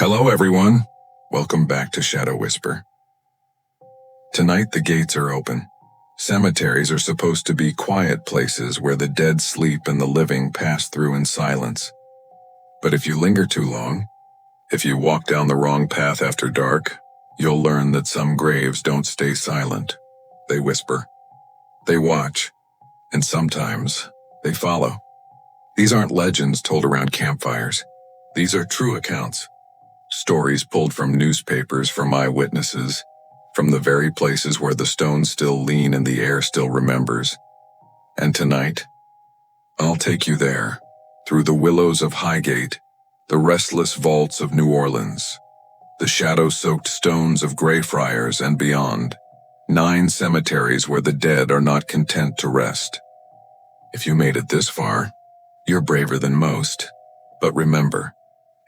Hello everyone, welcome back to Shadow Whisper. Tonight the gates are open. Cemeteries are supposed to be quiet places where the dead sleep and the living pass through in silence. But if you linger too long, if you walk down the wrong path after dark, you'll learn that some graves don't stay silent. They whisper, they watch, and sometimes they follow. These aren't legends told around campfires. These are true accounts. Stories pulled from newspapers, from eyewitnesses, from the very places where the stones still lean and the air still remembers. And tonight, I'll take you there, through the willows of Highgate, the restless vaults of New Orleans, the shadow-soaked stones of Greyfriars and beyond, 9 cemeteries where the dead are not content to rest. If you made it this far, you're braver than most. But remember,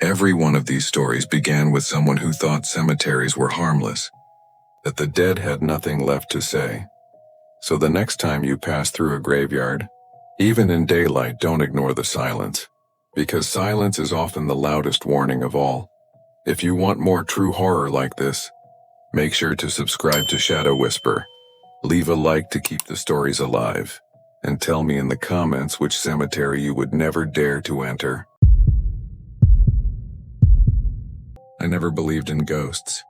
every one of these stories began with someone who thought cemeteries were harmless, that the dead had nothing left to say. So the next time you pass through a graveyard, even in daylight, don't ignore the silence, because silence is often the loudest warning of all. If you want more true horror like this, make sure to subscribe to Shadow Whisper, leave a like to keep the stories alive, and tell me in the comments which cemetery you would never dare to enter. I never believed in ghosts,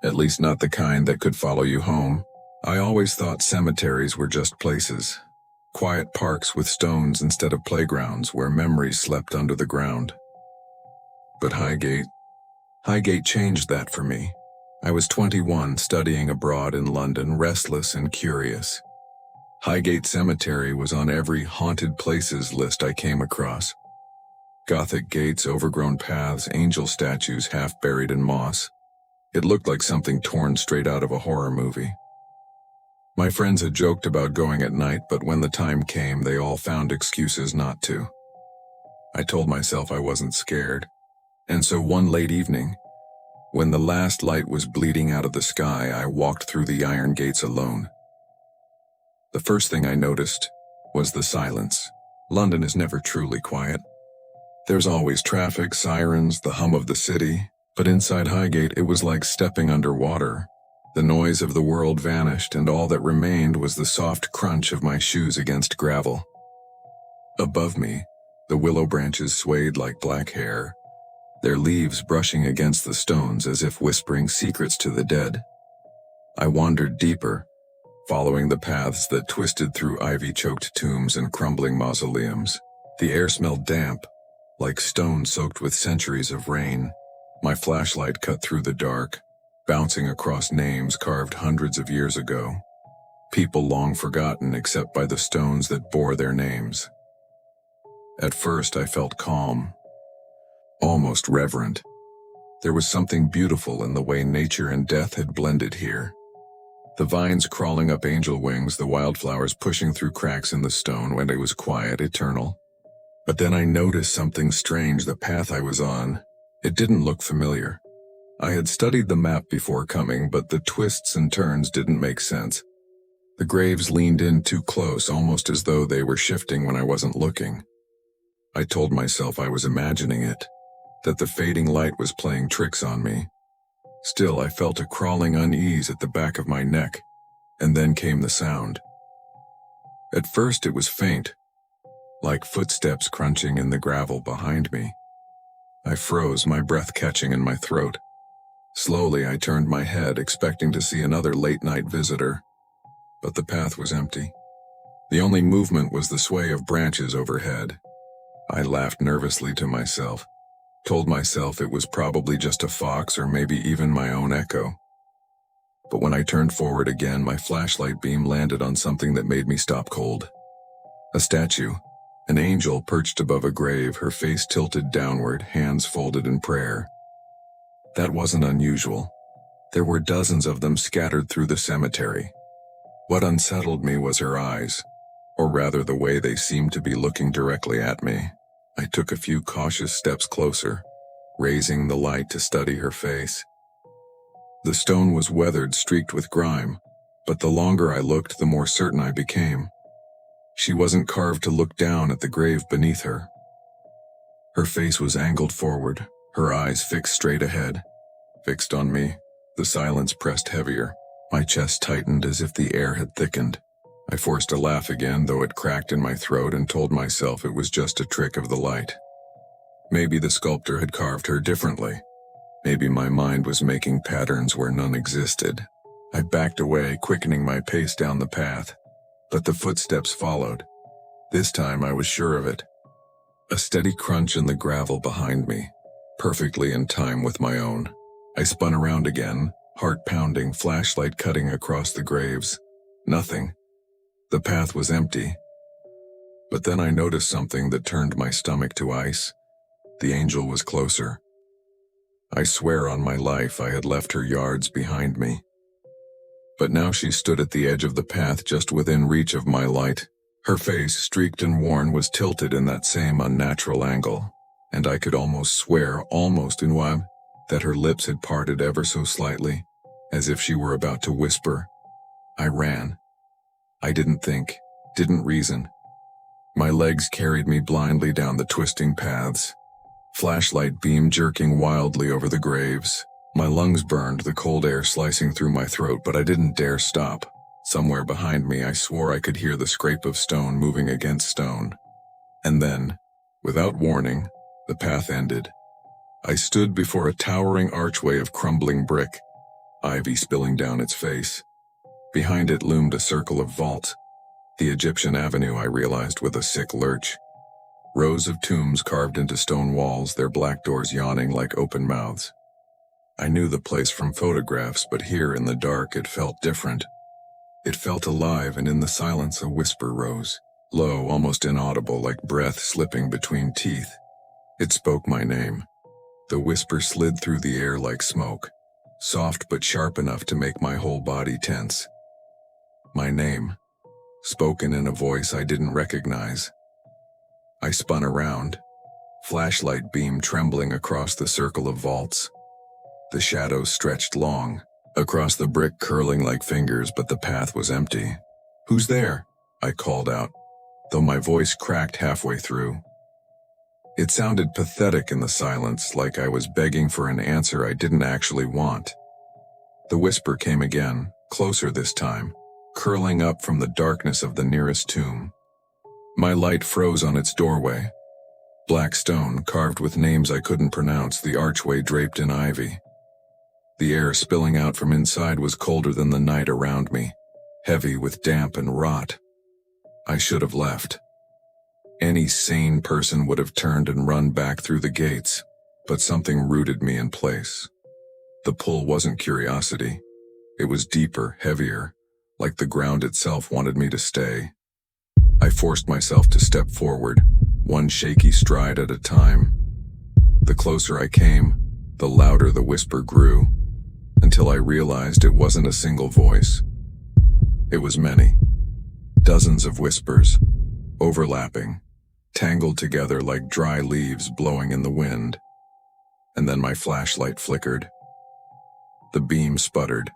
at least not the kind that could follow you home. I always thought cemeteries were just places, quiet parks with stones instead of playgrounds where memories slept under the ground. But Highgate changed that for me. I was 21, studying abroad in London, restless and curious. Highgate Cemetery was on every haunted places list I came across. Gothic gates, overgrown paths, angel statues half buried in moss. It looked like something torn straight out of a horror movie. My friends had joked about going at night, but when the time came, they all found excuses not to. I told myself I wasn't scared, and so one late evening, when the last light was bleeding out of the sky, I walked through the iron gates alone. The first thing I noticed was the silence. London is never truly quiet. There's always traffic, sirens, the hum of the city, but inside Highgate it was like stepping underwater. The noise of the world vanished, and all that remained was the soft crunch of my shoes against gravel. Above me, the willow branches swayed like black hair, their leaves brushing against the stones as if whispering secrets to the dead. I wandered deeper, following the paths that twisted through ivy-choked tombs and crumbling mausoleums. The air smelled damp, like stone soaked with centuries of rain. My flashlight cut through the dark, bouncing across names carved hundreds of years ago, people long forgotten except by the stones that bore their names. At first I felt calm, almost reverent. There was something beautiful in the way nature and death had blended here. The vines crawling up angel wings, the wildflowers pushing through cracks in the stone, when it was quiet, eternal. But then I noticed something strange. The path I was on, it didn't look familiar. I had studied the map before coming, but the twists and turns didn't make sense. The graves leaned in too close, almost as though they were shifting when I wasn't looking. I told myself I was imagining it, that the fading light was playing tricks on me. Still, I felt a crawling unease at the back of my neck, and then came the sound. At first it was faint, like footsteps crunching in the gravel behind me. I froze, my breath catching in my throat. Slowly I turned my head, expecting to see another late-night visitor, but the path was empty. The only movement was the sway of branches overhead. I laughed nervously to myself, told myself it was probably just a fox or maybe even my own echo. But when I turned forward again, my flashlight beam landed on something that made me stop cold. A statue. An angel perched above a grave, her face tilted downward, hands folded in prayer. That wasn't unusual. There were dozens of them scattered through the cemetery. What unsettled me was her eyes, or rather the way they seemed to be looking directly at me. I took a few cautious steps closer, raising the light to study her face. The stone was weathered, streaked with grime, but the longer I looked, the more certain I became. She wasn't carved to look down at the grave beneath her. Her face was angled forward, her eyes fixed straight ahead, fixed on me. The silence pressed heavier. My chest tightened as if the air had thickened. I forced a laugh again, though it cracked in my throat, and told myself it was just a trick of the light. Maybe the sculptor had carved her differently. Maybe my mind was making patterns where none existed. I backed away, quickening my pace down the path, but the footsteps followed. This time I was sure of it. A steady crunch in the gravel behind me, perfectly in time with my own. I spun around again, heart pounding, flashlight cutting across the graves. Nothing. The path was empty. But then I noticed something that turned my stomach to ice. The angel was closer. I swear on my life I had left her yards behind me. But now she stood at the edge of the path just within reach of my light. Her face, streaked and worn, was tilted in that same unnatural angle, and I could almost swear, almost in one, that her lips had parted ever so slightly, as if she were about to whisper. I ran. I didn't think, didn't reason. My legs carried me blindly down the twisting paths, flashlight beam jerking wildly over the graves. My lungs burned, the cold air slicing through my throat, but I didn't dare stop. Somewhere behind me, I swore I could hear the scrape of stone moving against stone. And then, without warning, the path ended. I stood before a towering archway of crumbling brick, ivy spilling down its face. Behind it loomed a circle of vault. The Egyptian avenue, I realized with a sick lurch. Rows of tombs carved into stone walls, their black doors yawning like open mouths. I knew the place from photographs, but here in the dark it felt different. It felt alive, and in the silence a whisper rose, low, almost inaudible, like breath slipping between teeth. It spoke my name. The whisper slid through the air like smoke, soft but sharp enough to make my whole body tense. My name, spoken in a voice I didn't recognize. I spun around, flashlight beam trembling across the circle of vaults. The shadows stretched long, across the brick curling like fingers, but the path was empty. "Who's there?" I called out, though my voice cracked halfway through. It sounded pathetic in the silence, like I was begging for an answer I didn't actually want. The whisper came again, closer this time, curling up from the darkness of the nearest tomb. My light froze on its doorway. Black stone, carved with names I couldn't pronounce, the archway draped in ivy. The air spilling out from inside was colder than the night around me, heavy with damp and rot. I should have left. Any sane person would have turned and run back through the gates, but something rooted me in place. The pull wasn't curiosity. It was deeper, heavier, like the ground itself wanted me to stay. I forced myself to step forward, one shaky stride at a time. The closer I came, the louder the whisper grew, until I realized it wasn't a single voice. It was many. Dozens of whispers, overlapping, tangled together like dry leaves blowing in the wind. And then my flashlight flickered. The beam sputtered,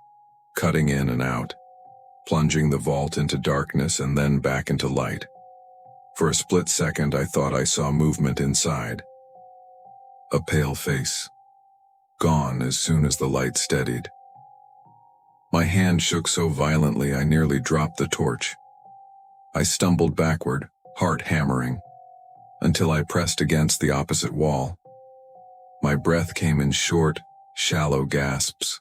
cutting in and out, plunging the vault into darkness and then back into light. For a split second, I thought I saw movement inside. A pale face, gone as soon as the light steadied. My hand shook so violently I nearly dropped the torch. I stumbled backward, heart hammering, until I pressed against the opposite wall. My breath came in short, shallow gasps.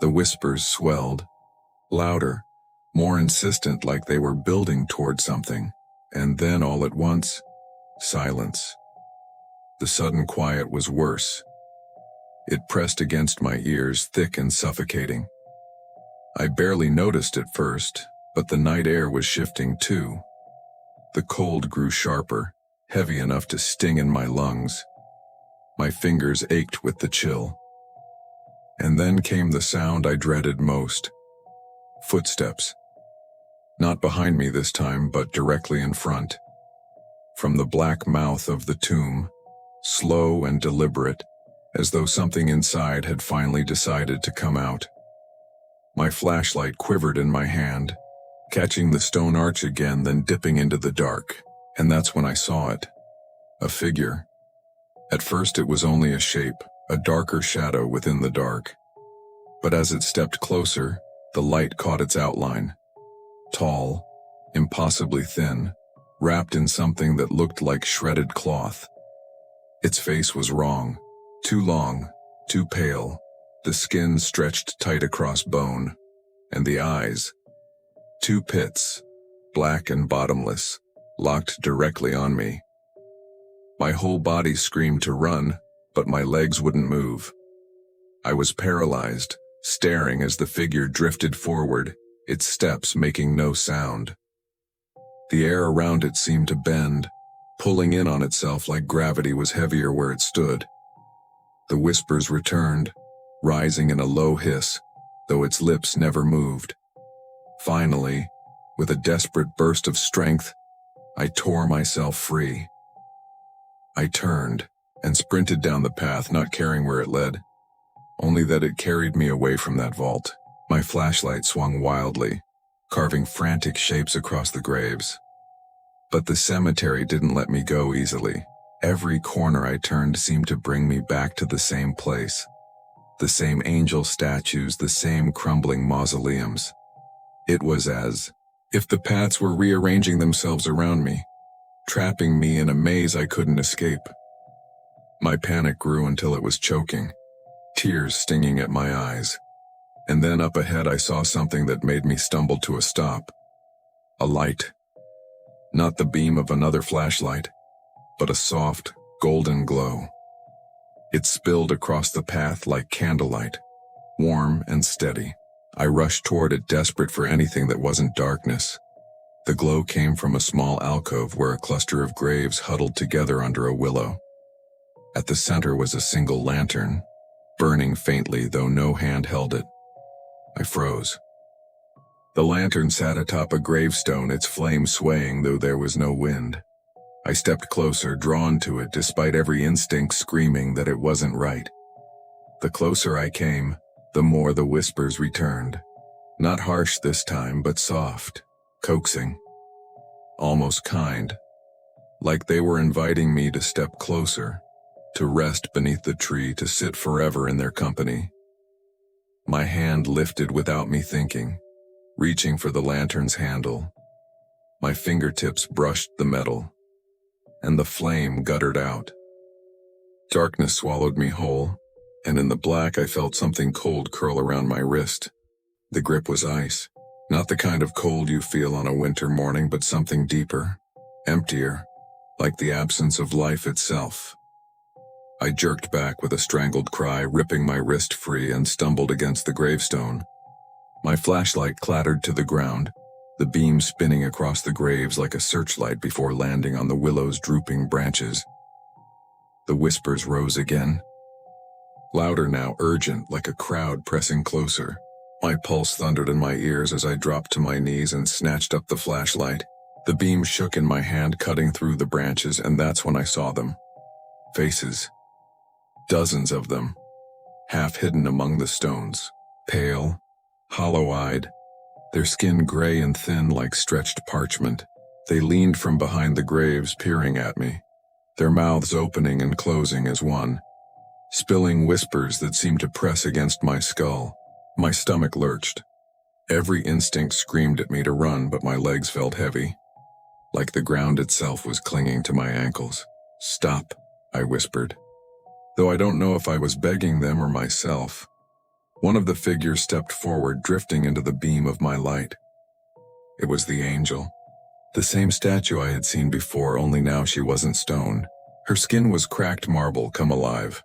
The whispers swelled, louder, more insistent, like they were building toward something. And then all at once, silence. The sudden quiet was worse. It pressed against my ears, thick and suffocating. I barely noticed at first, but the night air was shifting too. The cold grew sharper, heavy enough to sting in my lungs. My fingers ached with the chill. And then came the sound I dreaded most. Footsteps. Not behind me this time, but directly in front. From the black mouth of the tomb, slow and deliberate, as though something inside had finally decided to come out. My flashlight quivered in my hand, catching the stone arch again, then dipping into the dark, and that's when I saw it. A figure. At first it was only a shape, a darker shadow within the dark. But as it stepped closer, the light caught its outline. Tall, impossibly thin, wrapped in something that looked like shredded cloth. Its face was wrong, too long, too pale, the skin stretched tight across bone, and the eyes, two pits, black and bottomless, locked directly on me. My whole body screamed to run, but my legs wouldn't move. I was paralyzed, staring as the figure drifted forward, its steps making no sound. The air around it seemed to bend, pulling in on itself like gravity was heavier where it stood. The whispers returned, rising in a low hiss, though its lips never moved. Finally, with a desperate burst of strength, I tore myself free. I turned and sprinted down the path, not caring where it led, only that it carried me away from that vault. My flashlight swung wildly, carving frantic shapes across the graves. But the cemetery didn't let me go easily. Every corner I turned seemed to bring me back to the same place. The same angel statues, the same crumbling mausoleums. It was as if the paths were rearranging themselves around me, trapping me in a maze I couldn't escape. My panic grew until it was choking, tears stinging at my eyes. And then up ahead I saw something that made me stumble to a stop. A light. Not the beam of another flashlight, but a soft, golden glow. It spilled across the path like candlelight, warm and steady. I rushed toward it, desperate for anything that wasn't darkness. The glow came from a small alcove where a cluster of graves huddled together under a willow. At the center was a single lantern, burning faintly though no hand held it. I froze. The lantern sat atop a gravestone, its flame swaying though there was no wind. I stepped closer, drawn to it despite every instinct screaming that it wasn't right. The closer I came, the more the whispers returned. Not harsh this time, but soft, coaxing, almost kind, like they were inviting me to step closer, to rest beneath the tree, to sit forever in their company. My hand lifted without me thinking, reaching for the lantern's handle. My fingertips brushed the metal, and the flame guttered out. Darkness swallowed me whole, and in the black I felt something cold curl around my wrist. The grip was ice, not the kind of cold you feel on a winter morning, but something deeper, emptier, like the absence of life itself. I jerked back with a strangled cry, ripping my wrist free, and stumbled against the gravestone. My flashlight clattered to the ground, the beam spinning across the graves like a searchlight before landing on the willow's drooping branches. The whispers rose again, louder now, urgent, like a crowd pressing closer. My pulse thundered in my ears as I dropped to my knees and snatched up the flashlight. The beam shook in my hand, cutting through the branches, and that's when I saw them. Faces. Dozens of them, half hidden among the stones, pale, hollow-eyed, their skin gray and thin like stretched parchment. They leaned from behind the graves, peering at me, their mouths opening and closing as one, spilling whispers that seemed to press against my skull. My stomach lurched. Every instinct screamed at me to run, but my legs felt heavy, like the ground itself was clinging to my ankles. "Stop," I whispered, though I don't know if I was begging them or myself. One of the figures stepped forward, drifting into the beam of my light. It was the angel. The same statue I had seen before, only now she wasn't stone. Her skin was cracked marble come alive.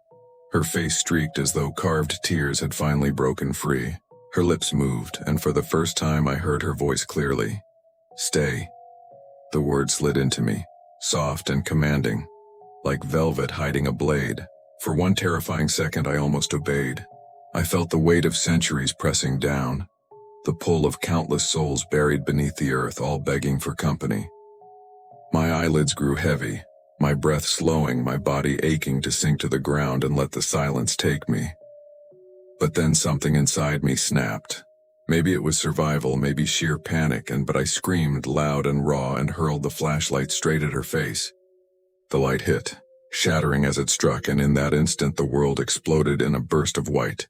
Her face streaked as though carved tears had finally broken free. Her lips moved, and for the first time I heard her voice clearly. "Stay." The word slid into me, soft and commanding, like velvet hiding a blade. For one terrifying second I almost obeyed. I felt the weight of centuries pressing down, the pull of countless souls buried beneath the earth, all begging for company. My eyelids grew heavy, my breath slowing, my body aching to sink to the ground and let the silence take me. But then something inside me snapped. Maybe it was survival, maybe sheer panic, but I screamed loud and raw and hurled the flashlight straight at her face. The light hit shattering as it struck, and in that instant the world exploded in a burst of white.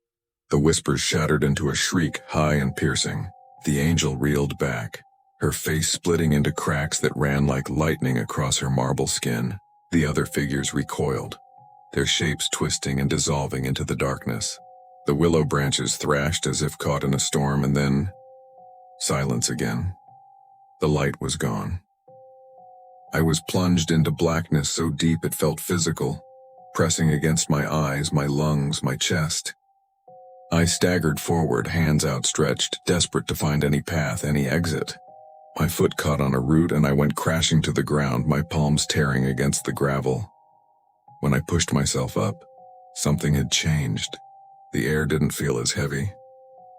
The whispers shattered into a shriek, high and piercing. The angel reeled back, her face splitting into cracks that ran like lightning across her marble skin. The other figures recoiled, their shapes twisting and dissolving into the darkness. The willow branches thrashed as if caught in a storm, and then silence again. The light was gone. I was plunged into blackness so deep it felt physical, pressing against my eyes, my lungs, my chest. I staggered forward, hands outstretched, desperate to find any path, any exit. My foot caught on a root and I went crashing to the ground, my palms tearing against the gravel. When I pushed myself up, something had changed. The air didn't feel as heavy.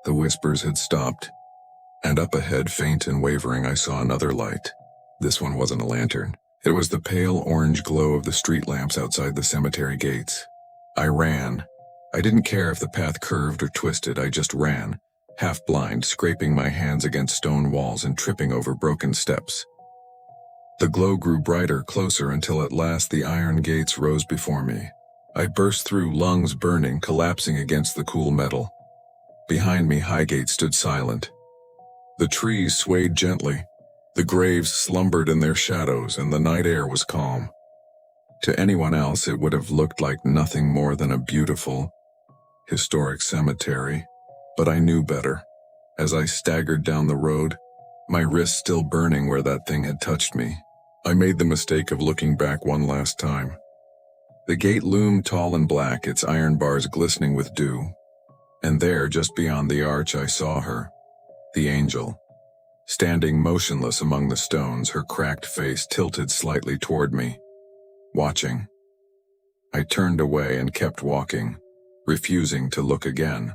The whispers had stopped, and up ahead, faint and wavering, I saw another light. This one wasn't a lantern. It was the pale orange glow of the street lamps outside the cemetery gates. I ran. I didn't care if the path curved or twisted, I just ran, half blind, scraping my hands against stone walls and tripping over broken steps. The glow grew brighter, closer, until at last the iron gates rose before me. I burst through, lungs burning, collapsing against the cool metal. Behind me, Highgate stood silent. The trees swayed gently. The graves slumbered in their shadows, and the night air was calm. To anyone else, it would have looked like nothing more than a beautiful, historic cemetery, but I knew better. As I staggered down the road, my wrists still burning where that thing had touched me, I made the mistake of looking back one last time. The gate loomed tall and black, its iron bars glistening with dew. And there, just beyond the arch, I saw her, the angel, standing motionless among the stones, her cracked face tilted slightly toward me, watching. I turned away and kept walking, refusing to look again.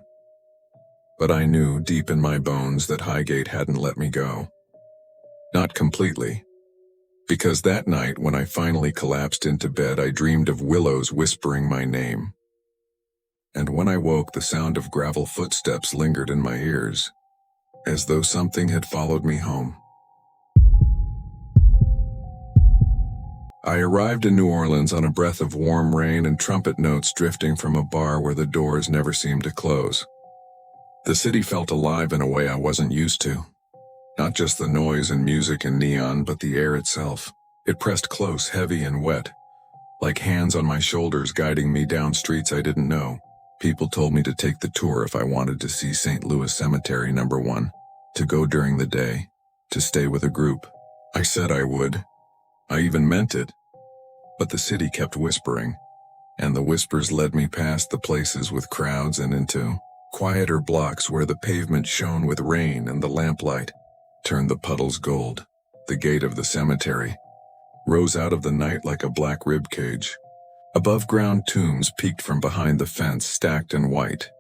But I knew deep in my bones that Highgate hadn't let me go. Not completely. Because that night, when I finally collapsed into bed, I dreamed of willows whispering my name. And when I woke, the sound of gravel footsteps lingered in my ears, as though something had followed me home. I arrived in New Orleans on a breath of warm rain and trumpet notes drifting from a bar where the doors never seemed to close. The city felt alive in a way I wasn't used to. Not just the noise and music and neon, but the air itself. It pressed close, heavy and wet, like hands on my shoulders guiding me down streets I didn't know. People told me to take the tour if I wanted to see St. Louis Cemetery No. 1, to go during the day, to stay with a group. I said I would. I even meant it. But the city kept whispering, and the whispers led me past the places with crowds and into quieter blocks where the pavement shone with rain and the lamplight turned the puddles gold. The gate of the cemetery rose out of the night like a black rib cage. Above-ground tombs peeked from behind the fence, stacked and white,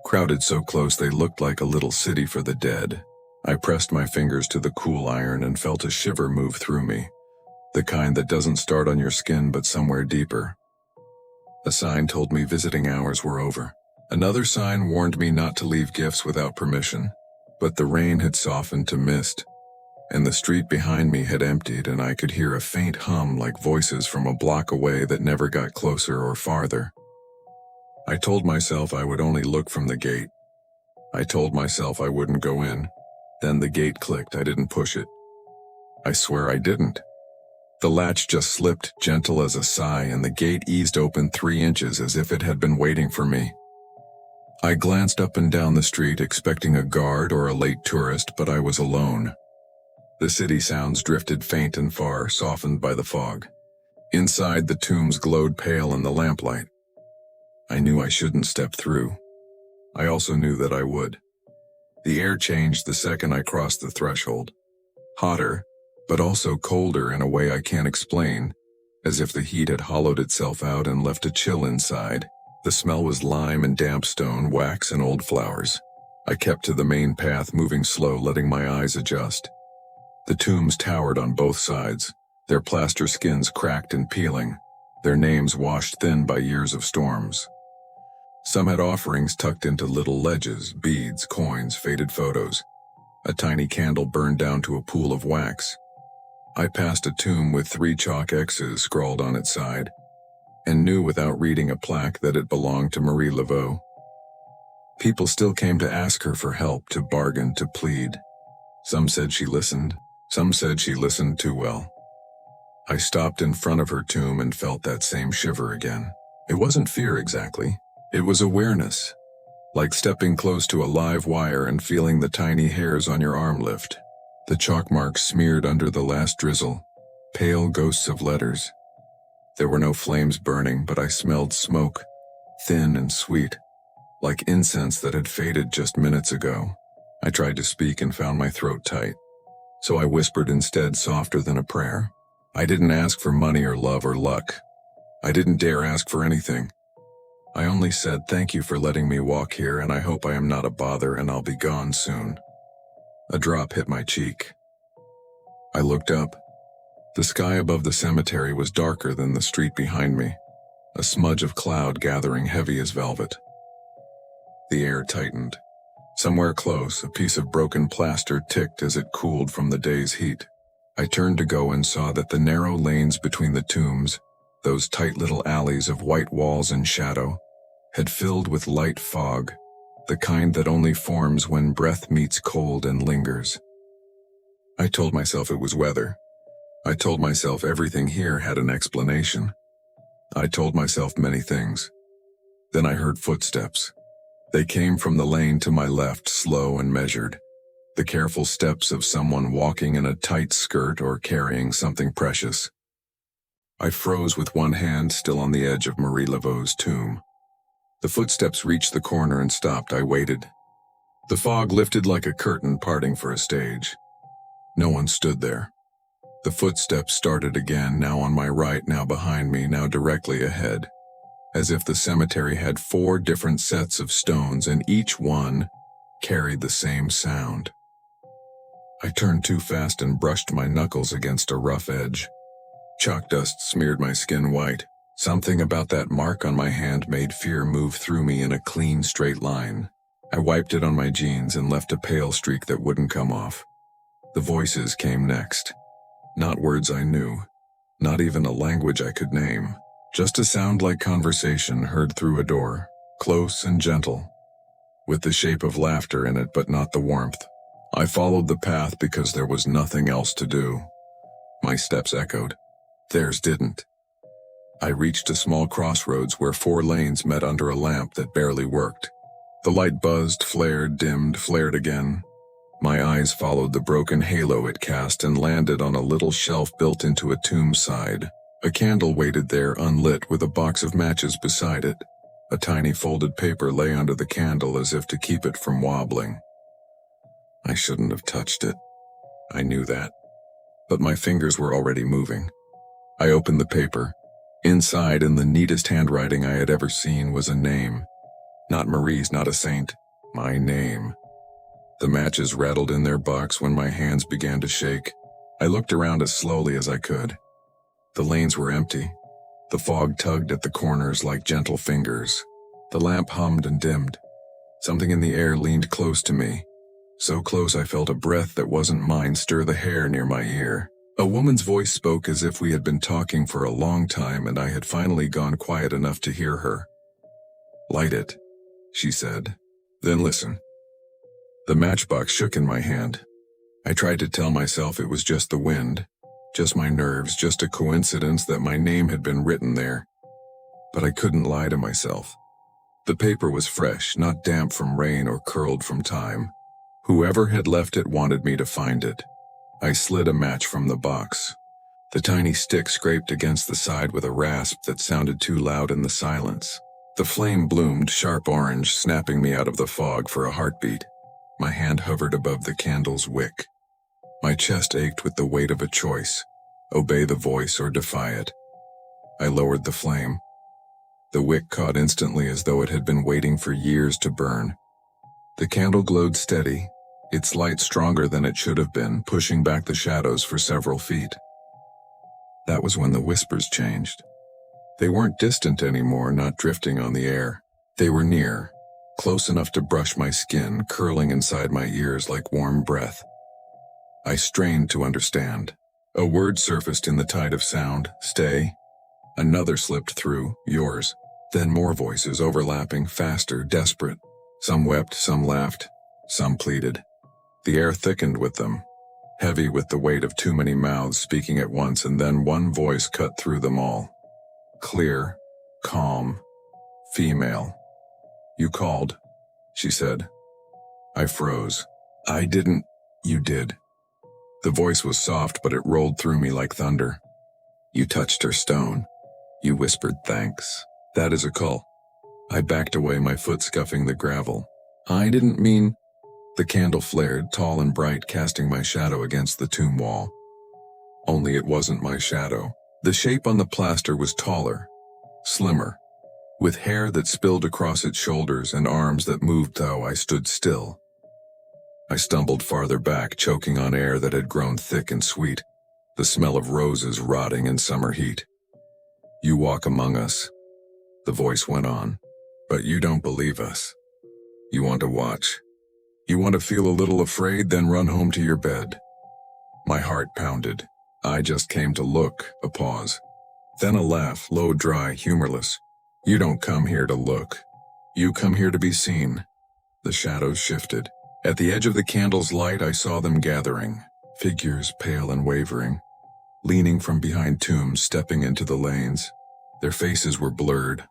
crowded so close they looked like a little city for the dead. I pressed my fingers to the cool iron and felt a shiver move through me, the kind that doesn't start on your skin but somewhere deeper. A sign told me visiting hours were over. Another sign warned me not to leave gifts without permission. But the rain had softened to mist, and the street behind me had emptied, and I could hear a faint hum like voices from a block away that never got closer or farther. I told myself I would only look from the gate. I told myself I wouldn't go in. Then the gate clicked. I didn't push it. I swear I didn't. The latch just slipped, gentle as a sigh, and the gate eased open 3 inches as if it had been waiting for me. I glanced up and down the street, expecting a guard or a late tourist, but I was alone. The city sounds drifted faint and far, softened by the fog. Inside, the tombs glowed pale in the lamplight. I knew I shouldn't step through. I also knew that I would. The air changed the second I crossed the threshold. Hotter, but also colder in a way I can't explain, as if the heat had hollowed itself out and left a chill inside. The smell was lime and damp stone, wax and old flowers. I kept to the main path, moving slow, letting my eyes adjust. The tombs towered on both sides, their plaster skins cracked and peeling, their names washed thin by years of storms. Some had offerings tucked into little ledges, beads, coins, faded photos. A tiny candle burned down to a pool of wax. I passed a tomb with 3 chalk X's scrawled on its side. and knew without reading a plaque that it belonged to Marie Laveau. People still came to ask her for help, to bargain, to plead. Some said she listened, some said she listened too well. I stopped in front of her tomb and felt that same shiver again. It wasn't fear exactly, it was awareness, like stepping close to a live wire and feeling the tiny hairs on your arm lift. The chalk marks smeared under the last drizzle, pale ghosts of letters. There were no flames burning, but I smelled smoke, thin and sweet, like incense that had faded just minutes ago. I tried to speak and found my throat tight, so I whispered instead, softer than a prayer. I didn't ask for money or love or luck. I didn't dare ask for anything. I only said, thank you for letting me walk here, and I hope I am not a bother and I'll be gone soon. A drop hit my cheek. I looked up. The sky above the cemetery was darker than the street behind me, a smudge of cloud gathering heavy as velvet. The air tightened. Somewhere close, a piece of broken plaster ticked as it cooled from the day's heat. I turned to go and saw that the narrow lanes between the tombs, those tight little alleys of white walls and shadow, had filled with light fog, the kind that only forms when breath meets cold and lingers. I told myself it was weather. I told myself everything here had an explanation. I told myself many things. Then I heard footsteps. They came from the lane to my left, slow and measured, the careful steps of someone walking in a tight skirt or carrying something precious. I froze with one hand still on the edge of Marie Laveau's tomb. The footsteps reached the corner and stopped. I waited. The fog lifted like a curtain parting for a stage. No one stood there. The footsteps started again, now on my right, now behind me, now directly ahead, as if the cemetery had 4 different sets of stones and each one carried the same sound. I turned too fast and brushed my knuckles against a rough edge. Chalk dust smeared my skin white. Something about that mark on my hand made fear move through me in a clean, straight line. I wiped it on my jeans and left a pale streak that wouldn't come off. The voices came next. Not words I knew, not even a language I could name. Just a sound like conversation heard through a door, close and gentle, with the shape of laughter in it but not the warmth. I followed the path because there was nothing else to do. My steps echoed. Theirs didn't. I reached a small crossroads where 4 lanes met under a lamp that barely worked. The light buzzed, flared, dimmed, flared again. My eyes followed the broken halo it cast and landed on a little shelf built into a tomb side. A candle waited there unlit with a box of matches beside it. A tiny folded paper lay under the candle as if to keep it from wobbling. I shouldn't have touched it. I knew that. But my fingers were already moving. I opened the paper. Inside, in the neatest handwriting I had ever seen, was a name. Not Marie's, not a saint. My name. The matches rattled in their box when my hands began to shake. I looked around as slowly as I could. The lanes were empty. The fog tugged at the corners like gentle fingers. The lamp hummed and dimmed. Something in the air leaned close to me. So close I felt a breath that wasn't mine stir the hair near my ear. A woman's voice spoke as if we had been talking for a long time and I had finally gone quiet enough to hear her. "Light it," she said. "Then listen." The matchbox shook in my hand. I tried to tell myself it was just the wind, just my nerves, just a coincidence that my name had been written there. But I couldn't lie to myself. The paper was fresh, not damp from rain or curled from time. Whoever had left it wanted me to find it. I slid a match from the box. The tiny stick scraped against the side with a rasp that sounded too loud in the silence. The flame bloomed sharp orange, snapping me out of the fog for a heartbeat. My hand hovered above the candle's wick. My chest ached with the weight of a choice: obey the voice or defy it. I lowered the flame. The wick caught instantly as though it had been waiting for years to burn. The candle glowed steady, its light stronger than it should have been, pushing back the shadows for several feet. That was when the whispers changed. They weren't distant anymore, not drifting on the air. They were near, close enough to brush my skin, curling inside my ears like warm breath. I strained to understand. A word surfaced in the tide of sound: "Stay." Another slipped through, yours. Then more voices overlapping, faster, desperate. Some wept, some laughed, some pleaded. The air thickened with them, heavy with the weight of too many mouths speaking at once, and then one voice cut through them all. Clear, calm, female. You called, she said. I froze. I didn't. You did. The voice was soft, but it rolled through me like thunder. You touched her stone. You whispered thanks. That is a call. I backed away, my foot scuffing the gravel. I didn't mean... The candle flared, tall and bright, casting my shadow against the tomb wall. Only it wasn't my shadow. The shape on the plaster was taller, slimmer, with hair that spilled across its shoulders and arms that moved though I stood still. I stumbled farther back, choking on air that had grown thick and sweet, the smell of roses rotting in summer heat. You walk among us, the voice went on, but you don't believe us. You want to watch. You want to feel a little afraid, then run home to your bed. My heart pounded. I just came to look, a pause. Then a laugh, low, dry, humorless. You don't come here to look. You come here to be seen. The shadows shifted. At the edge of the candle's light, I saw them gathering, figures pale and wavering, leaning from behind tombs, stepping into the lanes. Their faces were blurred,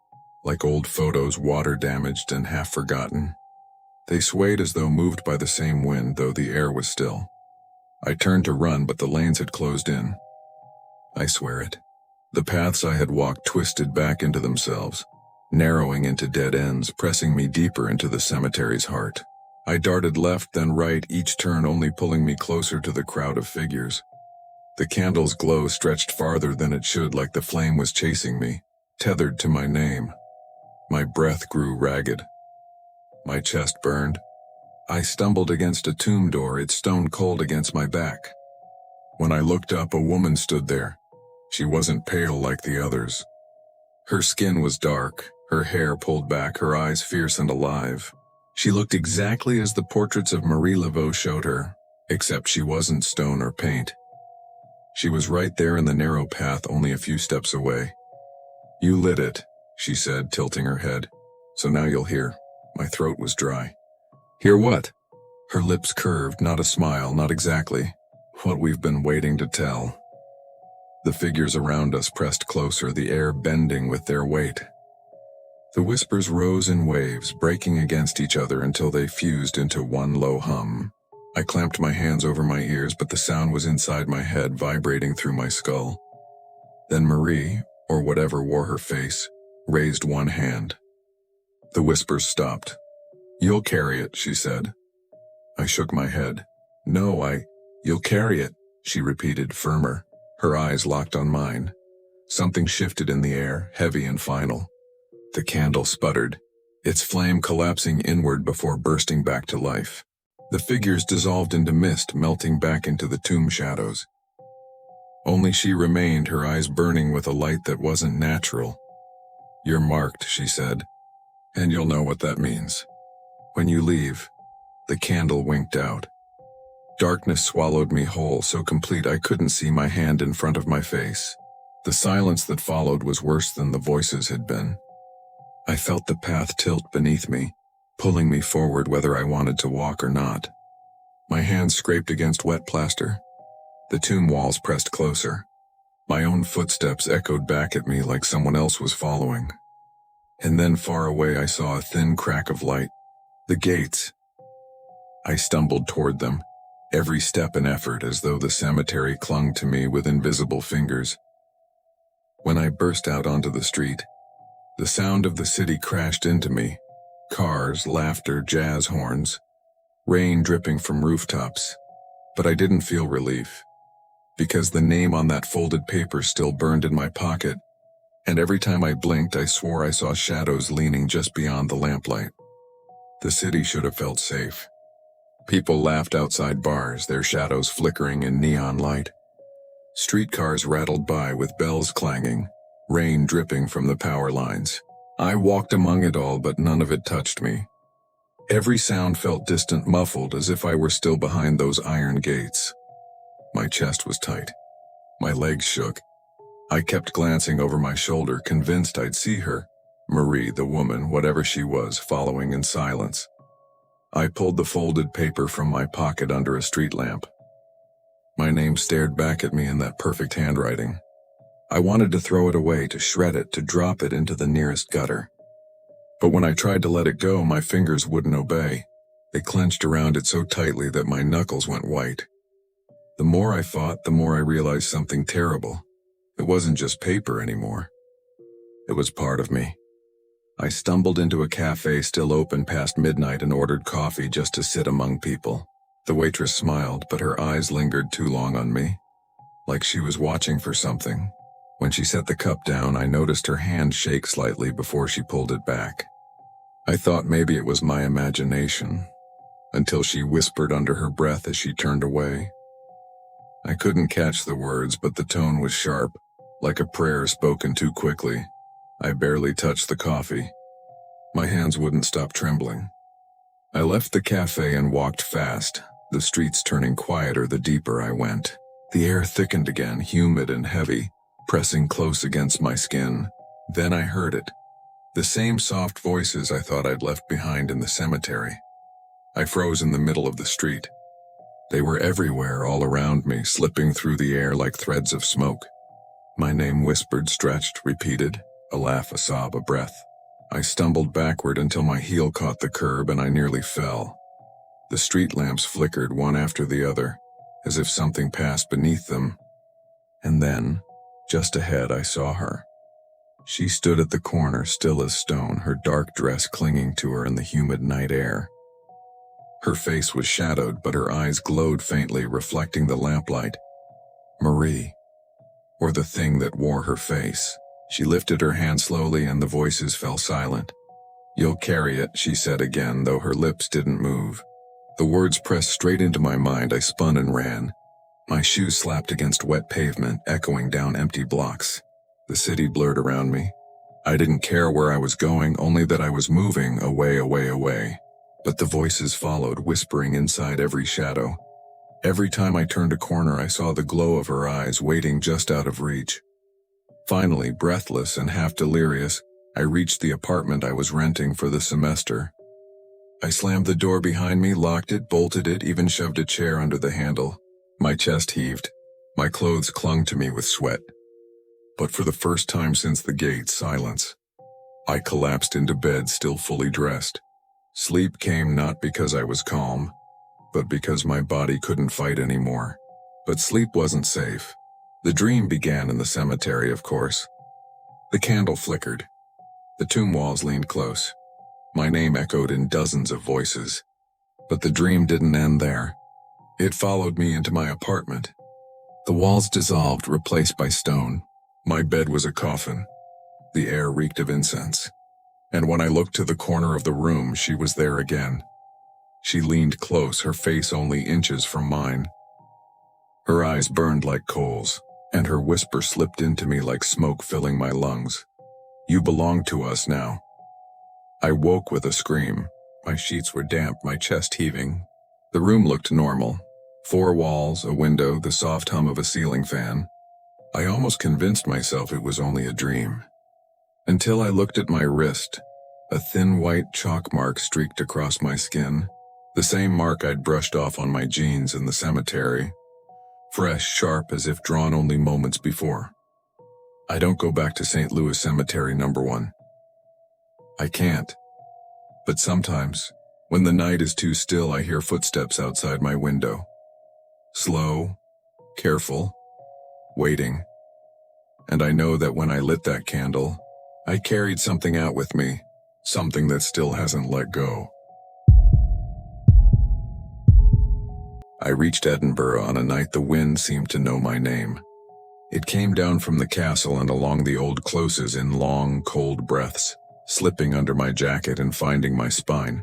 like old photos, water-damaged and half-forgotten. They swayed as though moved by the same wind, though the air was still. I turned to run, but the lanes had closed in. I swear it. The paths I had walked twisted back into themselves, narrowing into dead ends, pressing me deeper into the cemetery's heart. I darted left, then right, each turn only pulling me closer to the crowd of figures. The candle's glow stretched farther than it should, like the flame was chasing me, tethered to my name. My breath grew ragged. My chest burned. I stumbled against a tomb door, its stone cold against my back. When I looked up, a woman stood there. She wasn't pale like the others. Her skin was dark, her hair pulled back, her eyes fierce and alive. She looked exactly as the portraits of Marie Laveau showed her, except she wasn't stone or paint. She was right there in the narrow path, only a few steps away. You lit it, she said, tilting her head. So now you'll hear. My throat was dry. Hear what? Her lips curved, not a smile, not exactly. What we've been waiting to tell. The figures around us pressed closer, the air bending with their weight. The whispers rose in waves, breaking against each other until they fused into one low hum. I clamped my hands over my ears, but the sound was inside my head, vibrating through my skull. Then Marie, or whatever wore her face, raised one hand. The whispers stopped. You'll carry it, she said. I shook my head. No, you'll carry it, she repeated, firmer. Her eyes locked on mine. Something shifted in the air, heavy and final. The candle sputtered, its flame collapsing inward before bursting back to life. The figures dissolved into mist, melting back into the tomb shadows. Only she remained, her eyes burning with a light that wasn't natural. You're marked, she said, and you'll know what that means. When you leave, the candle winked out. Darkness swallowed me whole, so complete I couldn't see my hand in front of my face. The silence that followed was worse than the voices had been. I felt the path tilt beneath me, pulling me forward whether I wanted to walk or not. My hands scraped against wet plaster. The tomb walls pressed closer. My own footsteps echoed back at me like someone else was following. And then far away I saw a thin crack of light. The gates. I stumbled toward them, every step an effort, as though the cemetery clung to me with invisible fingers. When I burst out onto the street, the sound of the city crashed into me. Cars, laughter, jazz horns, rain dripping from rooftops. But I didn't feel relief, because the name on that folded paper still burned in my pocket, and every time I blinked I swore I saw shadows leaning just beyond the lamplight. The city should have felt safe. People laughed outside bars, their shadows flickering in neon light. Streetcars rattled by with bells clanging, rain dripping from the power lines. I walked among it all, but none of it touched me. Every sound felt distant, muffled, as if I were still behind those iron gates. My chest was tight. My legs shook. I kept glancing over my shoulder, convinced I'd see her. Marie, the woman, whatever she was, following in silence. I pulled the folded paper from my pocket under a street lamp. My name stared back at me in that perfect handwriting. I wanted to throw it away, to shred it, to drop it into the nearest gutter. But when I tried to let it go, my fingers wouldn't obey. They clenched around it so tightly that my knuckles went white. The more I fought, the more I realized something terrible. It wasn't just paper anymore. It was part of me. I stumbled into a cafe still open past midnight and ordered coffee just to sit among people. The waitress smiled, but her eyes lingered too long on me, like she was watching for something. When she set the cup down, I noticed her hand shake slightly before she pulled it back. I thought maybe it was my imagination, until she whispered under her breath as she turned away. I couldn't catch the words, but the tone was sharp, like a prayer spoken too quickly. I barely touched the coffee. My hands wouldn't stop trembling. I left the cafe and walked fast, the streets turning quieter the deeper I went. The air thickened again, humid and heavy, pressing close against my skin. Then I heard it. The same soft voices I thought I'd left behind in the cemetery. I froze in the middle of the street. They were everywhere, all around me, slipping through the air like threads of smoke. My name whispered, stretched, repeated, a laugh, a sob, a breath. I stumbled backward until my heel caught the curb and I nearly fell. The street lamps flickered one after the other, as if something passed beneath them. And then, just ahead, I saw her. She stood at the corner, still as stone, her dark dress clinging to her in the humid night air. Her face was shadowed, but her eyes glowed faintly, reflecting the lamplight. Marie, or the thing that wore her face. She lifted her hand slowly and the voices fell silent. "You'll carry it," she said again, though her lips didn't move. The words pressed straight into my mind. I spun and ran. My shoes slapped against wet pavement, echoing down empty blocks. The city blurred around me. I didn't care where I was going, only that I was moving, away, away, away. But the voices followed, whispering inside every shadow. Every time I turned a corner, I saw the glow of her eyes, waiting just out of reach. Finally, breathless and half delirious, I reached the apartment I was renting for the semester. I slammed the door behind me, locked it, bolted it, even shoved a chair under the handle. My chest heaved. My clothes clung to me with sweat. But for the first time since the gate, silence. I collapsed into bed, still fully dressed. Sleep came not because I was calm, but because my body couldn't fight anymore. But sleep wasn't safe. The dream began in the cemetery, of course. The candle flickered. The tomb walls leaned close. My name echoed in dozens of voices. But the dream didn't end there. It followed me into my apartment. The walls dissolved, replaced by stone. My bed was a coffin. The air reeked of incense. And when I looked to the corner of the room, she was there again. She leaned close, her face only inches from mine. Her eyes burned like coals, and her whisper slipped into me like smoke filling my lungs. "You belong to us now." I woke with a scream. My sheets were damp, my chest heaving. The room looked normal. 4 walls, a window, the soft hum of a ceiling fan. I almost convinced myself it was only a dream. Until I looked at my wrist. A thin white chalk mark streaked across my skin. The same mark I'd brushed off on my jeans in the cemetery. Fresh, sharp, as if drawn only moments before. I don't go back to St. Louis Cemetery number 1. I can't. But sometimes, when the night is too still, I hear footsteps outside my window. Slow, careful, waiting. And I know that when I lit that candle, I carried something out with me, something that still hasn't let go. I reached Edinburgh on a night the wind seemed to know my name. It came down from the castle and along the old closes in long, cold breaths, slipping under my jacket and finding my spine.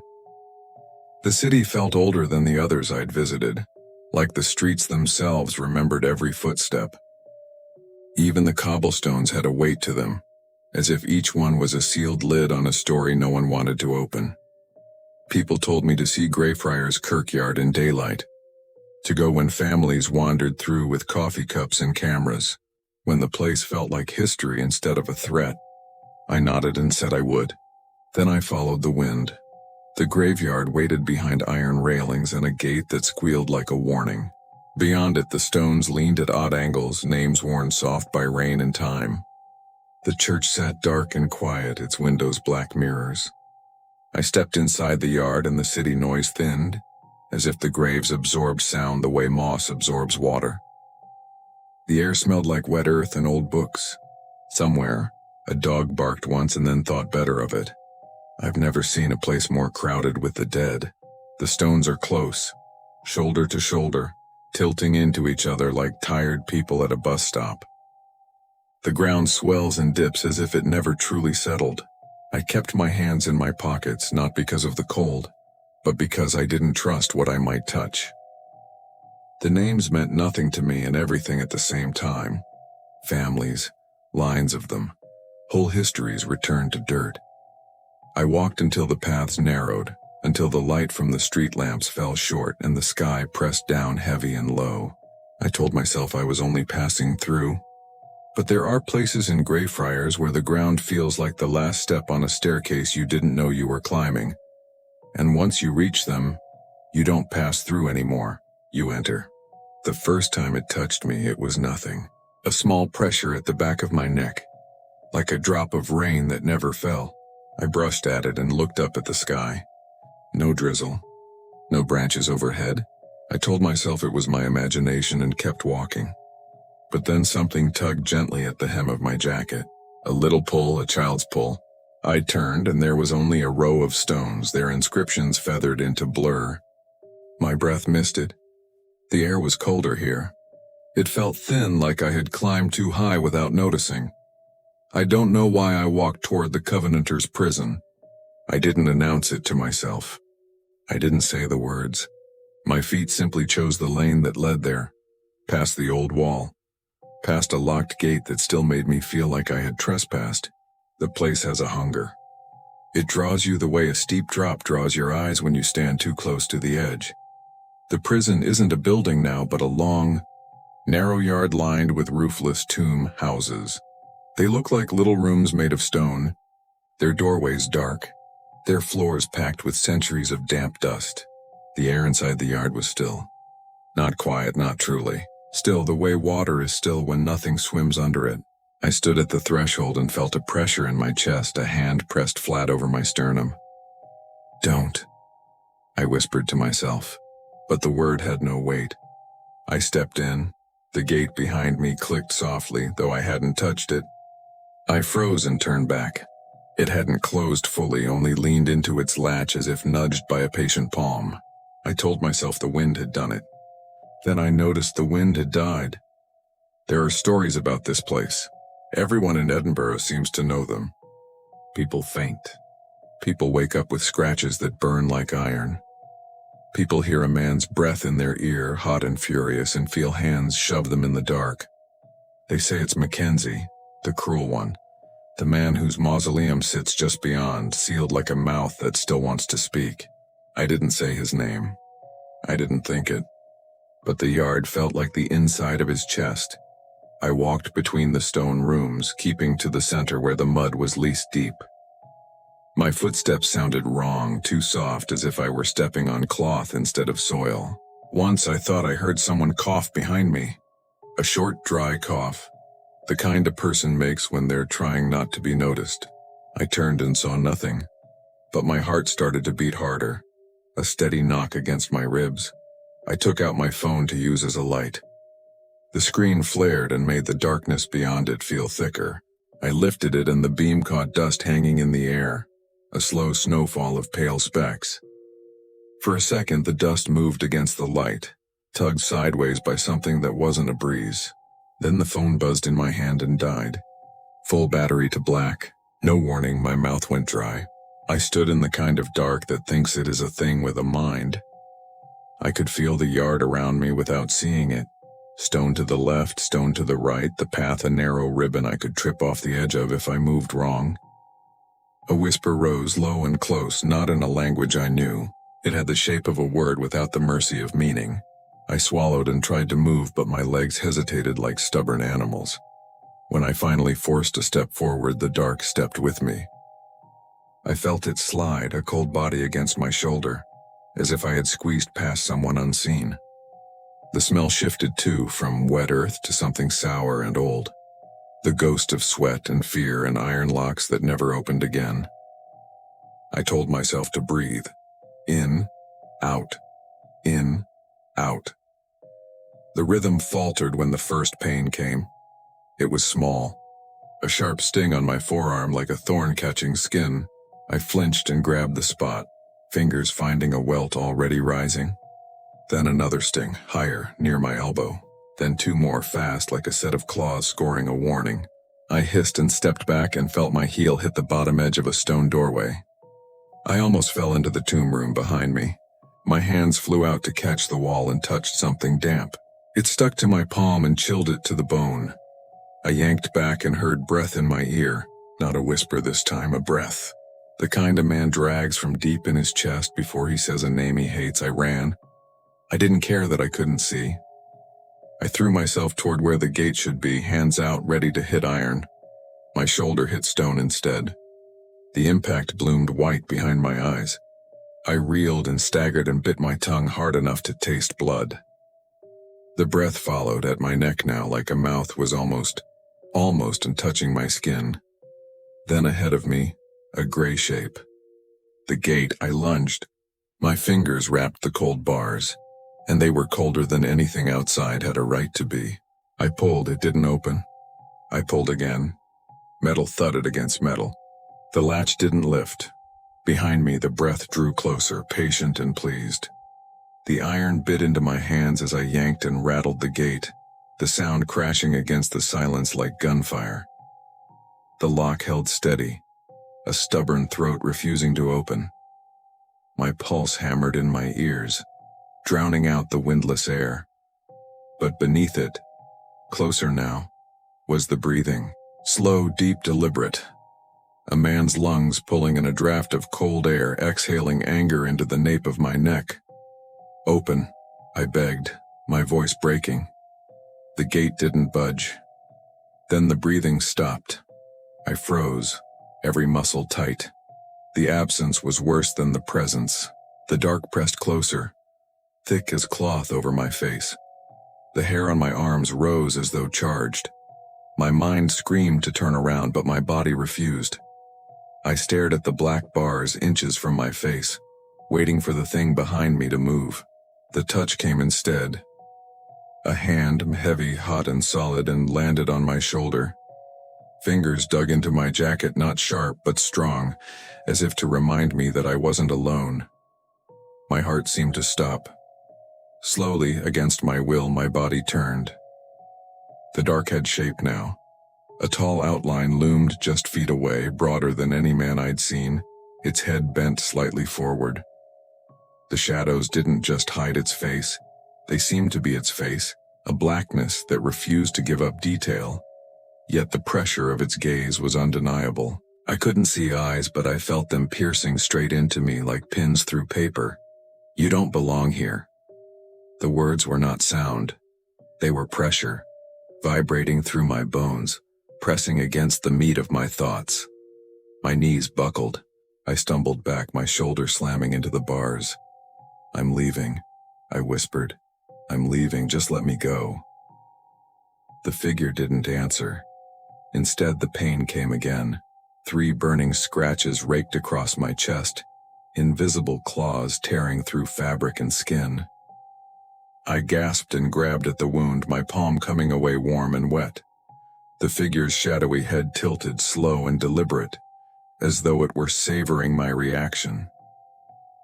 The city felt older than the others I'd visited, like the streets themselves remembered every footstep. Even the cobblestones had a weight to them, as if each one was a sealed lid on a story no one wanted to open. People told me to see Greyfriars Kirkyard in daylight, to go when families wandered through with coffee cups and cameras, when the place felt like history instead of a threat. I nodded and said I would. Then I followed the wind. The graveyard waited behind iron railings and a gate that squealed like a warning. Beyond it, the stones leaned at odd angles, names worn soft by rain and time. The church sat dark and quiet, its windows black mirrors. I stepped inside the yard and the city noise thinned, as if the graves absorbed sound the way moss absorbs water. The air smelled like wet earth and old books. Somewhere, a dog barked once and then thought better of it. I've never seen a place more crowded with the dead. The stones are close, shoulder to shoulder, tilting into each other like tired people at a bus stop. The ground swells and dips as if it never truly settled. I kept my hands in my pockets, not because of the cold, but because I didn't trust what I might touch. The names meant nothing to me and everything at the same time. Families, lines of them, whole histories returned to dirt. I walked until the paths narrowed, until the light from the street lamps fell short and the sky pressed down heavy and low. I told myself I was only passing through. But there are places in Greyfriars where the ground feels like the last step on a staircase you didn't know you were climbing. And once you reach them, you don't pass through anymore, you enter. The first time it touched me, it was nothing. A small pressure at the back of my neck, like a drop of rain that never fell. I brushed at it and looked up at the sky. No drizzle, no branches overhead. I told myself it was my imagination and kept walking. But then something tugged gently at the hem of my jacket. A little pull, a child's pull. I turned and there was only a row of stones, their inscriptions feathered into blur. My breath misted. The air was colder here. It felt thin, like I had climbed too high without noticing. I don't know why I walked toward the Covenanters' prison. I didn't announce it to myself. I didn't say the words. My feet simply chose the lane that led there, past the old wall, past a locked gate that still made me feel like I had trespassed. The place has a hunger. It draws you the way a steep drop draws your eyes when you stand too close to the edge. The prison isn't a building now, but a long, narrow yard lined with roofless tomb houses. They look like little rooms made of stone, their doorways dark, their floors packed with centuries of damp dust. The air inside the yard was still. Not quiet, not truly. Still the way water is still when nothing swims under it. I stood at the threshold and felt a pressure in my chest, a hand pressed flat over my sternum. "Don't," I whispered to myself, but the word had no weight. I stepped in. The gate behind me clicked softly, though I hadn't touched it. I froze and turned back. It hadn't closed fully, only leaned into its latch as if nudged by a patient palm. I told myself the wind had done it. Then I noticed the wind had died. There are stories about this place. Everyone in Edinburgh seems to know them. People faint. People wake up with scratches that burn like iron. People hear a man's breath in their ear, hot and furious, and feel hands shove them in the dark. They say it's Mackenzie, the cruel one, the man whose mausoleum sits just beyond, sealed like a mouth that still wants to speak. I didn't say his name. I didn't think it. But the yard felt like the inside of his chest. I walked between the stone rooms, keeping to the center where the mud was least deep. My footsteps sounded wrong, too soft, as if I were stepping on cloth instead of soil. Once I thought I heard someone cough behind me. A short, dry cough. The kind a person makes when they're trying not to be noticed. I turned and saw nothing. But my heart started to beat harder. A steady knock against my ribs. I took out my phone to use as a light. The screen flared and made the darkness beyond it feel thicker. I lifted it and the beam caught dust hanging in the air. A slow snowfall of pale specks. For a second, the dust moved against the light, tugged sideways by something that wasn't a breeze. Then the phone buzzed in my hand and died. Full battery to black. No warning, my mouth went dry. I stood in the kind of dark that thinks it is a thing with a mind. I could feel the yard around me without seeing it. Stone to the left, stone to the right, the path a narrow ribbon I could trip off the edge of if I moved wrong. A whisper rose low and close, not in a language I knew. It had the shape of a word without the mercy of meaning. I swallowed and tried to move, but my legs hesitated like stubborn animals. When I finally forced a step forward, the dark stepped with me. I felt it slide, a cold body against my shoulder, as if I had squeezed past someone unseen. The smell shifted too, from wet earth to something sour and old. The ghost of sweat and fear and iron locks that never opened again. I told myself to breathe. In, out, in, out. The rhythm faltered when the first pain came. It was small. A sharp sting on my forearm like a thorn catching skin. I flinched and grabbed the spot, fingers finding a welt already rising. Then another sting, higher, near my elbow. Then two more, fast like a set of claws scoring a warning. I hissed and stepped back and felt my heel hit the bottom edge of a stone doorway. I almost fell into the tomb room behind me. My hands flew out to catch the wall and touched something damp. It stuck to my palm and chilled it to the bone. I yanked back and heard breath in my ear. Not a whisper this time, a breath. The kind a man drags from deep in his chest before he says a name he hates. I ran. I didn't care that I couldn't see. I threw myself toward where the gate should be, hands out, ready to hit iron. My shoulder hit stone instead. The impact bloomed white behind my eyes. I reeled and staggered and bit my tongue hard enough to taste blood. The breath followed at my neck now, like a mouth was almost and touching my skin. Then ahead of me, a gray shape. The gate. I lunged. My fingers wrapped the cold bars, and they were colder than anything outside had a right to be. I pulled, it didn't open. I pulled again. Metal thudded against metal. The latch didn't lift. Behind me, the breath drew closer, patient and pleased. The iron bit into my hands as I yanked and rattled the gate, the sound crashing against the silence like gunfire. The lock held steady, a stubborn throat refusing to open. My pulse hammered in my ears, drowning out the windless air. But beneath it, closer now, was the breathing, slow, deep, deliberate. A man's lungs pulling in a draft of cold air, exhaling anger into the nape of my neck. Open, I begged, my voice breaking. The gate didn't budge. Then the breathing stopped. I froze, every muscle tight. The absence was worse than the presence. The dark pressed closer, thick as cloth over my face. The hair on my arms rose as though charged. My mind screamed to turn around, but my body refused. I stared at the black bars inches from my face, waiting for the thing behind me to move. The touch came instead. A hand, heavy, hot and solid, and landed on my shoulder. Fingers dug into my jacket, not sharp but strong, as if to remind me that I wasn't alone. My heart seemed to stop. Slowly, against my will, my body turned. The dark had shape now. A tall outline loomed just feet away, broader than any man I'd seen, its head bent slightly forward. The shadows didn't just hide its face, they seemed to be its face, a blackness that refused to give up detail. Yet the pressure of its gaze was undeniable. I couldn't see eyes, but I felt them piercing straight into me like pins through paper. You don't belong here. The words were not sound. They were pressure, vibrating through my bones, pressing against the meat of my thoughts. My knees buckled. I stumbled back, my shoulder slamming into the bars. I'm leaving, I whispered. I'm leaving, just let me go. The figure didn't answer. Instead, the pain came again. 3 burning scratches raked across my chest, invisible claws tearing through fabric and skin. I gasped and grabbed at the wound, my palm coming away warm and wet. The figure's shadowy head tilted, slow and deliberate, as though it were savoring my reaction.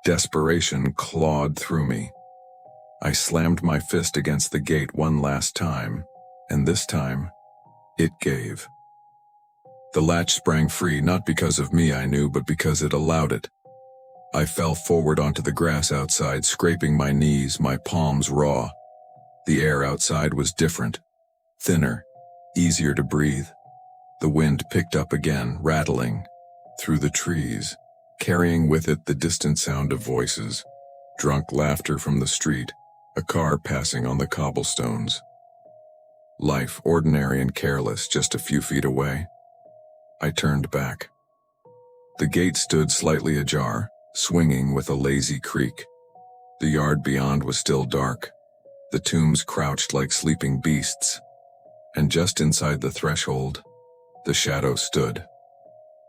Desperation clawed through me. I slammed my fist against the gate one last time, and this time, it gave. The latch sprang free, not because of me, I knew, but because it allowed it. I fell forward onto the grass outside, scraping my knees, my palms raw. The air outside was different, thinner, easier to breathe. The wind picked up again, rattling through the trees, carrying with it the distant sound of voices, drunk laughter from the street, a car passing on the cobblestones. Life ordinary and careless just a few feet away. I turned back. The gate stood slightly ajar, swinging with a lazy creak. The yard beyond was still dark. The tombs crouched like sleeping beasts. And just inside the threshold, the shadow stood.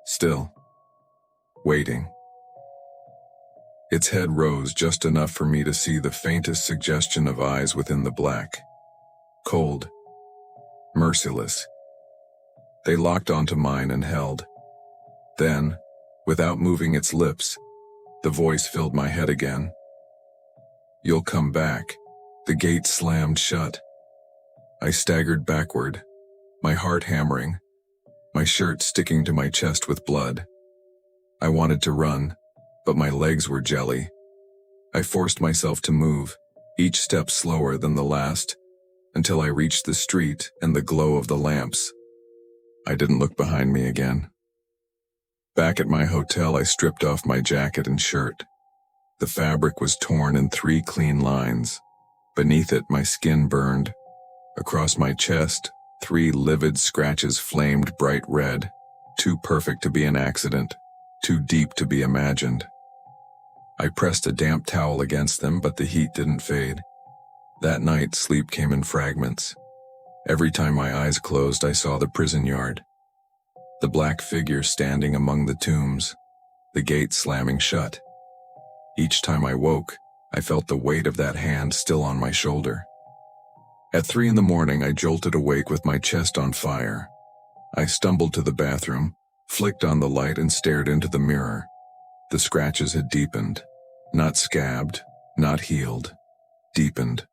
Still. Waiting. Its head rose just enough for me to see the faintest suggestion of eyes within the black. Cold. Merciless. They locked onto mine and held. Then, without moving its lips, the voice filled my head again. "You'll come back." The gate slammed shut. I staggered backward, my heart hammering, my shirt sticking to my chest with blood. I wanted to run, but my legs were jelly. I forced myself to move, each step slower than the last, until I reached the street and the glow of the lamps. I didn't look behind me again. Back at my hotel, I stripped off my jacket and shirt. The fabric was torn in 3 clean lines. Beneath it, my skin burned. Across my chest, 3 livid scratches flamed bright red, too perfect to be an accident, too deep to be imagined. I pressed a damp towel against them, but the heat didn't fade. That night, sleep came in fragments. Every time my eyes closed, I saw the prison yard. The black figure standing among the tombs, the gate slamming shut. Each time I woke, I felt the weight of that hand still on my shoulder. At 3 a.m, I jolted awake with my chest on fire. I stumbled to the bathroom, flicked on the light and stared into the mirror. The scratches had deepened. Not scabbed, not healed. Deepened.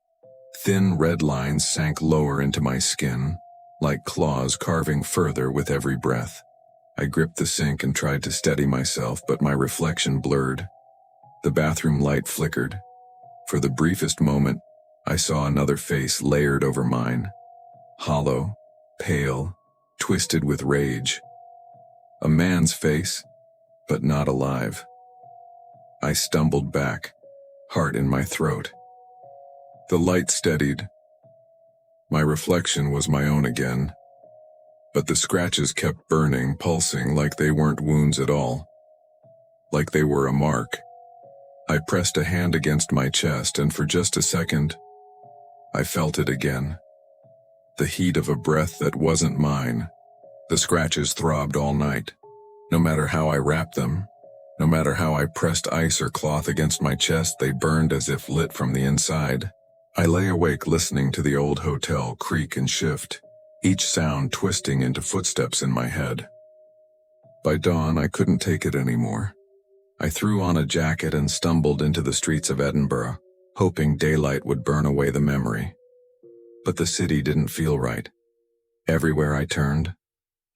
Thin red lines sank lower into my skin, like claws carving further with every breath. I gripped the sink and tried to steady myself, but my reflection blurred. The bathroom light flickered. For the briefest moment, I saw another face layered over mine. Hollow, pale, twisted with rage. A man's face, but not alive. I stumbled back, heart in my throat. The light steadied. My reflection was my own again. But the scratches kept burning, pulsing like they weren't wounds at all. Like they were a mark. I pressed a hand against my chest, and for just a second, I felt it again. The heat of a breath that wasn't mine. The scratches throbbed all night. No matter how I wrapped them, no matter how I pressed ice or cloth against my chest, they burned as if lit from the inside. I lay awake listening to the old hotel creak and shift, each sound twisting into footsteps in my head. By dawn, I couldn't take it anymore. I threw on a jacket and stumbled into the streets of Edinburgh, hoping daylight would burn away the memory. But the city didn't feel right. Everywhere I turned,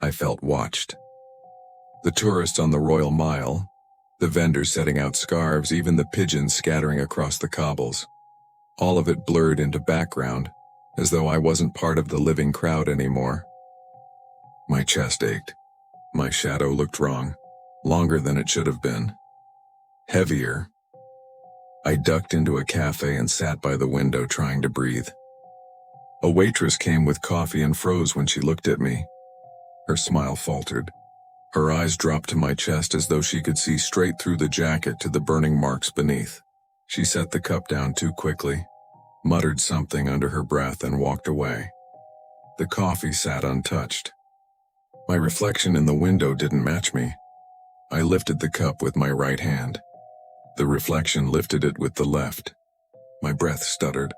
I felt watched. The tourists on the Royal Mile, the vendors setting out scarves, even the pigeons scattering across the cobbles. All of it blurred into background, as though I wasn't part of the living crowd anymore. My chest ached. My shadow looked wrong, longer than it should have been. Heavier. I ducked into a cafe and sat by the window trying to breathe. A waitress came with coffee and froze when she looked at me. Her smile faltered. Her eyes dropped to my chest as though she could see straight through the jacket to the burning marks beneath. She set the cup down too quickly, muttered something under her breath and walked away. The coffee sat untouched. My reflection in the window didn't match me. I lifted the cup with my right hand. The reflection lifted it with the left. My breath stuttered.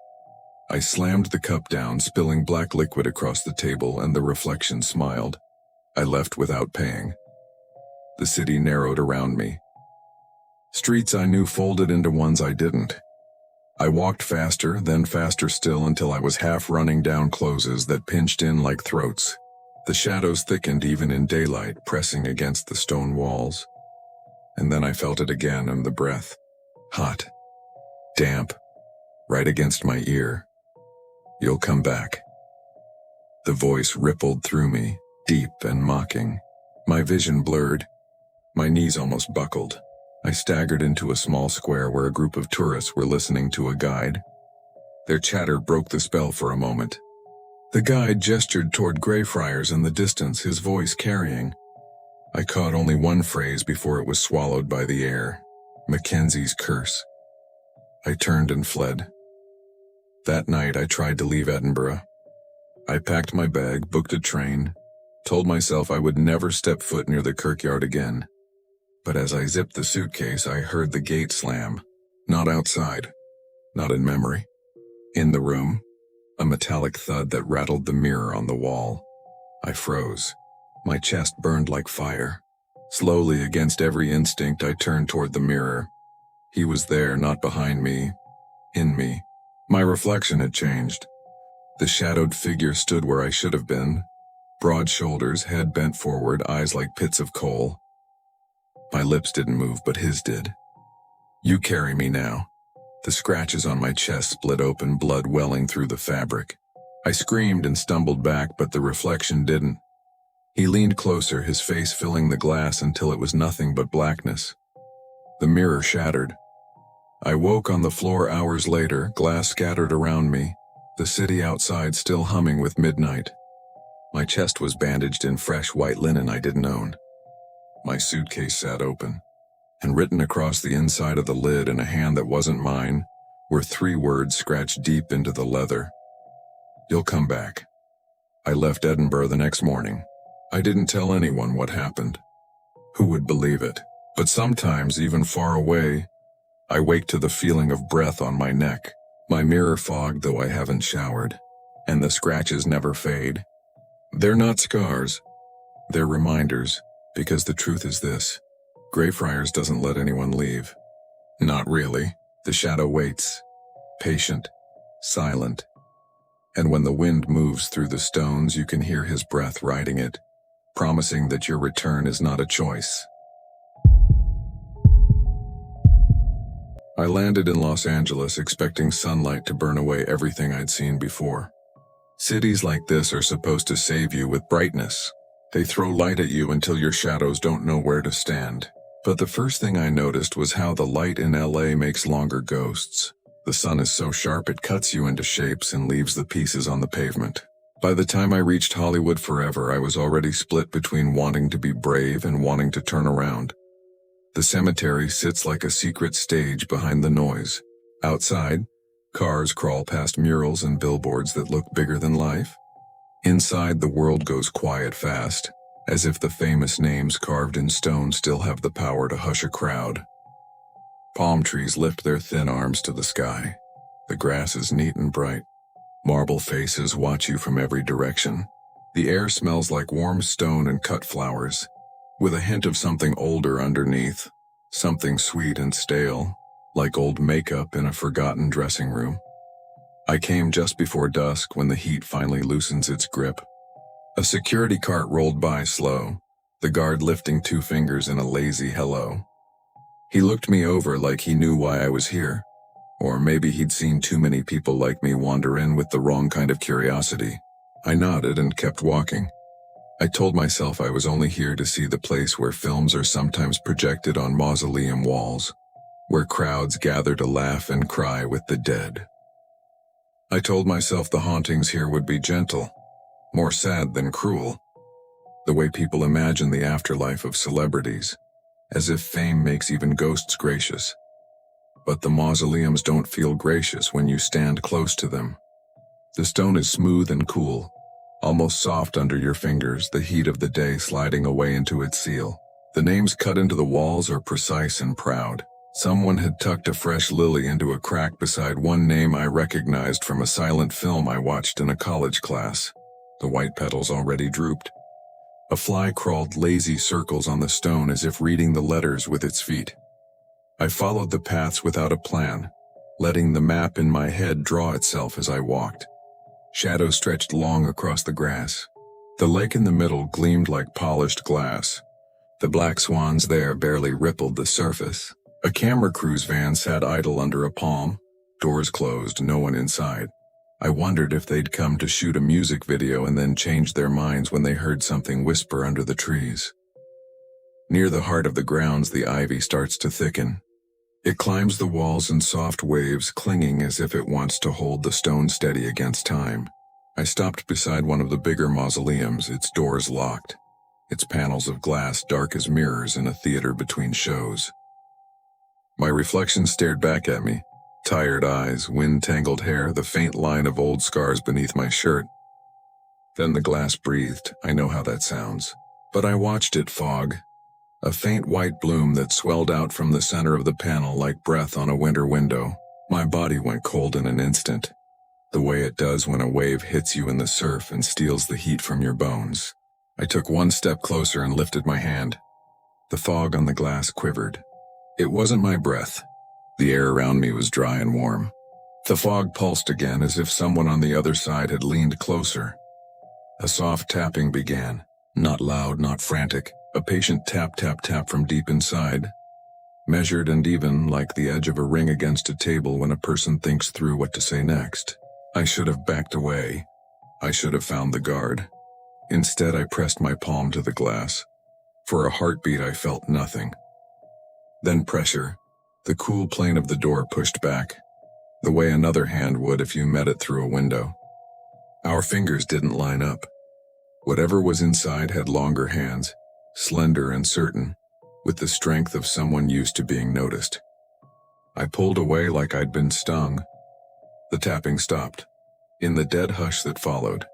I slammed the cup down, spilling black liquid across the table, and the reflection smiled. I left without paying. The city narrowed around me. Streets I knew folded into ones I didn't. I walked faster, then faster still, until I was half running down closes that pinched in like throats. The shadows thickened even in daylight, pressing against the stone walls. And then I felt it again, and the breath. Hot. Damp. Right against my ear. "You'll come back." The voice rippled through me, deep and mocking. My vision blurred. My knees almost buckled. I staggered into a small square where a group of tourists were listening to a guide. Their chatter broke the spell for a moment. The guide gestured toward Greyfriars in the distance, his voice carrying. I caught only one phrase before it was swallowed by the air. Mackenzie's curse. I turned and fled. That night I tried to leave Edinburgh. I packed my bag, booked a train, told myself I would never step foot near the kirkyard again. But as I zipped the suitcase, I heard the gate slam. Not outside. Not in memory. In the room. A metallic thud that rattled the mirror on the wall. I froze. My chest burned like fire. Slowly, against every instinct, I turned toward the mirror. He was there, not behind me. In me. My reflection had changed. The shadowed figure stood where I should have been. Broad shoulders, head bent forward, eyes like pits of coal. My lips didn't move, but his did. You carry me now. The scratches on my chest split open, blood welling through the fabric. I screamed and stumbled back, but the reflection didn't. He leaned closer, his face filling the glass until it was nothing but blackness. The mirror shattered. I woke on the floor hours later, glass scattered around me, the city outside still humming with midnight. My chest was bandaged in fresh white linen I didn't own. My suitcase sat open, and written across the inside of the lid in a hand that wasn't mine were 3 words scratched deep into the leather. You'll come back. I left Edinburgh the next morning. I didn't tell anyone what happened. Who would believe it? But sometimes, even far away, I wake to the feeling of breath on my neck, my mirror fogged though I haven't showered, and the scratches never fade. They're not scars. They're reminders, because the truth is this. Greyfriars doesn't let anyone leave. Not really. The shadow waits. Patient. Silent. And when the wind moves through the stones, you can hear his breath riding it, promising that your return is not a choice. I landed in Los Angeles expecting sunlight to burn away everything I'd seen before. Cities like this are supposed to save you with brightness. They throw light at you until your shadows don't know where to stand. But the first thing I noticed was how the light in LA makes longer ghosts. The sun is so sharp it cuts you into shapes and leaves the pieces on the pavement. By the time I reached Hollywood Forever, I was already split between wanting to be brave and wanting to turn around. The cemetery sits like a secret stage behind the noise. Outside, cars crawl past murals and billboards that look bigger than life. Inside, the world goes quiet fast, as if the famous names carved in stone still have the power to hush a crowd. Palm trees lift their thin arms to the sky. The grass is neat and bright. Marble faces watch you from every direction. The air smells like warm stone and cut flowers, with a hint of something older underneath, something sweet and stale, like old makeup in a forgotten dressing room. I came just before dusk when the heat finally loosens its grip. A security cart rolled by slow, the guard lifting 2 fingers in a lazy hello. He looked me over like he knew why I was here, or maybe he'd seen too many people like me wander in with the wrong kind of curiosity. I nodded and kept walking. I told myself I was only here to see the place where films are sometimes projected on mausoleum walls, where crowds gather to laugh and cry with the dead. I told myself the hauntings here would be gentle, more sad than cruel, the way people imagine the afterlife of celebrities, as if fame makes even ghosts gracious. But the mausoleums don't feel gracious when you stand close to them. The stone is smooth and cool, almost soft under your fingers, the heat of the day sliding away into its seal. The names cut into the walls are precise and proud. Someone had tucked a fresh lily into a crack beside one name I recognized from a silent film I watched in a college class. The white petals already drooped. A fly crawled lazy circles on the stone as if reading the letters with its feet. I followed the paths without a plan, letting the map in my head draw itself as I walked. Shadows stretched long across the grass. The lake in the middle gleamed like polished glass. The black swans there barely rippled the surface. A camera crew's van sat idle under a palm, doors closed, no one inside. I wondered if they'd come to shoot a music video and then change their minds when they heard something whisper under the trees. Near the heart of the grounds, the ivy starts to thicken. It climbs the walls in soft waves, clinging as if it wants to hold the stone steady against time. I stopped beside one of the bigger mausoleums, its doors locked, its panels of glass dark as mirrors in a theater between shows. My reflection stared back at me, tired eyes, wind-tangled hair, the faint line of old scars beneath my shirt. Then the glass breathed. I know how that sounds. But I watched it fog, a faint white bloom that swelled out from the center of the panel like breath on a winter window. My body went cold in an instant, the way it does when a wave hits you in the surf and steals the heat from your bones. I took one step closer and lifted my hand. The fog on the glass quivered. It wasn't my breath. The air around me was dry and warm. The fog pulsed again as if someone on the other side had leaned closer. A soft tapping began, not loud, not frantic, a patient tap, tap, tap from deep inside, measured and even like the edge of a ring against a table when a person thinks through what to say next. I should have backed away. I should have found the guard. Instead, I pressed my palm to the glass. For a heartbeat, I felt nothing. Then pressure. The cool plane of the door pushed back, the way another hand would if you met it through a window. Our fingers didn't line up. Whatever was inside had longer hands, slender and certain, with the strength of someone used to being noticed. I pulled away like I'd been stung. The tapping stopped. In the dead hush that followed,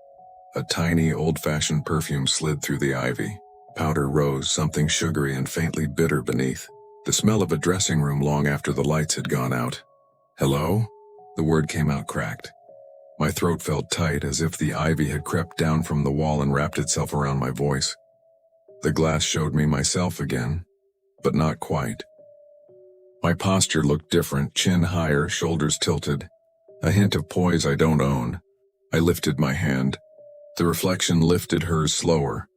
a tiny, old-fashioned perfume slid through the ivy. Powder rose, something sugary and faintly bitter beneath. The smell of a dressing room long after the lights had gone out. "Hello?" The word came out cracked. My throat felt tight, as if the ivy had crept down from the wall and wrapped itself around my voice. The glass showed me myself again, but not quite. My posture looked different, chin higher, shoulders tilted. A hint of poise I don't own. I lifted my hand. The reflection lifted hers slower,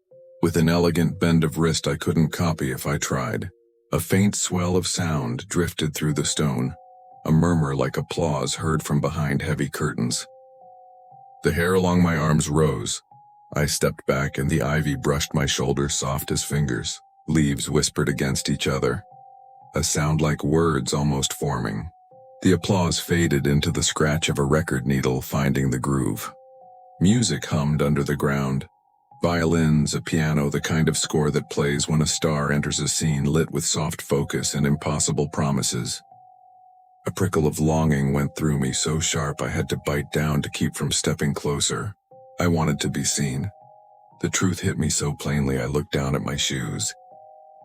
with an elegant bend of wrist I couldn't copy if I tried. A faint swell of sound drifted through the stone, a murmur like applause heard from behind heavy curtains. The hair along my arms rose. I stepped back and the ivy brushed my shoulders soft as fingers. Leaves whispered against each other, a sound like words almost forming. The applause faded into the scratch of a record needle finding the groove. Music hummed under the ground. Violins, a piano, the kind of score that plays when a star enters a scene lit with soft focus and impossible promises. A prickle of longing went through me so sharp I had to bite down to keep from stepping closer. I wanted to be seen. The truth hit me so plainly I looked down at my shoes.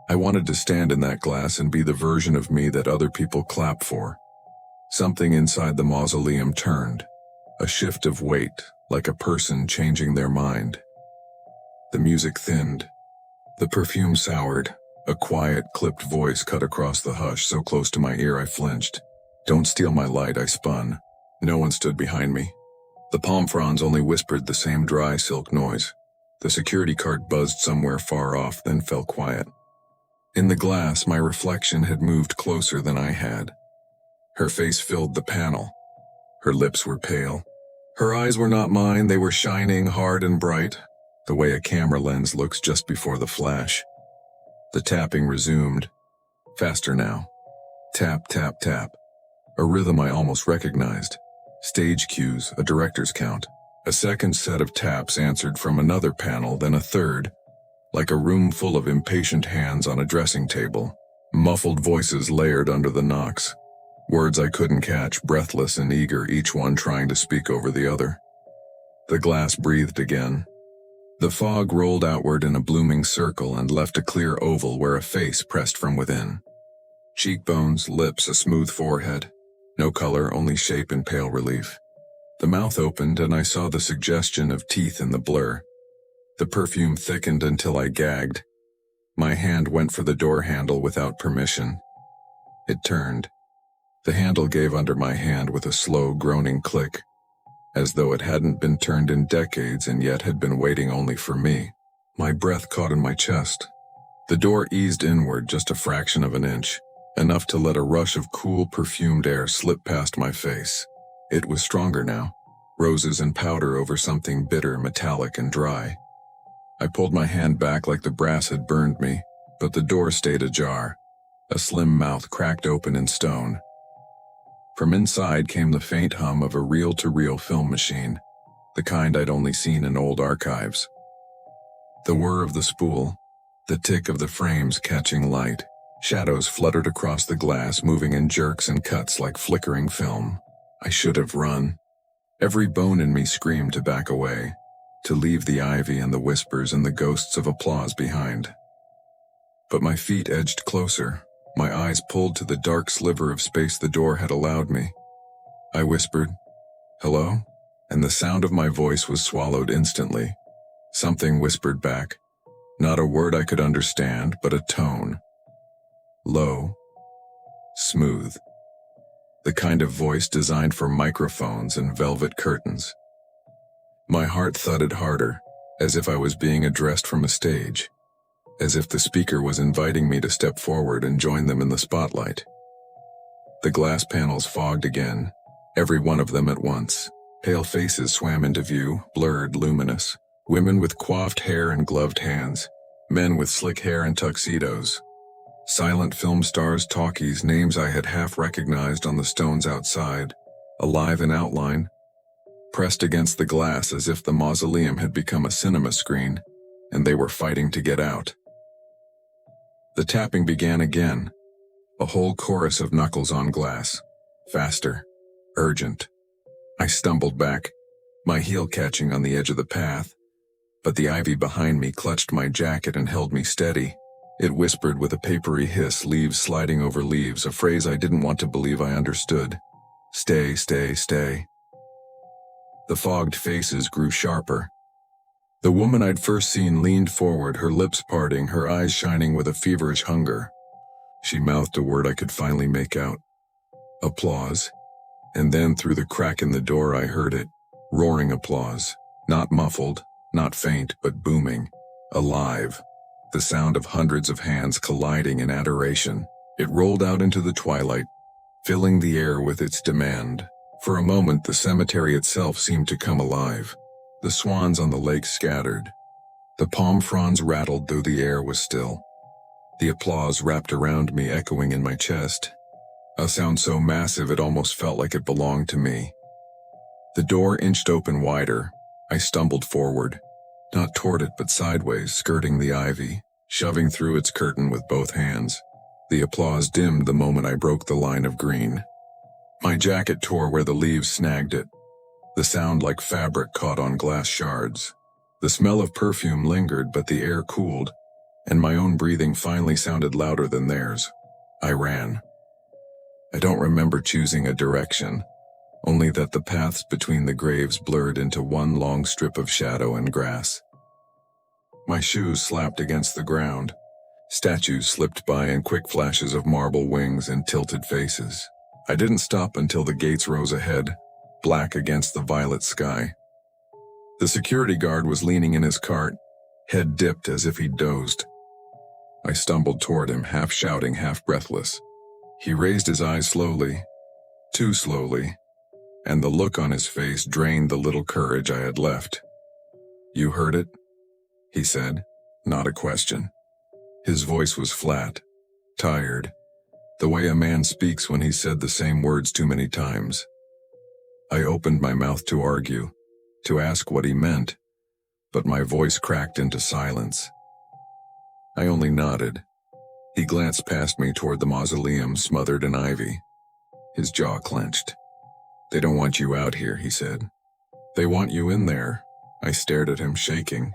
I wanted to stand in that glass and be the version of me that other people clap for. Something inside the mausoleum turned, a shift of weight, like a person changing their mind. The music thinned. The perfume soured. A quiet, clipped voice cut across the hush so close to my ear I flinched. "Don't steal my light," I spun. No one stood behind me. The palm fronds only whispered the same dry silk noise. The security cart buzzed somewhere far off, then fell quiet. In the glass, my reflection had moved closer than I had. Her face filled the panel. Her lips were pale. Her eyes were not mine, they were shining, hard and bright, the way a camera lens looks just before the flash. The tapping resumed. Faster now. Tap, tap, tap. A rhythm I almost recognized. Stage cues, a director's count. A second set of taps answered from another panel, then a third, like a room full of impatient hands on a dressing table. Muffled voices layered under the knocks. Words I couldn't catch, breathless and eager, each one trying to speak over the other. The glass breathed again. The fog rolled outward in a blooming circle and left a clear oval where a face pressed from within. Cheekbones, lips, a smooth forehead. No color, only shape in pale relief. The mouth opened and I saw the suggestion of teeth in the blur. The perfume thickened until I gagged. My hand went for the door handle without permission. It turned. The handle gave under my hand with a slow, groaning click, as though it hadn't been turned in decades and yet had been waiting only for me. My breath caught in my chest. The door eased inward just a fraction of an inch, enough to let a rush of cool, perfumed air slip past my face. It was stronger now, roses and powder over something bitter, metallic and dry. I pulled my hand back like the brass had burned me, but the door stayed ajar. A slim mouth cracked open in stone. From inside came the faint hum of a reel-to-reel film machine. the kind I'd only seen in old archives. The whir of the spool, the tick of the frames catching light, shadows fluttered across the glass, moving in jerks and cuts like flickering film. I should have run. Every bone in me screamed to back away, to leave the ivy and the whispers and the ghosts of applause behind. But my feet edged closer, my eyes pulled to the dark sliver of space the door had allowed me. I whispered, "Hello?" And the sound of my voice was swallowed instantly. Something whispered back, not a word I could understand, but a tone. Low, smooth. The kind of voice designed for microphones and velvet curtains. My heart thudded harder, as if I was being addressed from a stage, as if the speaker was inviting me to step forward and join them in the spotlight. The glass panels fogged again, every one of them at once. Pale faces swam into view, blurred, luminous. Women with coiffed hair and gloved hands, men with slick hair and tuxedos. Silent film stars, talkies, names I had half recognized on the stones outside, alive in outline, pressed against the glass as if the mausoleum had become a cinema screen, and they were fighting to get out. The tapping began again, a whole chorus of knuckles on glass, faster, urgent. I stumbled back, my heel catching on the edge of the path, but the ivy behind me clutched my jacket and held me steady. It whispered with a papery hiss, leaves sliding over leaves, a phrase I didn't want to believe I understood. Stay, stay, stay. The fogged faces grew sharper. The woman I'd first seen leaned forward, her lips parting, her eyes shining with a feverish hunger. She mouthed a word I could finally make out. Applause. And then through the crack in the door I heard it. Roaring applause. Not muffled, not faint, but booming. Alive. The sound of hundreds of hands colliding in adoration. It rolled out into the twilight, filling the air with its demand. For a moment the cemetery itself seemed to come alive. The swans on the lake scattered. The palm fronds rattled though the air was still. The applause wrapped around me, echoing in my chest. A sound so massive it almost felt like it belonged to me. The door inched open wider. I stumbled forward. Not toward it but sideways, skirting the ivy, shoving through its curtain with both hands. The applause dimmed the moment I broke the line of green. My jacket tore where the leaves snagged it. The sound like fabric caught on glass shards. The smell of perfume lingered, but the air cooled, and my own breathing finally sounded louder than theirs. I ran. I don't remember choosing a direction, only that the paths between the graves blurred into one long strip of shadow and grass. My shoes slapped against the ground. Statues slipped by in quick flashes of marble wings and tilted faces. I didn't stop until the gates rose ahead, black against the violet sky. The security guard was leaning in his cart, head dipped as if he'd dozed. I stumbled toward him, half shouting, half breathless. He raised his eyes slowly, too slowly, and the look on his face drained the little courage I had left. "You heard it?" he said, not a question. His voice was flat, tired, the way a man speaks when he's said the same words too many times. I opened my mouth to argue, to ask what he meant, but my voice cracked into silence. I only nodded. He glanced past me toward the mausoleum smothered in ivy. His jaw clenched. "They don't want you out here," he said. "They want you in there." I stared at him, shaking.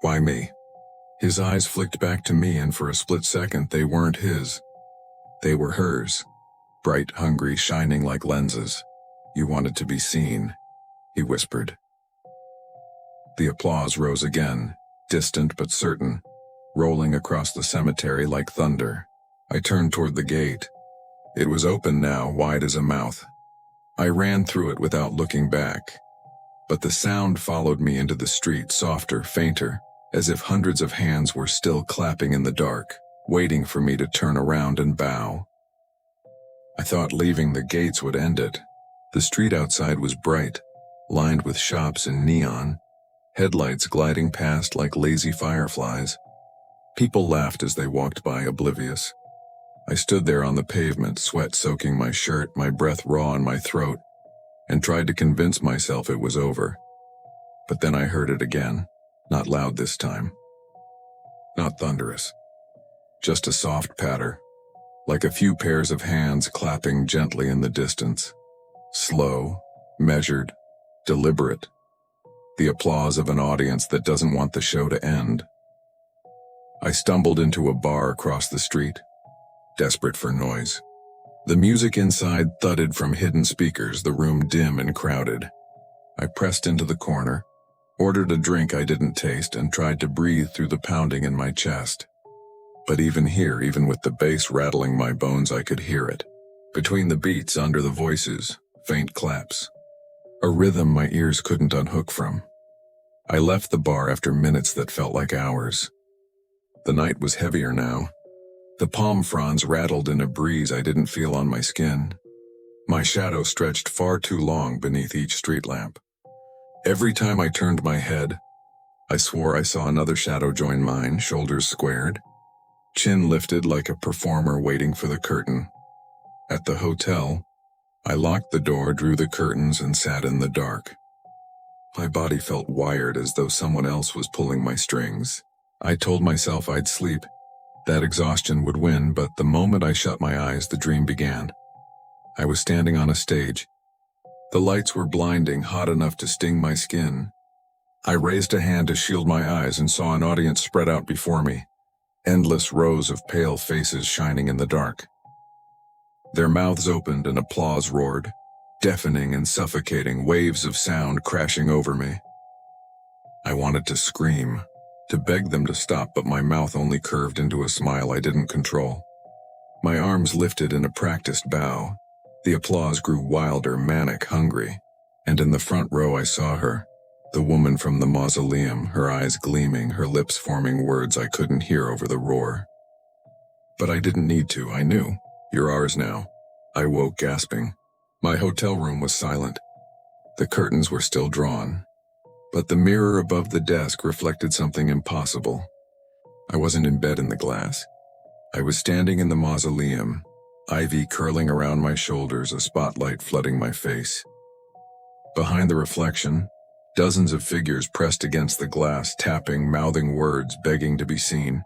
"Why me?" His eyes flicked back to me, and for a split second they weren't his. They were hers. Bright, hungry, shining like lenses. "You wanted to be seen," he whispered. The applause rose again, distant but certain, rolling across the cemetery like thunder. I turned toward the gate. It was open now, wide as a mouth. I ran through it without looking back. But the sound followed me into the street, softer, fainter, as if hundreds of hands were still clapping in the dark, waiting for me to turn around and bow. I thought leaving the gates would end it. The street outside was bright, lined with shops and neon, headlights gliding past like lazy fireflies. People laughed as they walked by, oblivious. I stood there on the pavement, sweat soaking my shirt, my breath raw in my throat, and tried to convince myself it was over. But then I heard it again, not loud this time. Not thunderous. Just a soft patter, like a few pairs of hands clapping gently in the distance. Slow, measured, deliberate. The applause of an audience that doesn't want the show to end. I stumbled into a bar across the street, desperate for noise. The music inside thudded from hidden speakers, the room dim and crowded. I pressed into the corner, ordered a drink I didn't taste, and tried to breathe through the pounding in my chest. But even here, even with the bass rattling my bones, I could hear it. Between the beats, under the voices, faint claps. A rhythm my ears couldn't unhook from. I left the bar after minutes that felt like hours. The night was heavier now. The palm fronds rattled in a breeze I didn't feel on my skin. My shadow stretched far too long beneath each street lamp. Every time I turned my head, I swore I saw another shadow join mine, shoulders squared, chin lifted like a performer waiting for the curtain. At the hotel, I locked the door, drew the curtains, and sat in the dark. My body felt wired, as though someone else was pulling my strings. I told myself I'd sleep, that exhaustion would win, but the moment I shut my eyes, the dream began. I was standing on a stage. The lights were blinding, hot enough to sting my skin. I raised a hand to shield my eyes and saw an audience spread out before me, endless rows of pale faces shining in the dark. Their mouths opened and applause roared, deafening and suffocating, waves of sound crashing over me. I wanted to scream, to beg them to stop, but my mouth only curved into a smile I didn't control. My arms lifted in a practiced bow. The applause grew wilder, manic, hungry, and in the front row I saw her, the woman from the mausoleum, her eyes gleaming, her lips forming words I couldn't hear over the roar. But I didn't need to, I knew. "You're ours now." I woke, gasping. My hotel room was silent. The curtains were still drawn, but the mirror above the desk reflected something impossible. I wasn't in bed in the glass. I was standing in the mausoleum, ivy curling around my shoulders, a spotlight flooding my face. Behind the reflection, dozens of figures pressed against the glass, tapping, mouthing words, begging to be seen.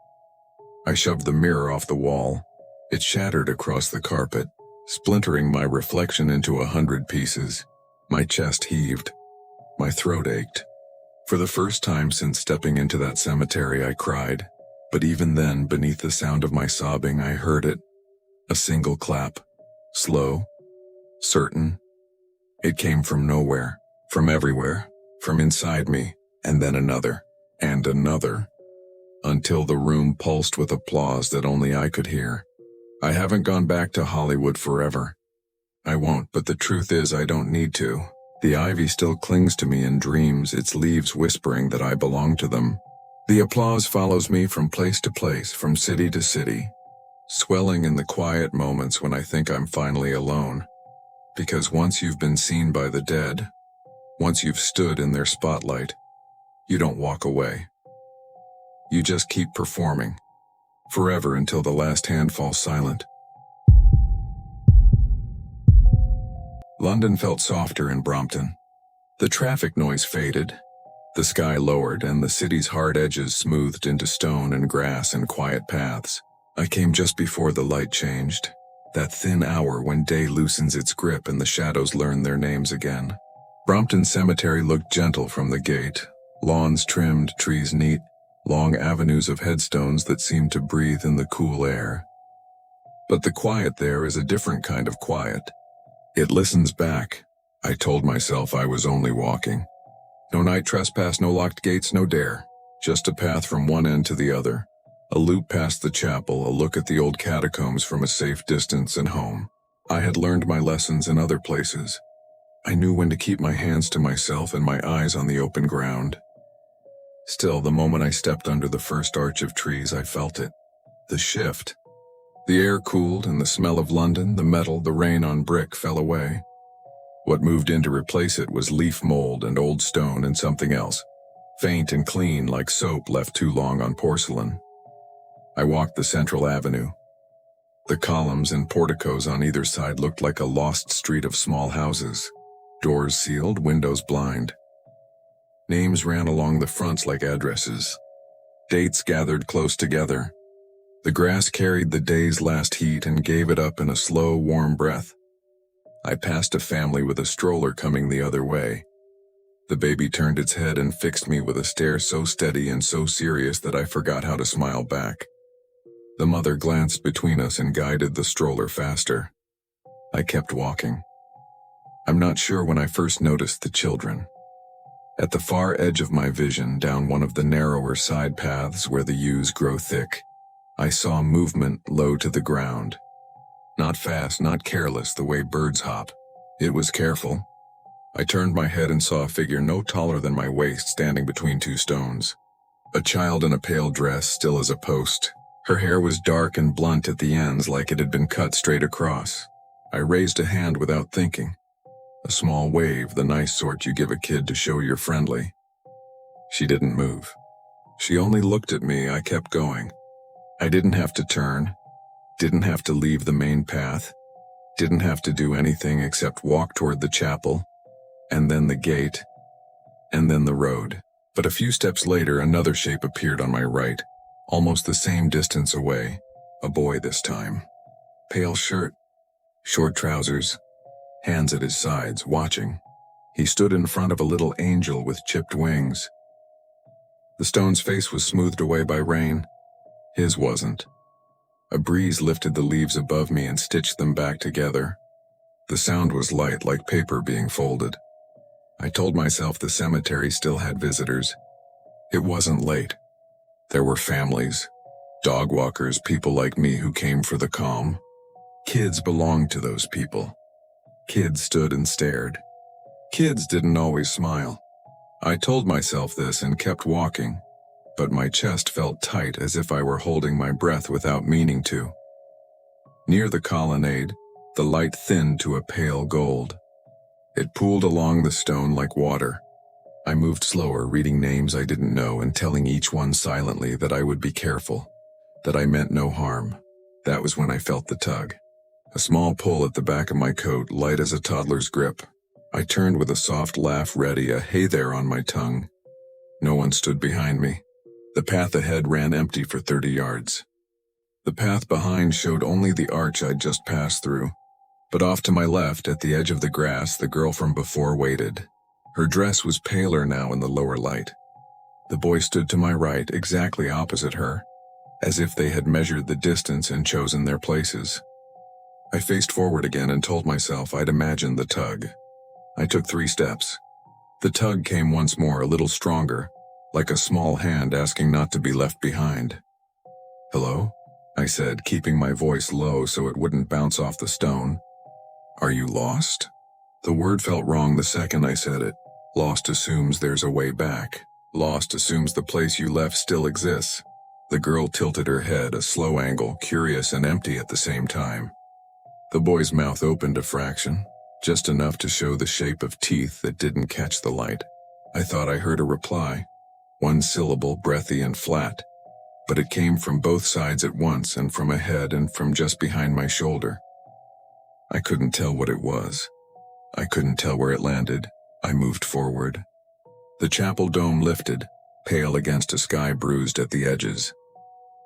I shoved the mirror off the wall. It shattered across the carpet, splintering my reflection into 100 pieces. My chest heaved. My throat ached. For the first time since stepping into that cemetery, I cried. But even then, beneath the sound of my sobbing, I heard it. A single clap. Slow. Certain. It came from nowhere. From everywhere. From inside me. And then another. And another. Until the room pulsed with applause that only I could hear. I haven't gone back to Hollywood forever. I won't, but the truth is I don't need to. The ivy still clings to me in dreams, its leaves whispering that I belong to them. The applause follows me from place to place, from city to city, swelling in the quiet moments when I think I'm finally alone. Because once you've been seen by the dead, once you've stood in their spotlight, you don't walk away. You just keep performing. Forever, until the last hand falls silent. London felt softer in Brompton. The traffic noise faded, the sky lowered, and the city's hard edges smoothed into stone and grass and quiet paths. I came just before the light changed, that thin hour when day loosens its grip and the shadows learn their names again. Brompton Cemetery looked gentle from the gate, lawns trimmed, trees neat, long avenues of headstones that seemed to breathe in the cool air. But the quiet there is a different kind of quiet. It listens back. I told myself I was only walking. No night trespass, no locked gates, no dare. Just a path from one end to the other. A loop past the chapel, a look at the old catacombs from a safe distance, and home. I had learned my lessons in other places. I knew when to keep my hands to myself and my eyes on the open ground. Still, the moment I stepped under the first arch of trees, I felt it. The shift. The air cooled, and the smell of London, the metal, the rain on brick fell away. What moved in to replace it was leaf mold and old stone and something else, faint and clean like soap left too long on porcelain. I walked the central avenue. The columns and porticos on either side looked like a lost street of small houses, doors sealed, windows blind. Names ran along the fronts like addresses. Dates gathered close together. The grass carried the day's last heat and gave it up in a slow, warm breath. I passed a family with a stroller coming the other way. The baby turned its head and fixed me with a stare so steady and so serious that I forgot how to smile back. The mother glanced between us and guided the stroller faster. I kept walking. I'm not sure when I first noticed the children. At the far edge of my vision, down one of the narrower side paths where the yews grow thick, I saw movement low to the ground. Not fast, not careless the way birds hop. It was careful. I turned my head and saw a figure no taller than my waist standing between two stones. A child in a pale dress, still as a post. Her hair was dark and blunt at the ends like it had been cut straight across. I raised a hand without thinking. A small wave, the nice sort you give a kid to show you're friendly. She didn't move. She only looked at me. I kept going. I didn't have to turn. Didn't have to leave the main path. Didn't have to do anything except walk toward the chapel, and then the gate, and then the road. But a few steps later, another shape appeared on my right, almost the same distance away. A boy this time. Pale shirt, short trousers, hands at his sides, watching. He stood in front of a little angel with chipped wings. The stone's face was smoothed away by rain. His wasn't. A breeze lifted the leaves above me and stitched them back together. The sound was light, like paper being folded. I told myself the cemetery still had visitors. It wasn't late. There were families, dog walkers, people like me who came for the calm. Kids belonged to those people. Kids stood and stared. Kids didn't always smile. I told myself this and kept walking, but my chest felt tight as if I were holding my breath without meaning to. Near the colonnade, the light thinned to a pale gold. It pooled along the stone like water. I moved slower, reading names I didn't know and telling each one silently that I would be careful, that I meant no harm. That was when I felt the tug. A small pull at the back of my coat, light as a toddler's grip. I turned with a soft laugh, ready, a hey there on my tongue. No one stood behind me. The path ahead ran empty for 30 yards. The path behind showed only the arch I'd just passed through. But off to my left, at the edge of the grass, the girl from before waited. Her dress was paler now in the lower light. The boy stood to my right, exactly opposite her, as if they had measured the distance and chosen their places. I faced forward again and told myself I'd imagined the tug. I took 3 steps. The tug came once more, a little stronger, like a small hand asking not to be left behind. "Hello?" I said, keeping my voice low so it wouldn't bounce off the stone. "Are you lost?" The word felt wrong the second I said it. Lost assumes there's a way back. Lost assumes the place you left still exists. The girl tilted her head, a slow angle, curious and empty at the same time. The boy's mouth opened a fraction, just enough to show the shape of teeth that didn't catch the light. I thought I heard a reply, one syllable, breathy and flat, but it came from both sides at once, and from ahead and from just behind my shoulder. I couldn't tell what it was. I couldn't tell where it landed. I moved forward. The chapel dome lifted, pale against a sky bruised at the edges.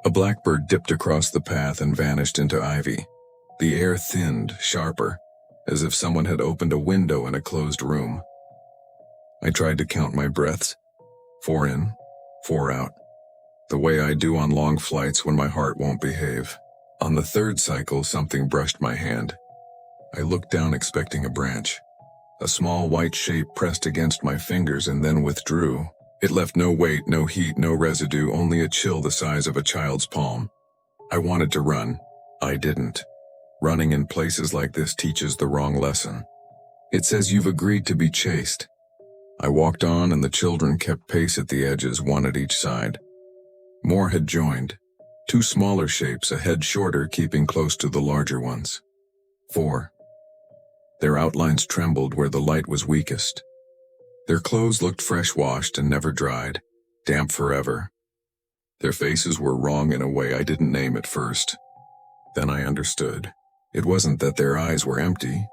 A blackbird dipped across the path and vanished into ivy. The air thinned, sharper, as if someone had opened a window in a closed room. I tried to count my breaths, 4 in, 4 out, the way I do on long flights when my heart won't behave. On the 3rd cycle, something brushed my hand. I looked down, expecting a branch. A small white shape pressed against my fingers and then withdrew. It left no weight, no heat, no residue, only a chill the size of a child's palm. I wanted to run. I didn't. Running in places like this teaches the wrong lesson. It says you've agreed to be chased. I walked on, and the children kept pace at the edges, one at each side. More had joined. 2 smaller shapes, a head shorter, keeping close to the larger ones. 4. Their outlines trembled where the light was weakest. Their clothes looked fresh-washed and never dried, damp forever. Their faces were wrong in a way I didn't name at first. Then I understood. It wasn't that their eyes were empty.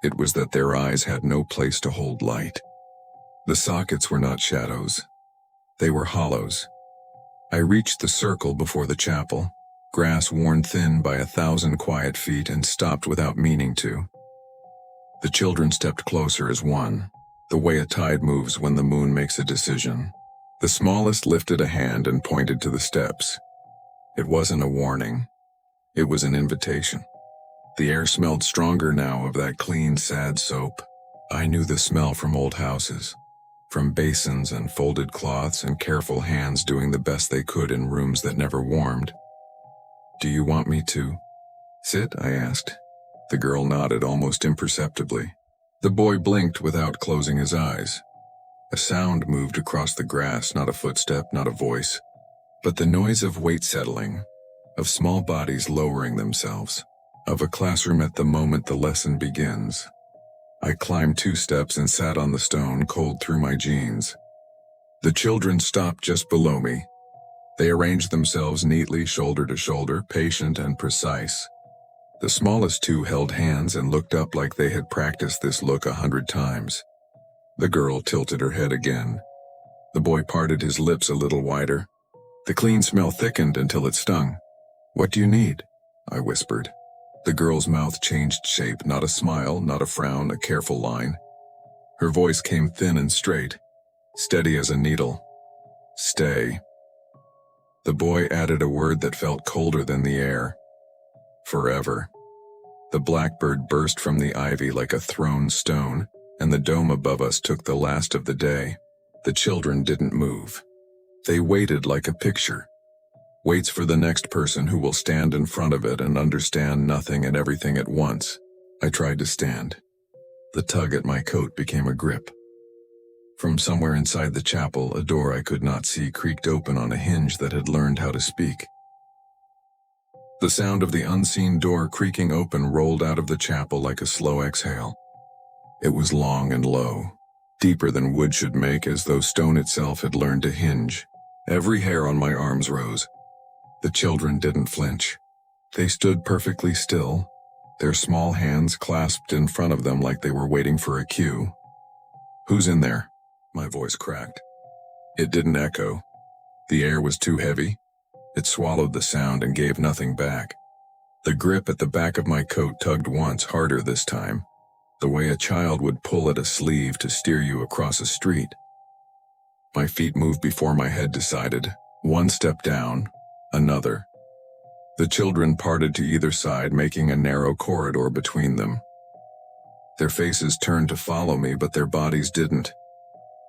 It was that their eyes had no place to hold light. The sockets were not shadows. They were hollows. I reached the circle before the chapel, grass worn thin by 1,000 quiet feet, and stopped without meaning to. The children stepped closer as one, the way a tide moves when the moon makes a decision. The smallest lifted a hand and pointed to the steps. It wasn't a warning. It was an invitation. The air smelled stronger now of that clean, sad soap. I knew the smell from old houses, from basins and folded cloths and careful hands doing the best they could in rooms that never warmed. "Do you want me to sit?" I asked. The girl nodded almost imperceptibly. The boy blinked without closing his eyes. A sound moved across the grass, not a footstep, not a voice, but the noise of weight settling, of small bodies lowering themselves, of a classroom at the moment the lesson begins. I climbed 2 steps and sat on the stone, cold through my jeans. The children stopped just below me. They arranged themselves neatly, shoulder to shoulder, patient and precise. The smallest 2 held hands and looked up like they had practiced this look 100 times. The girl tilted her head again. The boy parted his lips a little wider. The clean smell thickened until it stung. "What do you need?" I whispered. The girl's mouth changed shape, not a smile, not a frown, a careful line. Her voice came thin and straight, steady as a needle. "Stay." The boy added a word that felt colder than the air. "Forever." The blackbird burst from the ivy like a thrown stone, and the dome above us took the last of the day. The children didn't move. They waited like a picture. Waits for the next person who will stand in front of it and understand nothing and everything at once. I tried to stand. The tug at my coat became a grip. From somewhere inside the chapel, a door I could not see creaked open on a hinge that had learned how to speak. The sound of the unseen door creaking open rolled out of the chapel like a slow exhale. It was long and low, deeper than wood should make, as though stone itself had learned to hinge. Every hair on my arms rose. The children didn't flinch. They stood perfectly still, their small hands clasped in front of them like they were waiting for a cue. "Who's in there?" My voice cracked. It didn't echo. The air was too heavy. It swallowed the sound and gave nothing back. The grip at the back of my coat tugged once, harder this time, the way a child would pull at a sleeve to steer you across a street. My feet moved before my head decided. One step down, another. The children parted to either side, making a narrow corridor between them. Their faces turned to follow me, but their bodies didn't.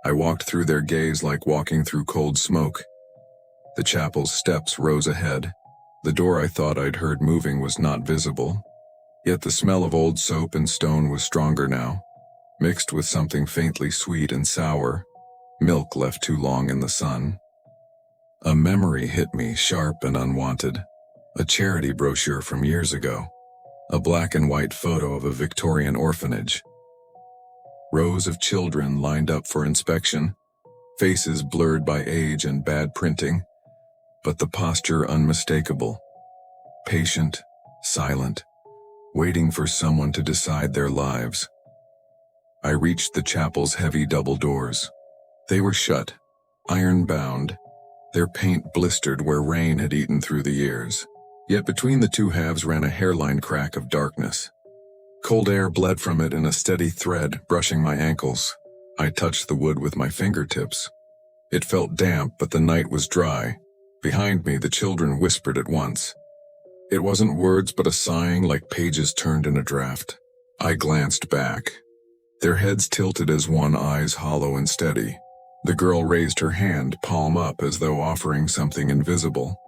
I walked through their gaze like walking through cold smoke. The chapel's steps rose ahead. The door I thought I'd heard moving was not visible. Yet the smell of old soap and stone was stronger now, mixed with something faintly sweet and sour, milk left too long in the sun. A memory hit me, sharp and unwanted. A charity brochure from years ago. A black and white photo of a Victorian orphanage. Rows of children lined up for inspection, faces blurred by age and bad printing, but the posture unmistakable. Patient, silent, waiting for someone to decide their lives. I reached the chapel's heavy double doors. They were shut, iron-bound, their paint blistered where rain had eaten through the years. Yet between the 2 halves ran a hairline crack of darkness. Cold air bled from it in a steady thread, brushing my ankles. I touched the wood with my fingertips. It felt damp, but the night was dry. Behind me, the children whispered at once. It wasn't words, but a sighing like pages turned in a draft. I glanced back. Their heads tilted as one, eyes hollow and steady. The girl raised her hand, palm up, as though offering something invisible.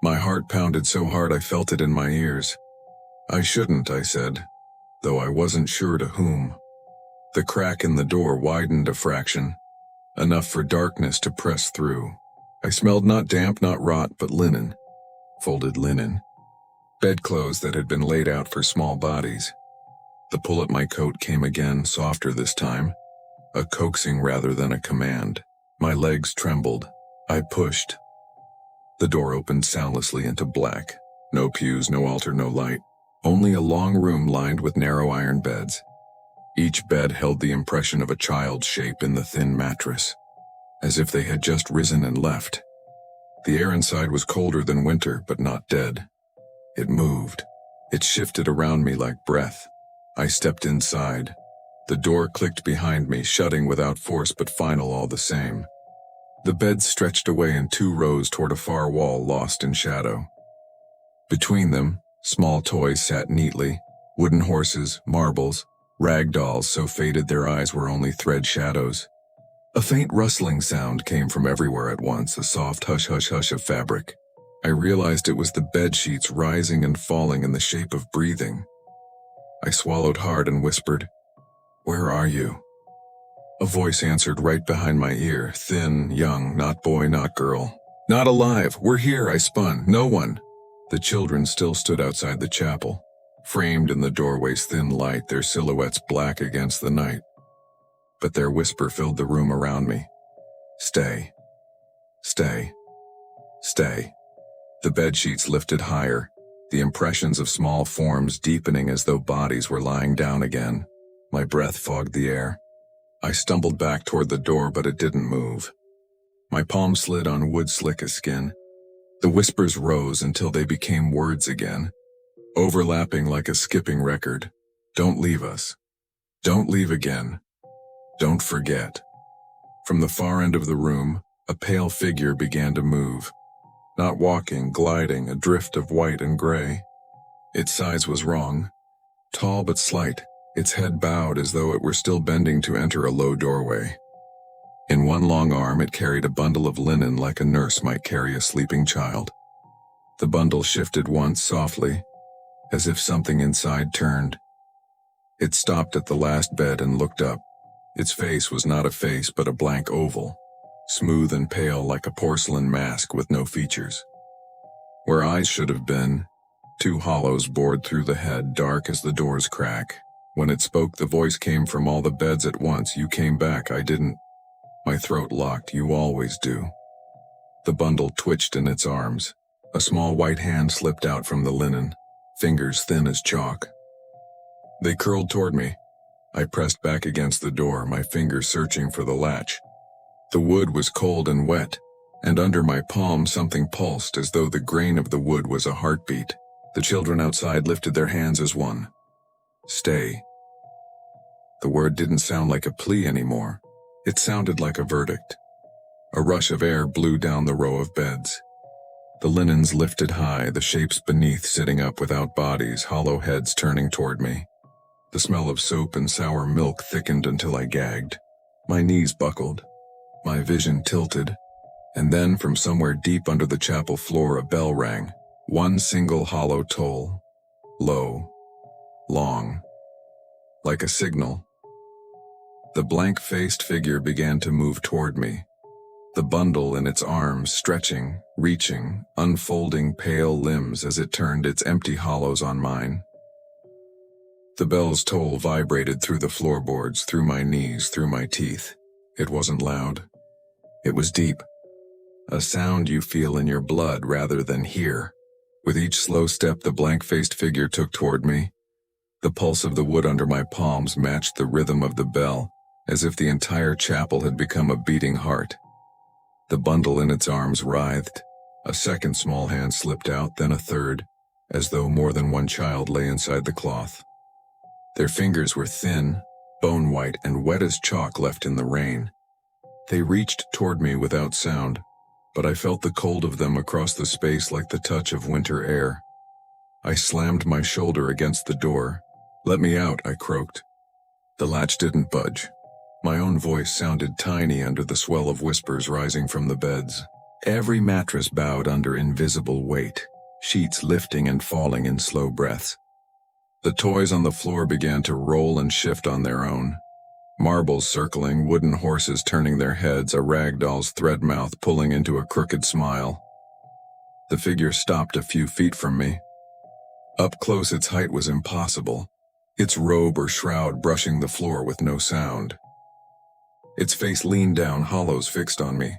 My heart pounded so hard I felt it in my ears. "I shouldn't," I said, though I wasn't sure to whom. The crack in the door widened a fraction, enough for darkness to press through. I smelled not damp, not rot, but linen. Folded linen. Bedclothes that had been laid out for small bodies. The pull at my coat came again, softer this time, a coaxing rather than a command. My legs trembled. I pushed. The door opened soundlessly into black. No pews, no altar, no light. Only a long room lined with narrow iron beds. Each bed held the impression of a child's shape in the thin mattress, as if they had just risen and left. The air inside was colder than winter, but not dead. It moved. It shifted around me like breath. I stepped inside. The door clicked behind me, shutting without force but final all the same. The beds stretched away in 2 rows toward a far wall lost in shadow. Between them, small toys sat neatly, wooden horses, marbles, rag dolls so faded their eyes were only thread shadows. A faint rustling sound came from everywhere at once, a soft hush-hush-hush of fabric. I realized it was the bed sheets rising and falling in the shape of breathing. I swallowed hard and whispered, "Where are you?" A voice answered right behind my ear, thin, young, not boy, not girl. "Not alive! We're here!" I spun. "No one!" The children still stood outside the chapel, framed in the doorway's thin light, their silhouettes black against the night. But their whisper filled the room around me. "Stay. Stay. Stay." The bedsheets lifted higher, the impressions of small forms deepening as though bodies were lying down again. My breath fogged the air. I stumbled back toward the door, but it didn't move. My palm slid on wood slick as skin. The whispers rose until they became words again, overlapping like a skipping record. "Don't leave us. Don't leave again. Don't forget." From the far end of the room, a pale figure began to move. Not walking, gliding, a drift of white and gray. Its size was wrong. Tall but slight, its head bowed as though it were still bending to enter a low doorway. In one long arm it carried a bundle of linen like a nurse might carry a sleeping child. The bundle shifted once softly, as if something inside turned. It stopped at the last bed and looked up. Its face was not a face but a blank oval, smooth and pale like a porcelain mask with no features. Where eyes should have been, 2 hollows bored through the head, dark as the door's crack. When it spoke, the voice came from all the beds at once. "You came back, I didn't." My throat locked. "You always do." The bundle twitched in its arms. A small white hand slipped out from the linen, fingers thin as chalk. They curled toward me. I pressed back against the door, my fingers searching for the latch. The wood was cold and wet, and under my palm something pulsed as though the grain of the wood was a heartbeat. The children outside lifted their hands as one. "Stay." The word didn't sound like a plea anymore. It sounded like a verdict. A rush of air blew down the row of beds. The linens lifted high, the shapes beneath sitting up without bodies, hollow heads turning toward me. The smell of soap and sour milk thickened until I gagged. My knees buckled. My vision tilted. And then from somewhere deep under the chapel floor a bell rang. One single hollow toll. Low. Long. Like a signal. The blank-faced figure began to move toward me. The bundle in its arms stretching, reaching, unfolding pale limbs as it turned its empty hollows on mine. The bell's toll vibrated through the floorboards, through my knees, through my teeth. It wasn't loud. It was deep. A sound you feel in your blood rather than hear. With each slow step the blank-faced figure took toward me. The pulse of the wood under my palms matched the rhythm of the bell, as if the entire chapel had become a beating heart. The bundle in its arms writhed. A second small hand slipped out, then a third, as though more than one child lay inside the cloth. Their fingers were thin, bone-white, and wet as chalk left in the rain. They reached toward me without sound, but I felt the cold of them across the space like the touch of winter air. I slammed my shoulder against the door. "Let me out," I croaked. The latch didn't budge. My own voice sounded tiny under the swell of whispers rising from the beds. Every mattress bowed under invisible weight, sheets lifting and falling in slow breaths. The toys on the floor began to roll and shift on their own. Marbles circling, wooden horses turning their heads, a rag doll's thread mouth pulling into a crooked smile. The figure stopped a few feet from me. Up close its height was impossible, its robe or shroud brushing the floor with no sound. Its face leaned down, hollows fixed on me.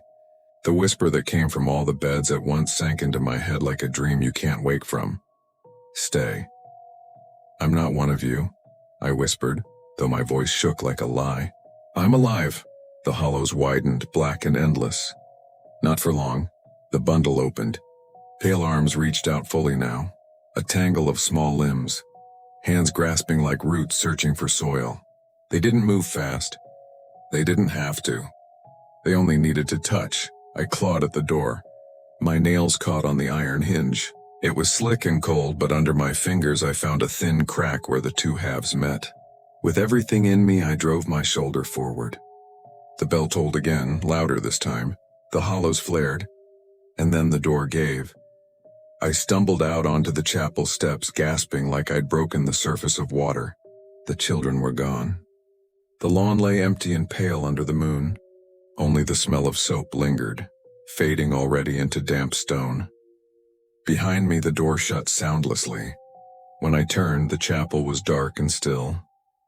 The whisper that came from all the beds at once sank into my head like a dream you can't wake from. "Stay." "I'm not one of you," I whispered. though my voice shook like a lie. "I'm alive." The hollows widened, black and endless. Not for long. The bundle opened. Pale arms reached out fully now. A tangle of small limbs. Hands grasping like roots searching for soil. They didn't move fast. They didn't have to. They only needed to touch. I clawed at the door. My nails caught on the iron hinge. It was slick and cold, but under my fingers I found a thin crack where the two halves met. With everything in me, I drove my shoulder forward. The bell tolled again, louder this time. The hollows flared, and then the door gave. I stumbled out onto the chapel steps, gasping like I'd broken the surface of water. The children were gone. The lawn lay empty and pale under the moon. Only the smell of soap lingered, fading already into damp stone. Behind me, the door shut soundlessly. When I turned, the chapel was dark and still,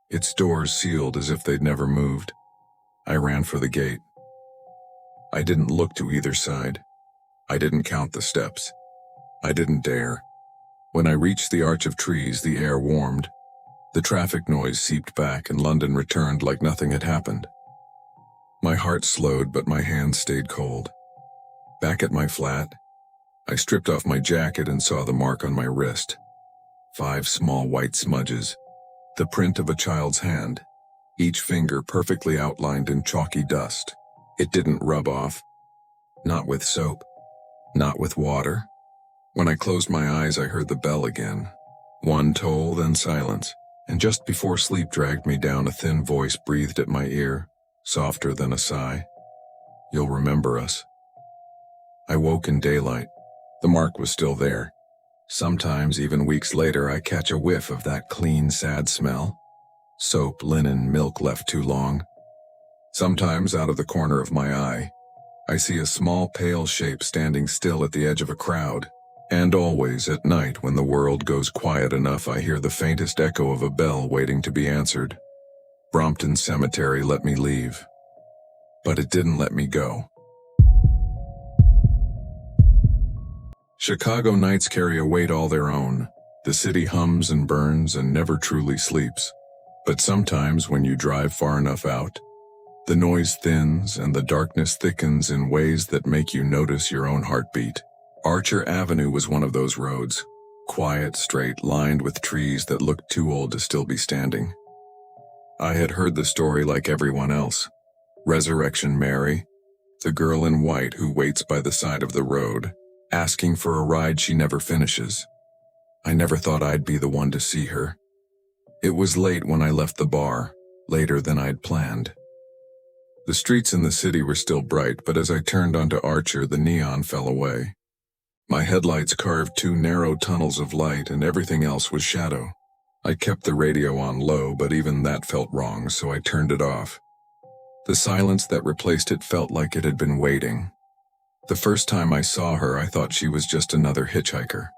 its doors sealed as if they'd never moved. I ran for the gate. I didn't look to either side. I didn't count the steps. I didn't dare. When I reached the arch of trees, the air warmed. The traffic noise seeped back and London returned like nothing had happened. My heart slowed, but my hands stayed cold. Back at my flat, I stripped off my jacket and saw the mark on my wrist. 5 small white smudges. The print of a child's hand. Each finger perfectly outlined in chalky dust. It didn't rub off. Not with soap. Not with water. When I closed my eyes, I heard the bell again. One toll, then silence, and just before sleep dragged me down, a thin voice breathed at my ear, softer than a sigh. "You'll remember us." I woke in daylight. The mark was still there. Sometimes, even weeks later, I catch a whiff of that clean, sad smell. Soap, linen, milk left too long. Sometimes, out of the corner of my eye, I see a small pale shape standing still at the edge of a crowd. And always at night, when the world goes quiet enough, I hear the faintest echo of a bell waiting to be answered. Brompton Cemetery let me leave. But it didn't let me go. Chicago nights carry a weight all their own. The city hums and burns and never truly sleeps. But sometimes when you drive far enough out, the noise thins and the darkness thickens in ways that make you notice your own heartbeat. Archer Avenue was one of those roads. Quiet, straight, lined with trees that looked too old to still be standing. I had heard the story like everyone else. Resurrection Mary, the girl in white who waits by the side of the road, asking for a ride she never finishes. I never thought I'd be the one to see her. It was late when I left the bar, later than I'd planned. The streets in the city were still bright, but as I turned onto Archer, the neon fell away. My headlights carved 2 narrow tunnels of light, and everything else was shadow. I kept the radio on low, but even that felt wrong, so I turned it off. The silence that replaced it felt like it had been waiting. The first time I saw her, I thought she was just another hitchhiker.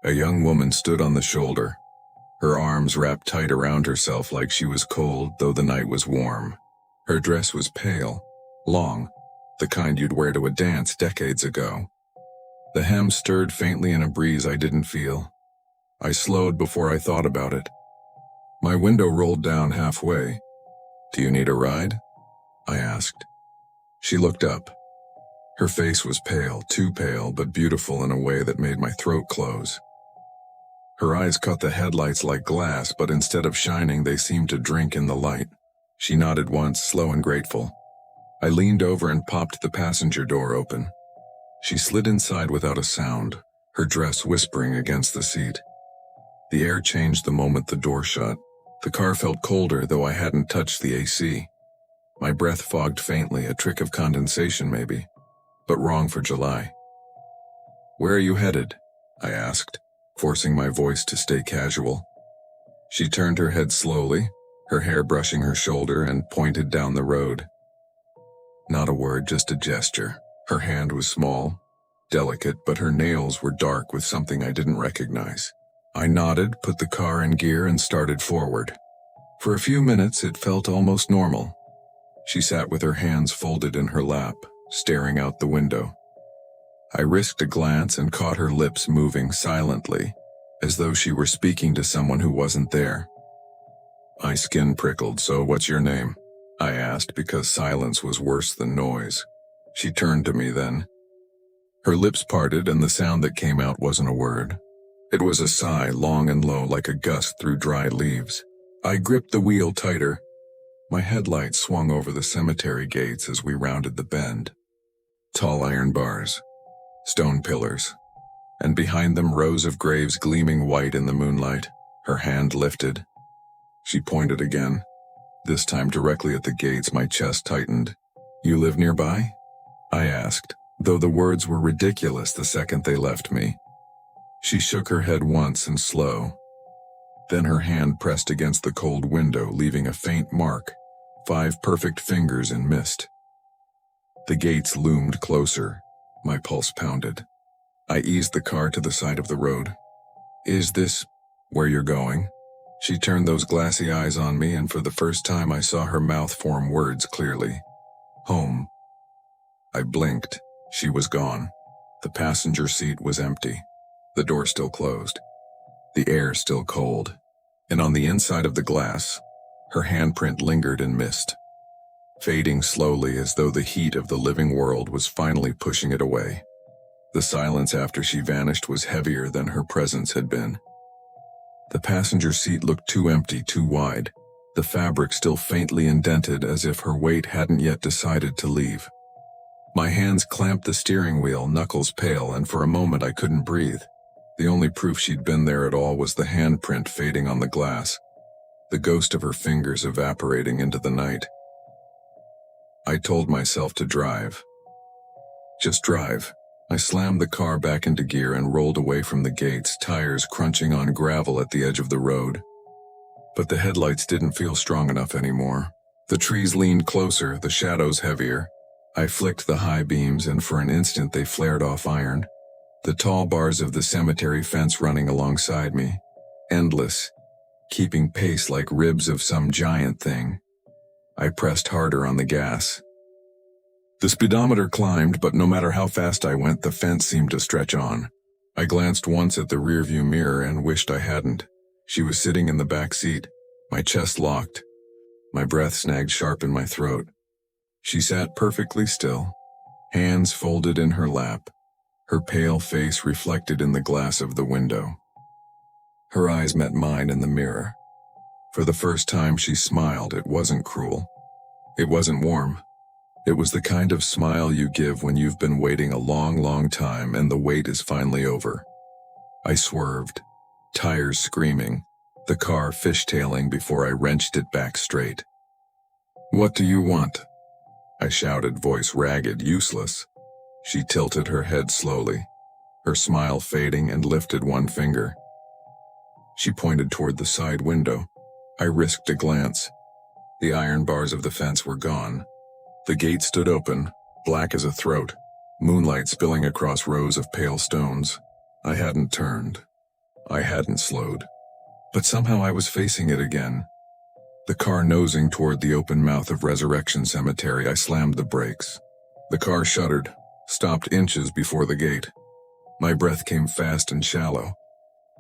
A young woman stood on the shoulder, her arms wrapped tight around herself like she was cold, though the night was warm. Her dress was pale, long, the kind you'd wear to a dance decades ago. The hem stirred faintly in a breeze I didn't feel. I slowed before I thought about it. My window rolled down halfway. "Do you need a ride?" I asked. She looked up. Her face was pale, too pale, but beautiful in a way that made my throat close. Her eyes caught the headlights like glass, but instead of shining, they seemed to drink in the light. She nodded once, slow and grateful. I leaned over and popped the passenger door open. She slid inside without a sound, her dress whispering against the seat. The air changed the moment the door shut. The car felt colder, though I hadn't touched the AC. My breath fogged faintly, a trick of condensation maybe, but wrong for July. "Where are you headed?" I asked, forcing my voice to stay casual. She turned her head slowly, her hair brushing her shoulder, and pointed down the road. Not a word, just a gesture. Her hand was small, delicate, but her nails were dark with something I didn't recognize. I nodded, put the car in gear, and started forward. For a few minutes, it felt almost normal. She sat with her hands folded in her lap, staring out the window. I risked a glance and caught her lips moving silently, as though she were speaking to someone who wasn't there. My skin prickled. "So what's your name?" I asked, because silence was worse than noise. She turned to me then. Her lips parted, and the sound that came out wasn't a word. It was a sigh, long and low, like a gust through dry leaves. I gripped the wheel tighter. My headlights swung over the cemetery gates as we rounded the bend. Tall iron bars, stone pillars, and behind them rows of graves gleaming white in the moonlight. Her hand lifted. She pointed again, this time directly at the gates. My chest tightened. "You live nearby?" I asked, though the words were ridiculous the second they left me. She shook her head once and slow. Then her hand pressed against the cold window, leaving a faint mark, 5 perfect fingers in mist. The gates loomed closer. My pulse pounded. I eased the car to the side of the road. "Is this where you're going?" She turned those glassy eyes on me, and for the first time I saw her mouth form words clearly. "Home." I blinked. She was gone. The passenger seat was empty. The door still closed. The air still cold. And on the inside of the glass, her handprint lingered in mist, fading slowly as though the heat of the living world was finally pushing it away. The silence after she vanished was heavier than her presence had been. The passenger seat looked too empty, too wide, the fabric still faintly indented as if her weight hadn't yet decided to leave. My hands clamped the steering wheel, knuckles pale, and for a moment I couldn't breathe. The only proof she'd been there at all was the handprint fading on the glass, the ghost of her fingers evaporating into the night. I told myself to drive. Just drive. I slammed the car back into gear and rolled away from the gates, tires crunching on gravel at the edge of the road. But the headlights didn't feel strong enough anymore. The trees leaned closer, the shadows heavier. I flicked the high beams, and for an instant they flared off iron. The tall bars of the cemetery fence running alongside me, endless, keeping pace like ribs of some giant thing. I pressed harder on the gas. The speedometer climbed, but no matter how fast I went, the fence seemed to stretch on. I glanced once at the rearview mirror and wished I hadn't. She was sitting in the back seat, my chest locked, my breath snagged sharp in my throat. She sat perfectly still, hands folded in her lap, her pale face reflected in the glass of the window. Her eyes met mine in the mirror. For the first time she smiled. It wasn't cruel. It wasn't warm. It was the kind of smile you give when you've been waiting a long, long time and the wait is finally over. I swerved, tires screaming, the car fishtailing before I wrenched it back straight. "What do you want?" I shouted, voice ragged, useless. She tilted her head slowly, her smile fading, and lifted one finger. She pointed toward the side window. I risked a glance. The iron bars of the fence were gone. The gate stood open, black as a throat, moonlight spilling across rows of pale stones. I hadn't turned. I hadn't slowed. But somehow I was facing it again. The car nosing toward the open mouth of Resurrection Cemetery. I slammed the brakes. The car shuddered, stopped inches before the gate. My breath came fast and shallow.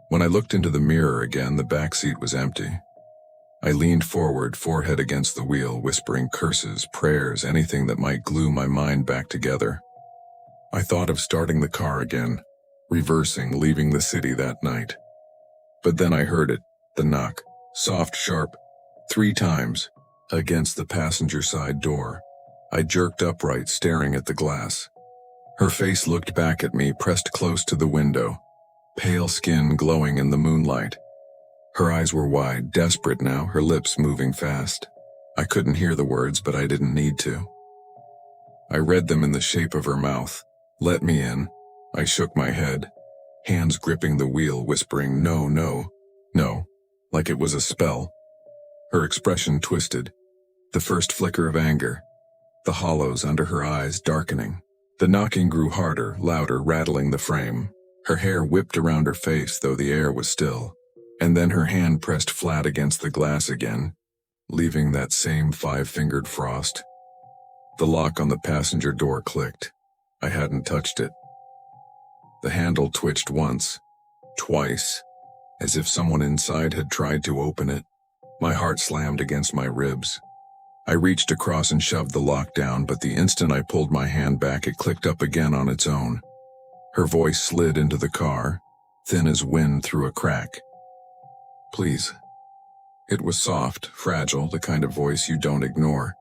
When I looked into the mirror again, the back seat was empty. I leaned forward, forehead against the wheel, whispering curses, prayers, anything that might glue my mind back together. I thought of starting the car again, reversing, leaving the city that night. But then I heard it, the knock, soft, sharp, 3 times, against the passenger side door. I jerked upright, staring at the glass. Her face looked back at me, pressed close to the window, pale skin glowing in the moonlight. Her eyes were wide, desperate now, her lips moving fast. I couldn't hear the words, but I didn't need to. I read them in the shape of her mouth. "Let me in." I shook my head, hands gripping the wheel, whispering, "No, no, no," like it was a spell. Her expression twisted, the first flicker of anger, the hollows under her eyes darkening. The knocking grew harder, louder, rattling the frame. Her hair whipped around her face, though the air was still. And then her hand pressed flat against the glass again, leaving that same 5-fingered frost. The lock on the passenger door clicked. I hadn't touched it. The handle twitched once, twice, as if someone inside had tried to open it. My heart slammed against my ribs. I reached across and shoved the lock down, but the instant I pulled my hand back, it clicked up again on its own. Her voice slid into the car, thin as wind through a crack. "Please." It was soft, fragile, the kind of voice you don't ignore.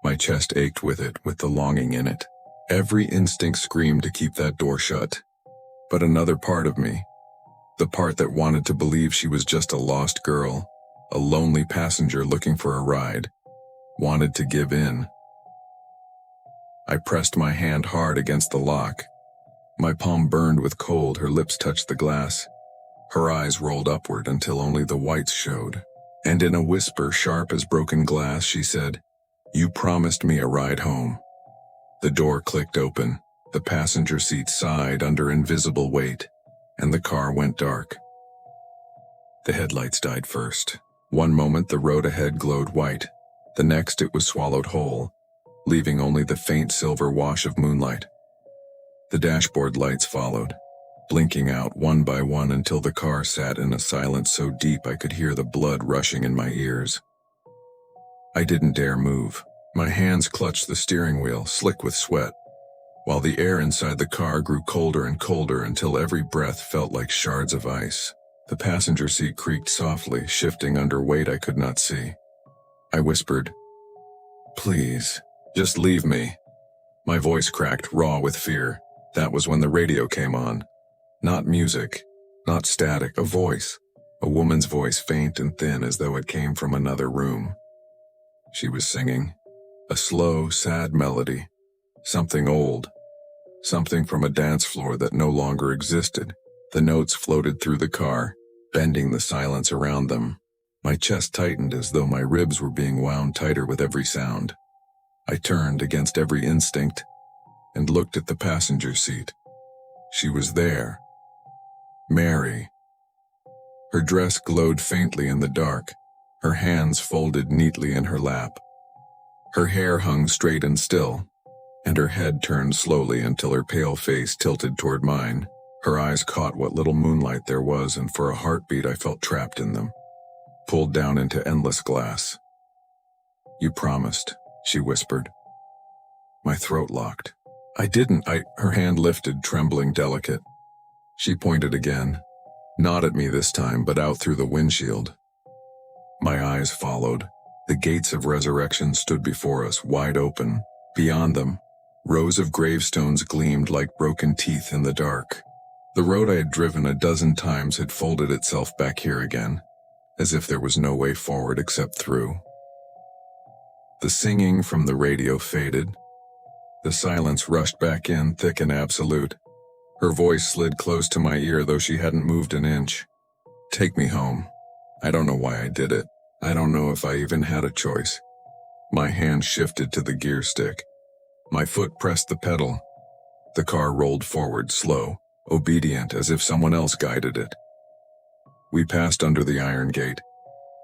My chest ached with it, with the longing in it. Every instinct screamed to keep that door shut. But another part of me, the part that wanted to believe she was just a lost girl, a lonely passenger looking for a ride, wanted to give in. I pressed my hand hard against the lock. My palm burned with cold, her lips touched the glass. Her eyes rolled upward until only the whites showed. And in a whisper sharp as broken glass, she said, "You promised me a ride home." The door clicked open, the passenger seat sighed under invisible weight, and the car went dark. The headlights died first. One moment the road ahead glowed white, the next it was swallowed whole, leaving only the faint silver wash of moonlight. The dashboard lights followed, blinking out one by one until the car sat in a silence so deep I could hear the blood rushing in my ears. I didn't dare move. My hands clutched the steering wheel, slick with sweat, while the air inside the car grew colder and colder until every breath felt like shards of ice. The passenger seat creaked softly, shifting under weight I could not see. I whispered, "Please, just leave me." My voice cracked, raw with fear. That was when the radio came on. Not music, not static, a voice. A woman's voice, faint and thin as though it came from another room. She was singing. A slow, sad melody. Something old. Something from a dance floor that no longer existed. The notes floated through the car, bending the silence around them. My chest tightened as though my ribs were being wound tighter with every sound. I turned against every instinct and looked at the passenger seat. She was there. Mary. Her dress glowed faintly in the dark, her hands folded neatly in her lap. Her hair hung straight and still, and her head turned slowly until her pale face tilted toward mine. Her eyes caught what little moonlight there was, and for a heartbeat I felt trapped in them, pulled down into endless glass. "You promised," she whispered. My throat locked. "I didn't, Her hand lifted, trembling, delicate. She pointed again, not at me this time, but out through the windshield. My eyes followed. The gates of resurrection stood before us, wide open. Beyond them, rows of gravestones gleamed like broken teeth in the dark. The road I had driven a dozen times had folded itself back here again, as if there was no way forward except through. The singing from the radio faded. The silence rushed back in, thick and absolute. Her voice slid close to my ear, though she hadn't moved an inch. "Take me home." I don't know why I did it. I don't know if I even had a choice. My hand shifted to the gear stick. My foot pressed the pedal. The car rolled forward, slow, obedient, as if someone else guided it. We passed under the iron gate.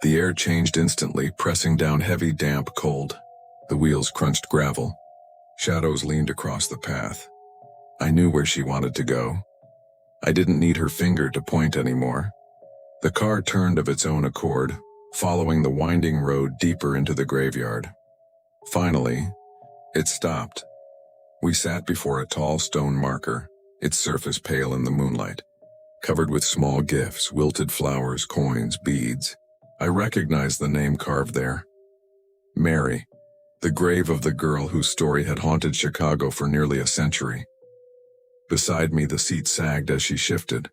The air changed instantly, pressing down heavy, damp cold. The wheels crunched gravel. Shadows leaned across the path. I knew where she wanted to go. I didn't need her finger to point anymore. The car turned of its own accord, following the winding road deeper into the graveyard. Finally, it stopped. We sat before a tall stone marker, its surface pale in the moonlight, covered with small gifts, wilted flowers, coins, beads. I recognized the name carved there. Mary, the grave of the girl whose story had haunted Chicago for nearly a century. Beside me, the seat sagged as she shifted.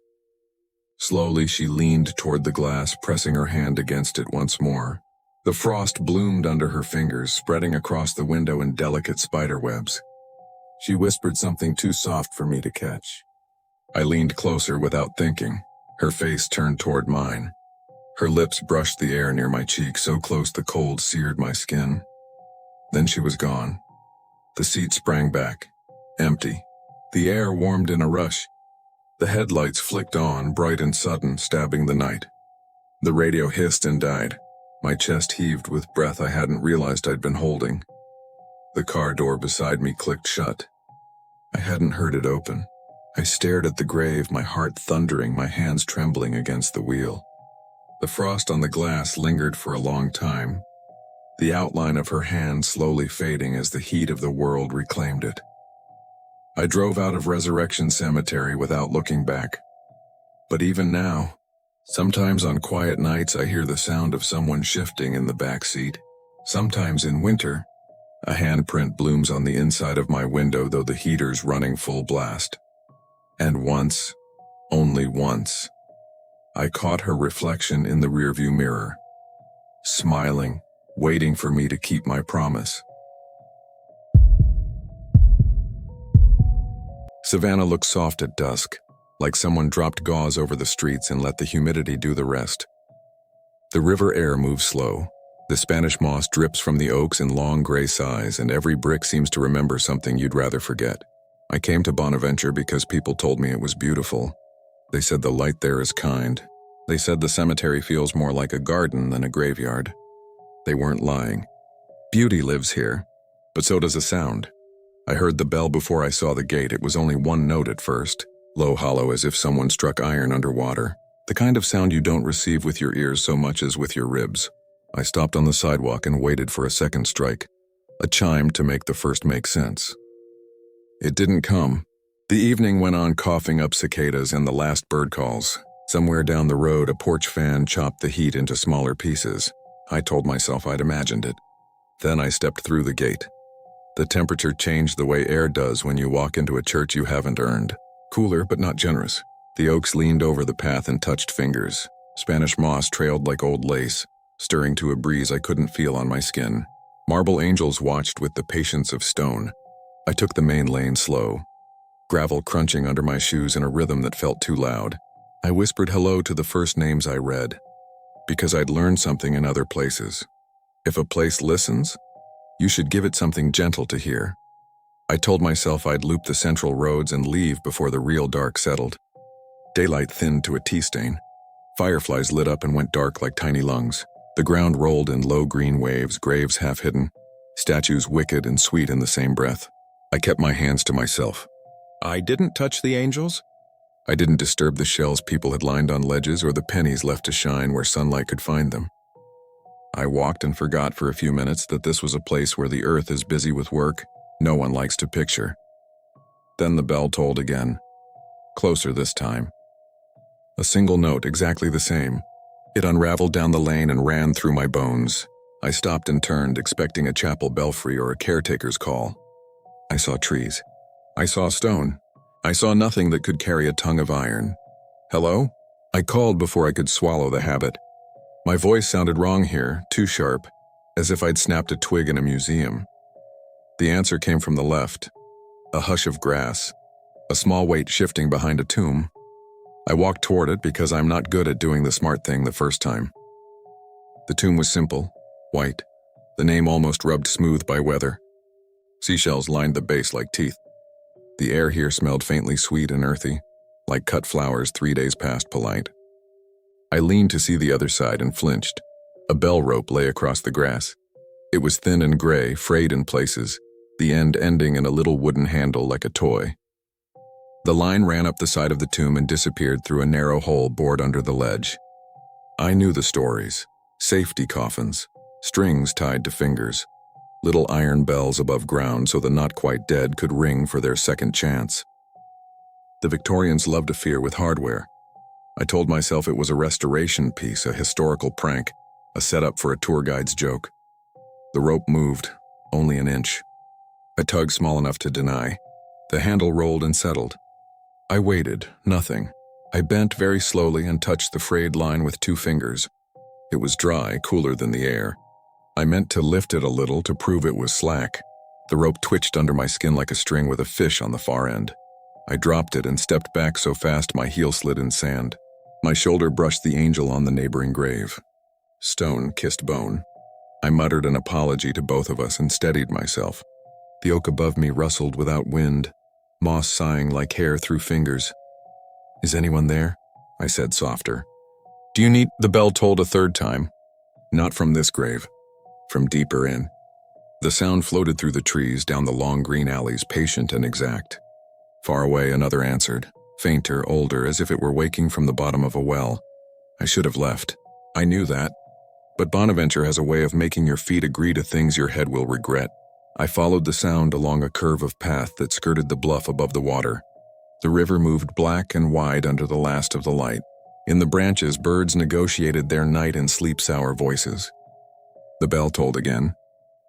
Slowly, she leaned toward the glass, pressing her hand against it once more. The frost bloomed under her fingers, spreading across the window in delicate spiderwebs. She whispered something too soft for me to catch. I leaned closer without thinking, her face turned toward mine. Her lips brushed the air near my cheek, so close the cold seared my skin. Then she was gone. The seat sprang back, empty. The air warmed in a rush. The headlights flicked on, bright and sudden, stabbing the night. The radio hissed and died. My chest heaved with breath I hadn't realized I'd been holding. The car door beside me clicked shut. I hadn't heard it open. I stared at the grave, my heart thundering, my hands trembling against the wheel. The frost on the glass lingered for a long time, the outline of her hand slowly fading as the heat of the world reclaimed it. I drove out of Resurrection Cemetery without looking back. But even now, sometimes on quiet nights I hear the sound of someone shifting in the back seat. Sometimes in winter, a handprint blooms on the inside of my window though the heater's running full blast. And once, only once, I caught her reflection in the rearview mirror, smiling, waiting for me to keep my promise. Savannah looked soft at dusk, like someone dropped gauze over the streets and let the humidity do the rest. The river air moves slow. The Spanish moss drips from the oaks in long gray sighs, and every brick seems to remember something you'd rather forget. I came to Bonaventure because people told me it was beautiful. They said the light there is kind. They said the cemetery feels more like a garden than a graveyard. They weren't lying. Beauty lives here, but so does a sound. I heard the bell before I saw the gate. It was only one note at first, low, hollow, as if someone struck iron underwater. The kind of sound you don't receive with your ears so much as with your ribs. I stopped on the sidewalk and waited for a second strike, a chime to make the first make sense. It didn't come. The evening went on, coughing up cicadas and the last bird calls. Somewhere down the road, a porch fan chopped the heat into smaller pieces. I told myself I'd imagined it. Then I stepped through the gate. The temperature changed the way air does when you walk into a church you haven't earned. Cooler, but not generous. The oaks leaned over the path and touched fingers. Spanish moss trailed like old lace, stirring to a breeze I couldn't feel on my skin. Marble angels watched with the patience of stone. I took the main lane slow, gravel crunching under my shoes in a rhythm that felt too loud. I whispered hello to the first names I read, because I'd learned something in other places. If a place listens, you should give it something gentle to hear. I told myself I'd loop the central roads and leave before the real dark settled. Daylight thinned to a tea stain. Fireflies lit up and went dark like tiny lungs. The ground rolled in low green waves, graves half hidden, statues wicked and sweet in the same breath. I kept my hands to myself. I didn't touch the angels. I didn't disturb the shells people had lined on ledges or the pennies left to shine where sunlight could find them. I walked and forgot for a few minutes that this was a place where the earth is busy with work no one likes to picture. Then the bell tolled again, closer this time. A single note, exactly the same. It unraveled down the lane and ran through my bones. I stopped and turned, expecting a chapel belfry or a caretaker's call. I saw trees. I saw stone. I saw nothing that could carry a tongue of iron. Hello? I called before I could swallow the habit. My voice sounded wrong here, too sharp, as if I'd snapped a twig in a museum. The answer came from the left, a hush of grass, a small weight shifting behind a tomb. I walked toward it because I'm not good at doing the smart thing the first time. The tomb was simple, white, the name almost rubbed smooth by weather. Seashells lined the base like teeth. The air here smelled faintly sweet and earthy, like cut flowers 3 days past polite. I leaned to see the other side and flinched. A bell rope lay across the grass. It was thin and gray, frayed in places, the end ending in a little wooden handle like a toy. The line ran up the side of the tomb and disappeared through a narrow hole bored under the ledge. I knew the stories. Safety coffins, strings tied to fingers, little iron bells above ground so the not quite dead could ring for their second chance. The Victorians loved to fear with hardware. I told myself it was a restoration piece, a historical prank, a setup for a tour guide's joke. The rope moved, only an inch. A tug small enough to deny. The handle rolled and settled. I waited, nothing. I bent very slowly and touched the frayed line with 2 fingers. It was dry, cooler than the air. I meant to lift it a little to prove it was slack. The rope twitched under my skin like a string with a fish on the far end. I dropped it and stepped back so fast my heel slid in sand. My shoulder brushed the angel on the neighboring grave. Stone kissed bone. I muttered an apology to both of us and steadied myself. The oak above me rustled without wind, moss sighing like hair through fingers. Is anyone there? I said softer. Do you need? The bell tolled a third time. Not from this grave. From deeper in. The sound floated through the trees, down the long green alleys, patient and exact. Far away, another answered, fainter, older, as if it were waking from the bottom of a well. I should have left. I knew that. But Bonaventure has a way of making your feet agree to things your head will regret. I followed the sound along a curve of path that skirted the bluff above the water. The river moved black and wide under the last of the light. In the branches, birds negotiated their night in sleep-sour voices. The bell tolled again.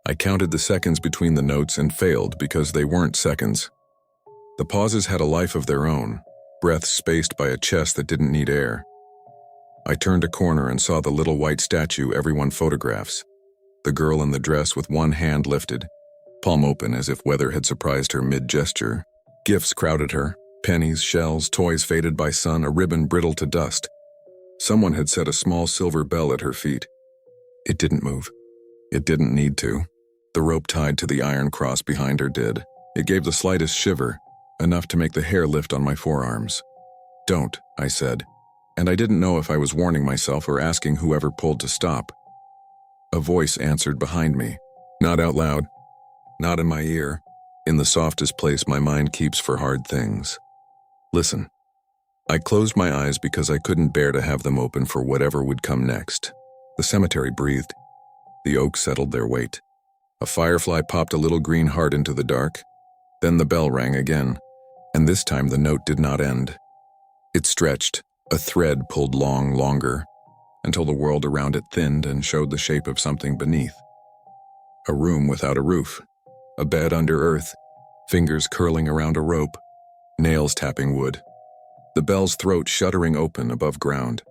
I counted the seconds between the notes and failed because they weren't seconds. The pauses had a life of their own, breaths spaced by a chest that didn't need air. I turned a corner and saw the little white statue everyone photographs. The girl in the dress with one hand lifted, palm open as if weather had surprised her mid-gesture. Gifts crowded her, pennies, shells, toys faded by sun, a ribbon brittle to dust. Someone had set a small silver bell at her feet. It didn't move. It didn't need to. The rope tied to the iron cross behind her did. It gave the slightest shiver, enough to make the hair lift on my forearms. "Don't," I said, and I didn't know if I was warning myself or asking whoever pulled to stop. A voice answered behind me, not out loud, not in my ear, in the softest place my mind keeps for hard things. "Listen." I closed my eyes because I couldn't bear to have them open for whatever would come next. The cemetery breathed. The oaks settled their weight. A firefly popped a little green heart into the dark. Then the bell rang again, and this time the note did not end. It stretched, a thread pulled longer, until the world around it thinned and showed the shape of something beneath. A room without a roof, a bed under earth, fingers curling around a rope, nails tapping wood. The bell's throat shuddering open above ground.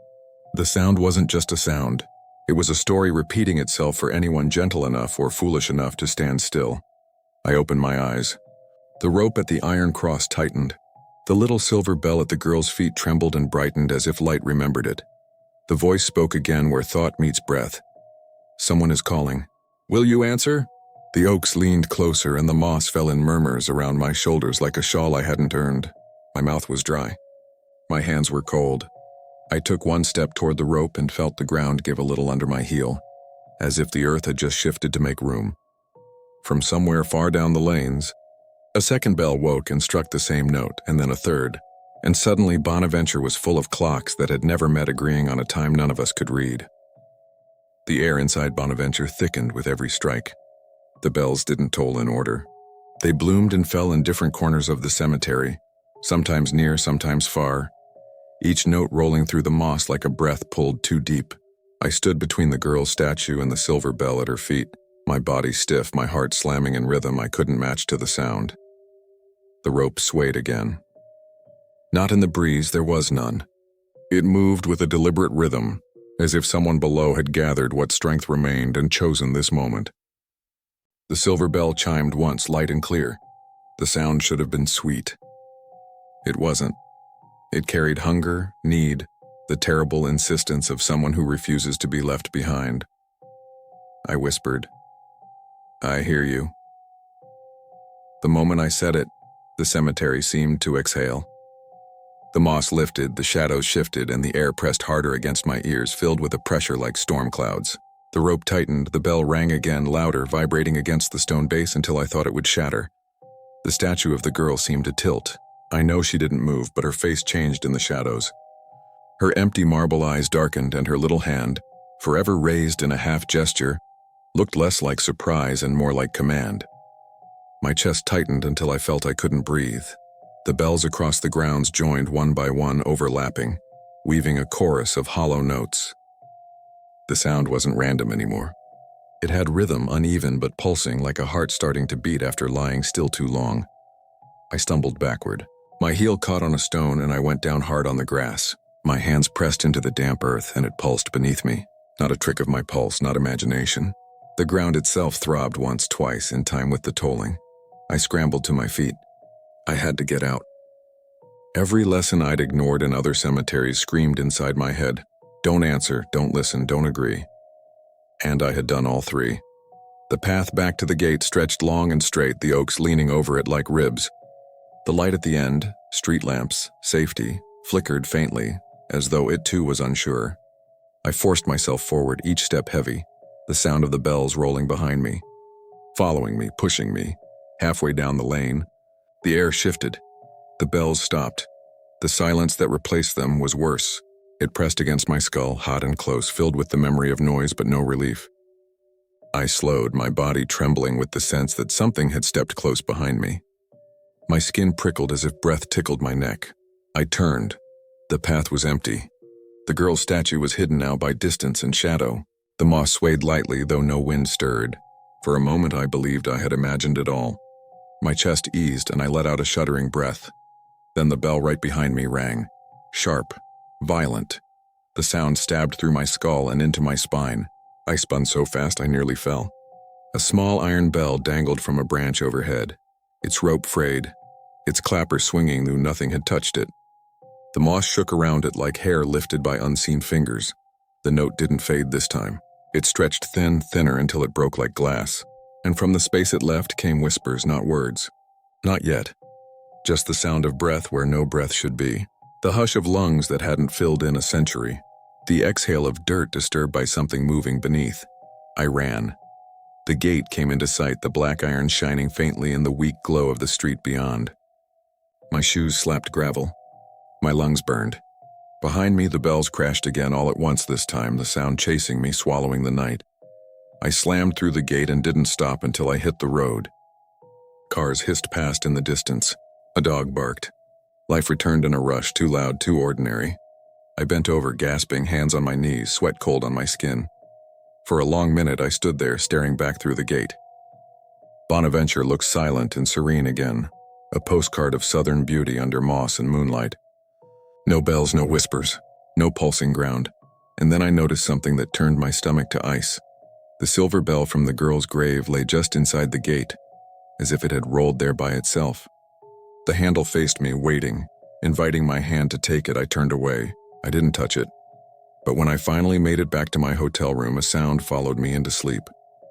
The sound wasn't just a sound. It was a story repeating itself for anyone gentle enough or foolish enough to stand still. I opened my eyes. The rope at the iron cross tightened. The little silver bell at the girl's feet trembled and brightened as if light remembered it. The voice spoke again where thought meets breath. "Someone is calling. Will you answer?" The oaks leaned closer and the moss fell in murmurs around my shoulders like a shawl I hadn't earned. My mouth was dry. My hands were cold. I took one step toward the rope and felt the ground give a little under my heel, as if the earth had just shifted to make room. From somewhere far down the lanes, a second bell woke and struck the same note, and then a third, and suddenly Bonaventure was full of clocks that had never met agreeing on a time none of us could read. The air inside Bonaventure thickened with every strike. The bells didn't toll in order. They bloomed and fell in different corners of the cemetery, sometimes near, sometimes far, each note rolling through the moss like a breath pulled too deep. I stood between the girl's statue and the silver bell at her feet, my body stiff, my heart slamming in rhythm I couldn't match to the sound. The rope swayed again. Not in the breeze, there was none. It moved with a deliberate rhythm, as if someone below had gathered what strength remained and chosen this moment. The silver bell chimed once, light and clear. The sound should have been sweet. It wasn't. It carried hunger, need, the terrible insistence of someone who refuses to be left behind. I whispered, "I hear you." The moment I said it, the cemetery seemed to exhale. The moss lifted, the shadows shifted, and the air pressed harder against my ears, filled with a pressure like storm clouds. The rope tightened, the bell rang again, louder, vibrating against the stone base until I thought it would shatter. The statue of the girl seemed to tilt. I know she didn't move, but her face changed in the shadows. Her empty marble eyes darkened, and her little hand, forever raised in a half gesture, looked less like surprise and more like command. My chest tightened until I felt I couldn't breathe. The bells across the grounds joined one by one, overlapping, weaving a chorus of hollow notes. The sound wasn't random anymore. It had rhythm, uneven but pulsing, like a heart starting to beat after lying still too long. I stumbled backward. My heel caught on a stone and I went down hard on the grass. My hands pressed into the damp earth and it pulsed beneath me. Not a trick of my pulse, not imagination. The ground itself throbbed once, twice, in time with the tolling. I scrambled to my feet. I had to get out. Every lesson I'd ignored in other cemeteries screamed inside my head. Don't answer, don't listen, don't agree. And I had done all three. The path back to the gate stretched long and straight, the oaks leaning over it like ribs. The light at the end, street lamps, safety, flickered faintly, as though it too was unsure. I forced myself forward, each step heavy, the sound of the bells rolling behind me, following me, pushing me. Halfway down the lane, the air shifted. The bells stopped. The silence that replaced them was worse, It pressed against my skull, hot and close, filled with the memory of noise but no relief. I slowed, my body trembling with the sense that something had stepped close behind me. My skin prickled as if breath tickled my neck. I turned. The path was empty. The girl's statue was hidden now by distance and shadow. The moss swayed lightly, though no wind stirred. For a moment I believed I had imagined it all. My chest eased and I let out a shuddering breath. Then the bell right behind me rang. Sharp, violent. The sound stabbed through my skull and into my spine. I spun so fast I nearly fell. A small iron bell dangled from a branch overhead. Its rope frayed, its clapper swinging though nothing had touched it. The moss shook around it like hair lifted by unseen fingers. The note didn't fade this time. It stretched thinner until it broke like glass. And from the space it left came whispers, not words. Not yet. Just the sound of breath where no breath should be. The hush of lungs that hadn't filled in a century. The exhale of dirt disturbed by something moving beneath. I ran. The gate came into sight, the black iron shining faintly in the weak glow of the street beyond. My shoes slapped gravel. My lungs burned. Behind me, the bells crashed again, all at once this time, the sound chasing me, swallowing the night. I slammed through the gate and didn't stop until I hit the road. Cars hissed past in the distance. A dog barked. Life returned in a rush, too loud, too ordinary. I bent over, gasping, hands on my knees, sweat cold on my skin. For a long minute I stood there, staring back through the gate. Bonaventure looked silent and serene again, a postcard of southern beauty under moss and moonlight. No bells, no whispers, no pulsing ground. And then I noticed something that turned my stomach to ice. The silver bell from the girl's grave lay just inside the gate, as if it had rolled there by itself. The handle faced me, waiting, inviting my hand to take it. I turned away. I didn't touch it. But when I finally made it back to my hotel room, a sound followed me into sleep.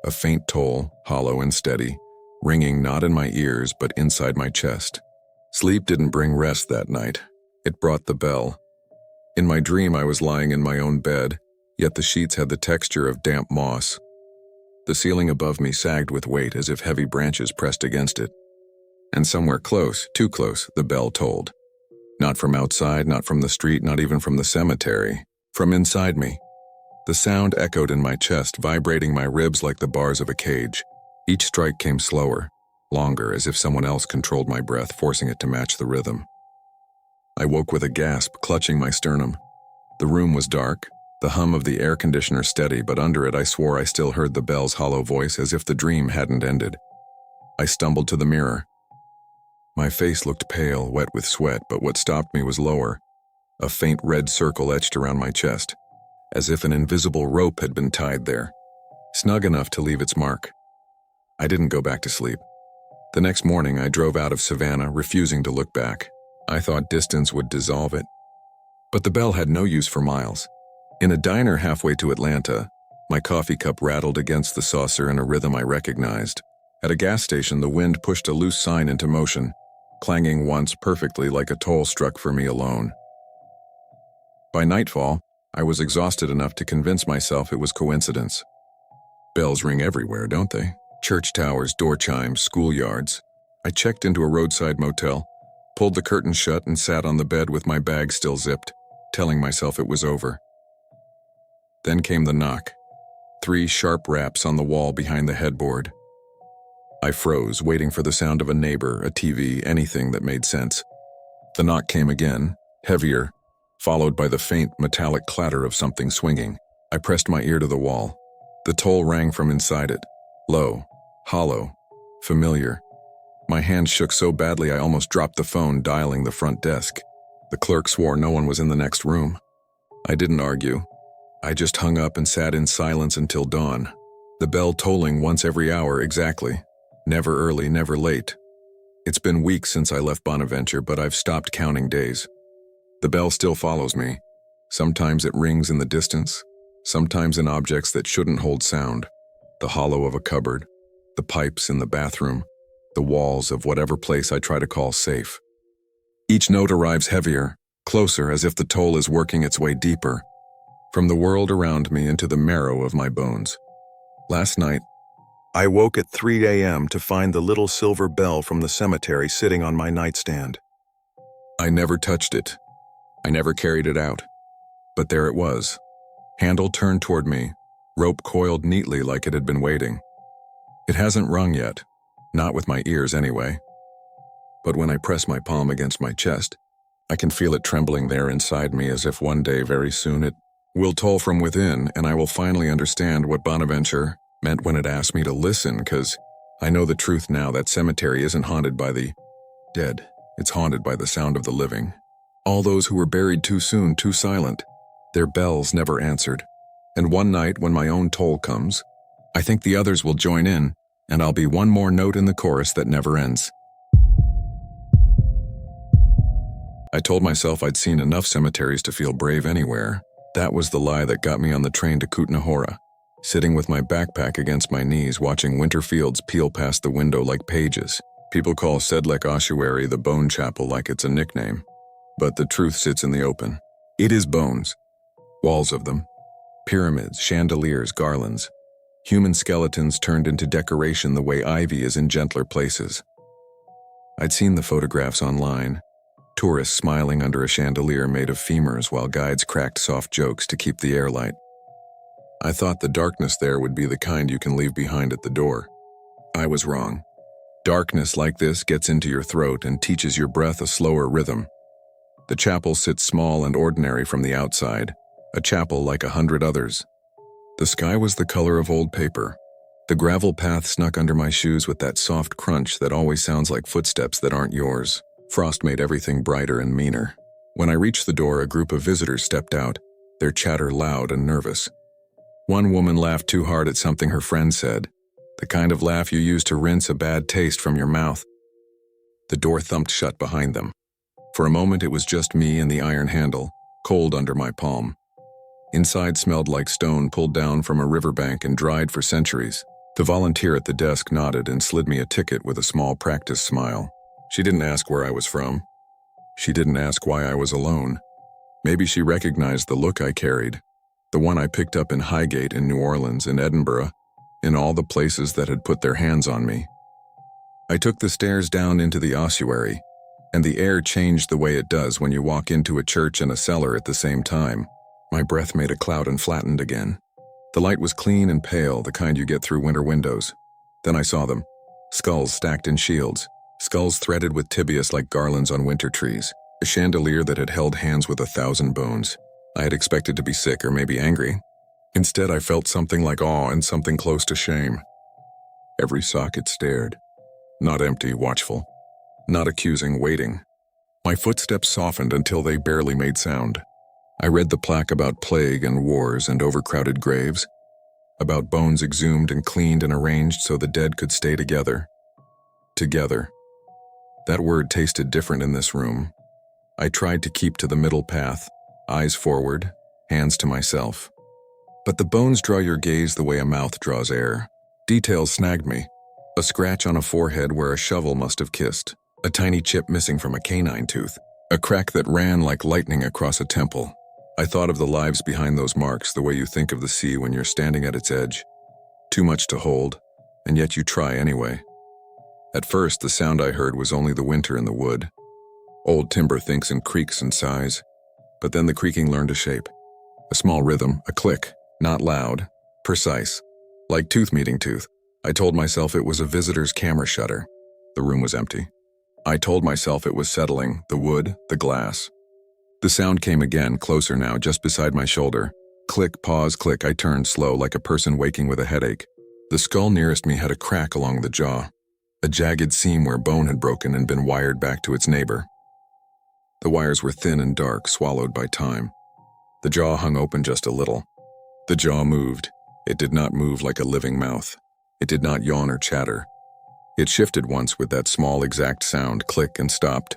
A faint toll, hollow and steady, ringing not in my ears but inside my chest. Sleep didn't bring rest that night. It brought the bell. In my dream I was lying in my own bed, yet the sheets had the texture of damp moss. The ceiling above me sagged with weight as if heavy branches pressed against it. And somewhere close, too close, the bell tolled. Not from outside, not from the street, not even from the cemetery. From inside me. The sound echoed in my chest, vibrating my ribs like the bars of a cage. Each strike came slower, longer, as if someone else controlled my breath, forcing it to match the rhythm. I woke with a gasp, clutching my sternum. The room was dark, the hum of the air conditioner steady, but under it I swore I still heard the bell's hollow voice, as if the dream hadn't ended. I stumbled to the mirror. My face looked pale, wet with sweat, but what stopped me was lower. A faint red circle etched around my chest, as if an invisible rope had been tied there, snug enough to leave its mark. I didn't go back to sleep. The next morning I drove out of Savannah, refusing to look back. I thought distance would dissolve it. But the bell had no use for miles. In a diner halfway to Atlanta, my coffee cup rattled against the saucer in a rhythm I recognized. At a gas station, the wind pushed a loose sign into motion, clanging once perfectly like a toll struck for me alone. By nightfall, I was exhausted enough to convince myself it was coincidence. Bells ring everywhere, don't they? Church towers, door chimes, schoolyards. I checked into a roadside motel, pulled the curtains shut and sat on the bed with my bag still zipped, telling myself it was over. Then came the knock. 3 sharp raps on the wall behind the headboard. I froze, waiting for the sound of a neighbor, a TV, anything that made sense. The knock came again, heavier, followed by the faint, metallic clatter of something swinging. I pressed my ear to the wall. The toll rang from inside it. Low, hollow, familiar. My hand shook so badly I almost dropped the phone, dialing the front desk. The clerk swore no one was in the next room. I didn't argue. I just hung up and sat in silence until dawn. The bell tolling once every hour exactly. Never early, never late. It's been weeks since I left Bonaventure, but I've stopped counting days. The bell still follows me. Sometimes it rings in the distance, sometimes in objects that shouldn't hold sound. The hollow of a cupboard, the pipes in the bathroom, the walls of whatever place I try to call safe. Each note arrives heavier, closer, as if the toll is working its way deeper, from the world around me into the marrow of my bones. Last night, I woke at 3 a.m. to find the little silver bell from the cemetery sitting on my nightstand. I never touched it. I never carried it out. But there it was. Handle turned toward me, rope coiled neatly like it had been waiting. It hasn't rung yet, not with my ears anyway. But when I press my palm against my chest, I can feel it trembling there inside me as if one day very soon it will toll from within and I will finally understand what Bonaventure meant when it asked me to listen, 'cause I know the truth now. That cemetery isn't haunted by the dead. It's haunted by the sound of the living. All those who were buried too soon, too silent. Their bells never answered. And one night when my own toll comes, I think the others will join in, and I'll be one more note in the chorus that never ends. I told myself I'd seen enough cemeteries to feel brave anywhere. That was the lie that got me on the train to Kootenahora, sitting with my backpack against my knees watching winter fields peel past the window like pages. People call Sedlec Ossuary the Bone Chapel like it's a nickname. But the truth sits in the open. It is bones. Walls of them. Pyramids, chandeliers, garlands. Human skeletons turned into decoration the way ivy is in gentler places. I'd seen the photographs online. Tourists smiling under a chandelier made of femurs while guides cracked soft jokes to keep the air light. I thought the darkness there would be the kind you can leave behind at the door. I was wrong. Darkness like this gets into your throat and teaches your breath a slower rhythm. The chapel sits small and ordinary from the outside, a chapel like 100 others. The sky was the color of old paper. The gravel path snuck under my shoes with that soft crunch that always sounds like footsteps that aren't yours. Frost made everything brighter and meaner. When I reached the door, a group of visitors stepped out, their chatter loud and nervous. One woman laughed too hard at something her friend said, the kind of laugh you use to rinse a bad taste from your mouth. The door thumped shut behind them. For a moment it was just me and the iron handle, cold under my palm. Inside smelled like stone pulled down from a riverbank and dried for centuries. The volunteer at the desk nodded and slid me a ticket with a small practiced smile. She didn't ask where I was from. She didn't ask why I was alone. Maybe she recognized the look I carried, the one I picked up in Highgate in New Orleans, in Edinburgh, in all the places that had put their hands on me. I took the stairs down into the ossuary, and the air changed the way it does when you walk into a church and a cellar at the same time. My breath made a cloud and flattened again. The light was clean and pale, the kind you get through winter windows. Then I saw them, skulls stacked in shields. Skulls threaded with tibias like garlands on winter trees, a chandelier that had held hands with 1,000 bones. I had expected to be sick or maybe angry. Instead, I felt something like awe and something close to shame. Every socket stared. Not empty, watchful. Not accusing, waiting. My footsteps softened until they barely made sound. I read the plaque about plague and wars and overcrowded graves, about bones exhumed and cleaned and arranged so the dead could stay together. Together. That word tasted different in this room. I tried to keep to the middle path, eyes forward, hands to myself. But the bones draw your gaze the way a mouth draws air. Details snagged me. A scratch on a forehead where a shovel must have kissed, a tiny chip missing from a canine tooth, a crack that ran like lightning across a temple. I thought of the lives behind those marks the way you think of the sea when you're standing at its edge. Too much to hold, and yet you try anyway. At first, the sound I heard was only the winter in the wood. Old timber thinks in creaks and sighs, but then the creaking learned a shape. A small rhythm, a click, not loud, precise, like tooth meeting tooth. I told myself it was a visitor's camera shutter. The room was empty. I told myself it was settling, the wood, the glass. The sound came again, closer now, just beside my shoulder. Click, pause, click. I turned slow, like a person waking with a headache. The skull nearest me had a crack along the jaw. A jagged seam where bone had broken and been wired back to its neighbor. The wires were thin and dark, swallowed by time. The jaw hung open just a little. The jaw moved. It did not move like a living mouth. It did not yawn or chatter. It shifted once with that small exact sound, click, and stopped,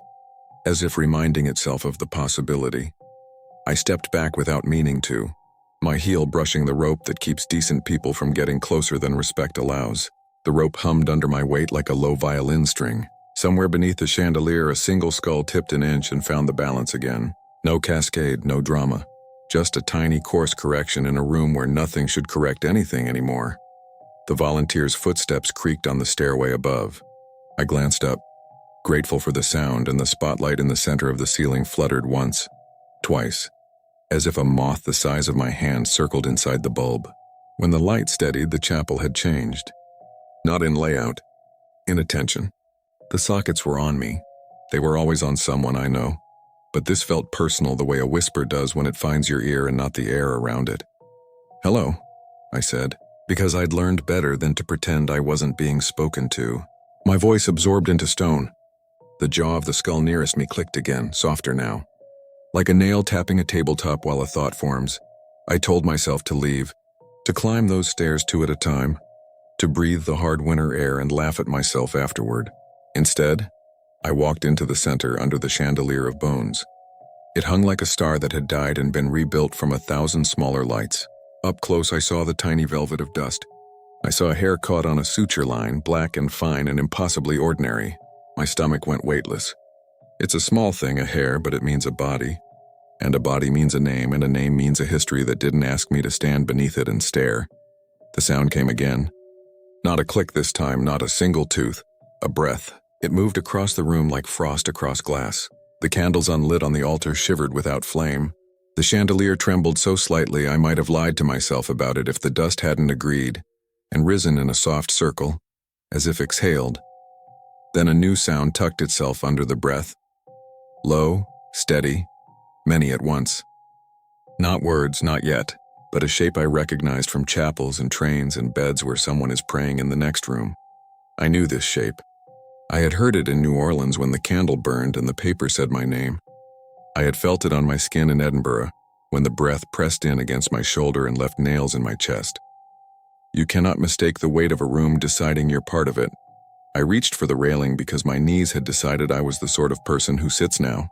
as if reminding itself of the possibility. I stepped back without meaning to, my heel brushing the rope that keeps decent people from getting closer than respect allows. The rope hummed under my weight like a low violin string. Somewhere beneath the chandelier, a single skull tipped an inch and found the balance again. No cascade, no drama. Just a tiny course correction in a room where nothing should correct anything anymore. The volunteer's footsteps creaked on the stairway above. I glanced up, grateful for the sound, and the spotlight in the center of the ceiling fluttered once, twice. as if a moth the size of my hand circled inside the bulb. When the light steadied, the chapel had changed. Not in layout, in attention. The sockets were on me. They were always on someone I know. But this felt personal the way a whisper does when it finds your ear and not the air around it. "Hello," I said, because I'd learned better than to pretend I wasn't being spoken to. My voice absorbed into stone. The jaw of the skull nearest me clicked again, softer now. Like a nail tapping a tabletop while a thought forms, I told myself to leave, to climb those stairs two at a time, to breathe the hard winter air and laugh at myself afterward. Instead, I walked into the center under the chandelier of bones. It hung like a star that had died and been rebuilt from 1,000 smaller lights. Up close, I saw the tiny velvet of dust. I saw a hair caught on a suture line, black and fine and impossibly ordinary. My stomach went weightless. It's a small thing, a hair, but it means a body. And a body means a name, and a name means a history that didn't ask me to stand beneath it and stare. The sound came again. Not a click this time, not a single tooth. A breath. It moved across the room like frost across glass. The candles unlit on the altar shivered without flame. The chandelier trembled so slightly I might have lied to myself about it if the dust hadn't agreed, and risen in a soft circle, as if exhaled. Then a new sound tucked itself under the breath. Low, steady, many at once. Not words, not yet, but a shape I recognized from chapels and trains and beds where someone is praying in the next room. I knew this shape. I had heard it in New Orleans when the candle burned and the paper said my name. I had felt it on my skin in Edinburgh when the breath pressed in against my shoulder and left nails in my chest. You cannot mistake the weight of a room deciding you're part of it. I reached for the railing because my knees had decided I was the sort of person who sits now.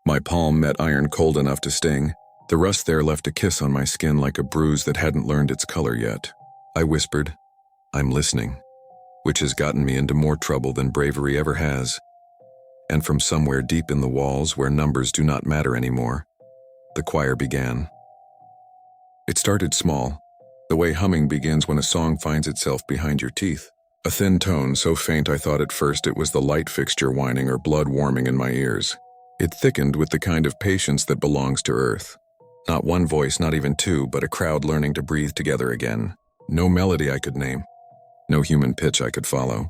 My palm met iron cold enough to sting. The rust there left a kiss on my skin like a bruise that hadn't learned its color yet. I whispered, "I'm listening," which has gotten me into more trouble than bravery ever has. And from somewhere deep in the walls where numbers do not matter anymore, the choir began. It started small, the way humming begins when a song finds itself behind your teeth. A thin tone so faint I thought at first it was the light fixture whining or blood warming in my ears. It thickened with the kind of patience that belongs to earth. Not one voice, not even two, but a crowd learning to breathe together again. No melody I could name. No human pitch I could follow.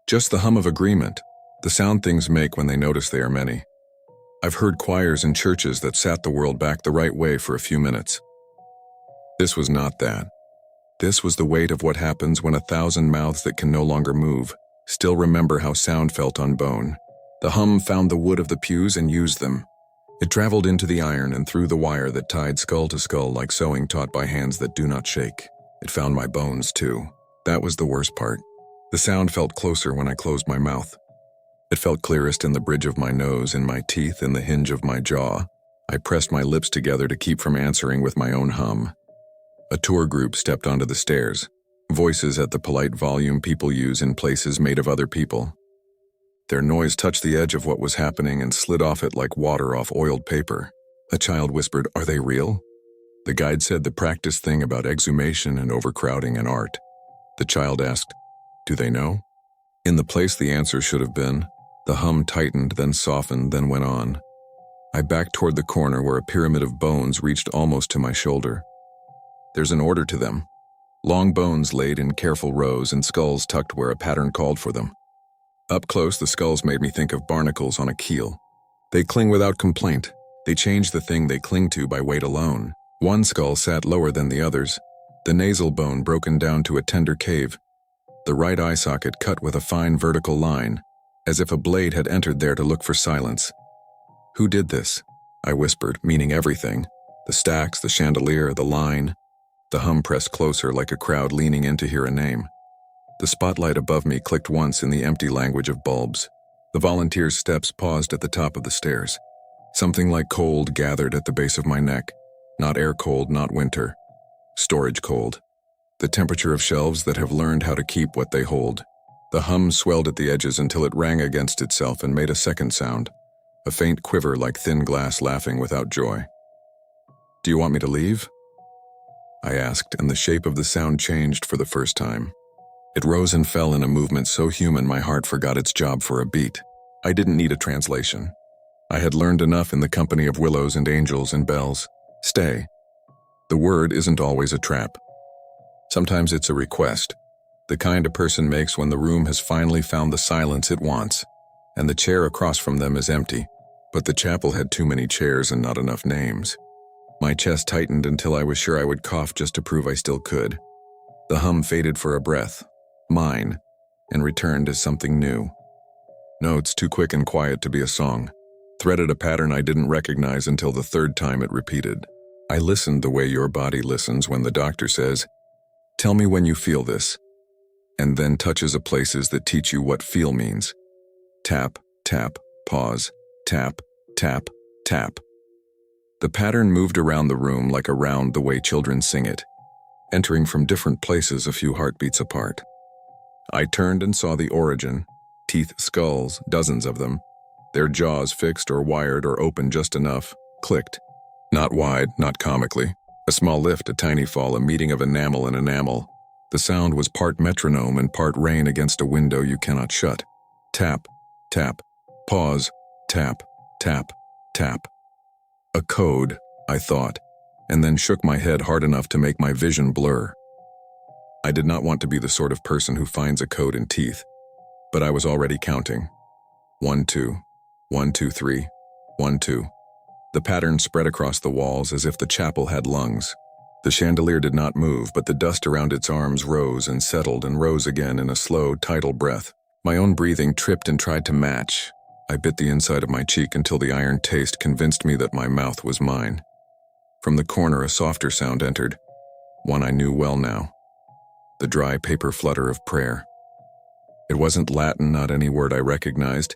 Just the hum of agreement, the sound things make when they notice they are many. I've heard choirs in churches that sat the world back the right way for a few minutes. This was not that. This was the weight of what happens when 1,000 mouths that can no longer move still remember how sound felt on bone. The hum found the wood of the pews and used them. It traveled into the iron and through the wire that tied skull to skull like sewing taught by hands that do not shake. It found my bones, too. That was the worst part. The sound felt closer when I closed my mouth. It felt clearest in the bridge of my nose, in my teeth, in the hinge of my jaw. I pressed my lips together to keep from answering with my own hum. A tour group stepped onto the stairs, voices at the polite volume people use in places made of other people. Their noise touched the edge of what was happening and slid off it like water off oiled paper. A child whispered, "Are they real?" The guide said the practice thing about exhumation and overcrowding and art. The child asked, "Do they know?" In the place the answer should have been, the hum tightened, then softened, then went on. I backed toward the corner where a pyramid of bones reached almost to my shoulder. There's an order to them. Long bones laid in careful rows and skulls tucked where a pattern called for them. Up close, the skulls made me think of barnacles on a keel. They cling without complaint. They change the thing they cling to by weight alone. One skull sat lower than the others, the nasal bone broken down to a tender cave, the right eye socket cut with a fine vertical line, as if a blade had entered there to look for silence. "Who did this?" I whispered, meaning everything. The stacks, the chandelier, the line. The hum pressed closer like a crowd leaning in to hear a name. The spotlight above me clicked once in the empty language of bulbs. The volunteers' steps paused at the top of the stairs. Something like cold gathered at the base of my neck. Not air cold, not winter. Storage cold. The temperature of shelves that have learned how to keep what they hold. The hum swelled at the edges until it rang against itself and made a second sound. A faint quiver like thin glass laughing without joy. "Do you want me to leave?" I asked, and the shape of the sound changed for the first time. It rose and fell in a movement so human my heart forgot its job for a beat. I didn't need a translation. I had learned enough in the company of willows and angels and bells. Stay. The word isn't always a trap. Sometimes it's a request, the kind a person makes when the room has finally found the silence it wants, and the chair across from them is empty. But the chapel had too many chairs and not enough names. My chest tightened until I was sure I would cough just to prove I still could. The hum faded for a breath, mine, and returned as something new. Notes too quick and quiet to be a song, threaded a pattern I didn't recognize until the third time it repeated. I listened the way your body listens when the doctor says, "Tell me when you feel this," and then touches of places that teach you what feel means. Tap, tap, pause, tap, tap, tap. The pattern moved around the room like a round the way children sing it, entering from different places a few heartbeats apart. I turned and saw the origin, teeth, skulls, dozens of them, their jaws fixed or wired or open just enough, clicked. Not wide, not comically. A small lift, a tiny fall, a meeting of enamel and enamel. The sound was part metronome and part rain against a window you cannot shut. Tap, tap, pause, tap, tap, tap. A code, I thought, and then shook my head hard enough to make my vision blur. I did not want to be the sort of person who finds a code in teeth, but I was already counting. 1, 2, 1, 2, 3, 1, 2. The pattern spread across the walls as if the chapel had lungs. The chandelier did not move, but the dust around its arms rose and settled and rose again in a slow, tidal breath. My own breathing tripped and tried to match. I bit the inside of my cheek until the iron taste convinced me that my mouth was mine. From the corner, a softer sound entered, one I knew well now. The dry paper flutter of prayer. It wasn't Latin, not any word I recognized,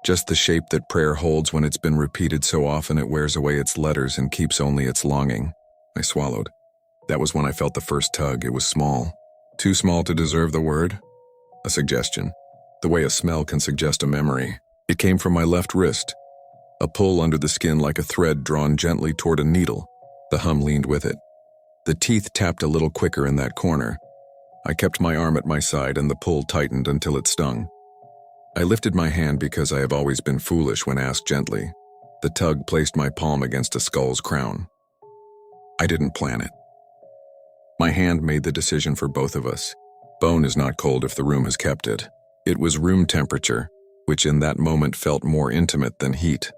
just the shape that prayer holds when it's been repeated so often it wears away its letters and keeps only its longing. I swallowed. That was when I felt the first tug. It was small. Too small to deserve the word? A suggestion. The way a smell can suggest a memory. It came from my left wrist. A pull under the skin like a thread drawn gently toward a needle. The hum leaned with it. The teeth tapped a little quicker in that corner. I kept my arm at my side and the pull tightened until it stung. I lifted my hand because I have always been foolish when asked gently. The tug placed my palm against a skull's crown. I didn't plan it. My hand made the decision for both of us. Bone is not cold if the room has kept it. It was room temperature, which in that moment felt more intimate than heat.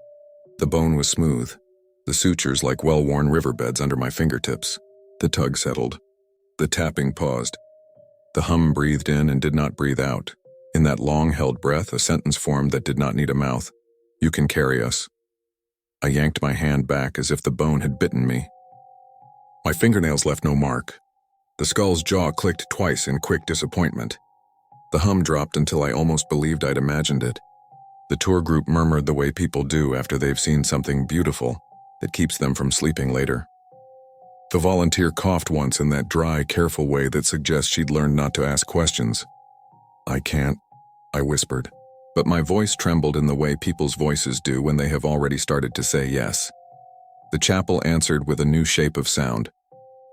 The bone was smooth, the sutures like well-worn riverbeds under my fingertips. The tug settled. The tapping paused. The hum breathed in and did not breathe out. In that long-held breath, a sentence formed that did not need a mouth. "You can carry us." I yanked my hand back as if the bone had bitten me. My fingernails left no mark. The skull's jaw clicked twice in quick disappointment. The hum dropped until I almost believed I'd imagined it. The tour group murmured the way people do after they've seen something beautiful that keeps them from sleeping later. The volunteer coughed once in that dry, careful way that suggests she'd learned not to ask questions. "I can't," I whispered, but my voice trembled in the way people's voices do when they have already started to say yes. The chapel answered with a new shape of sound,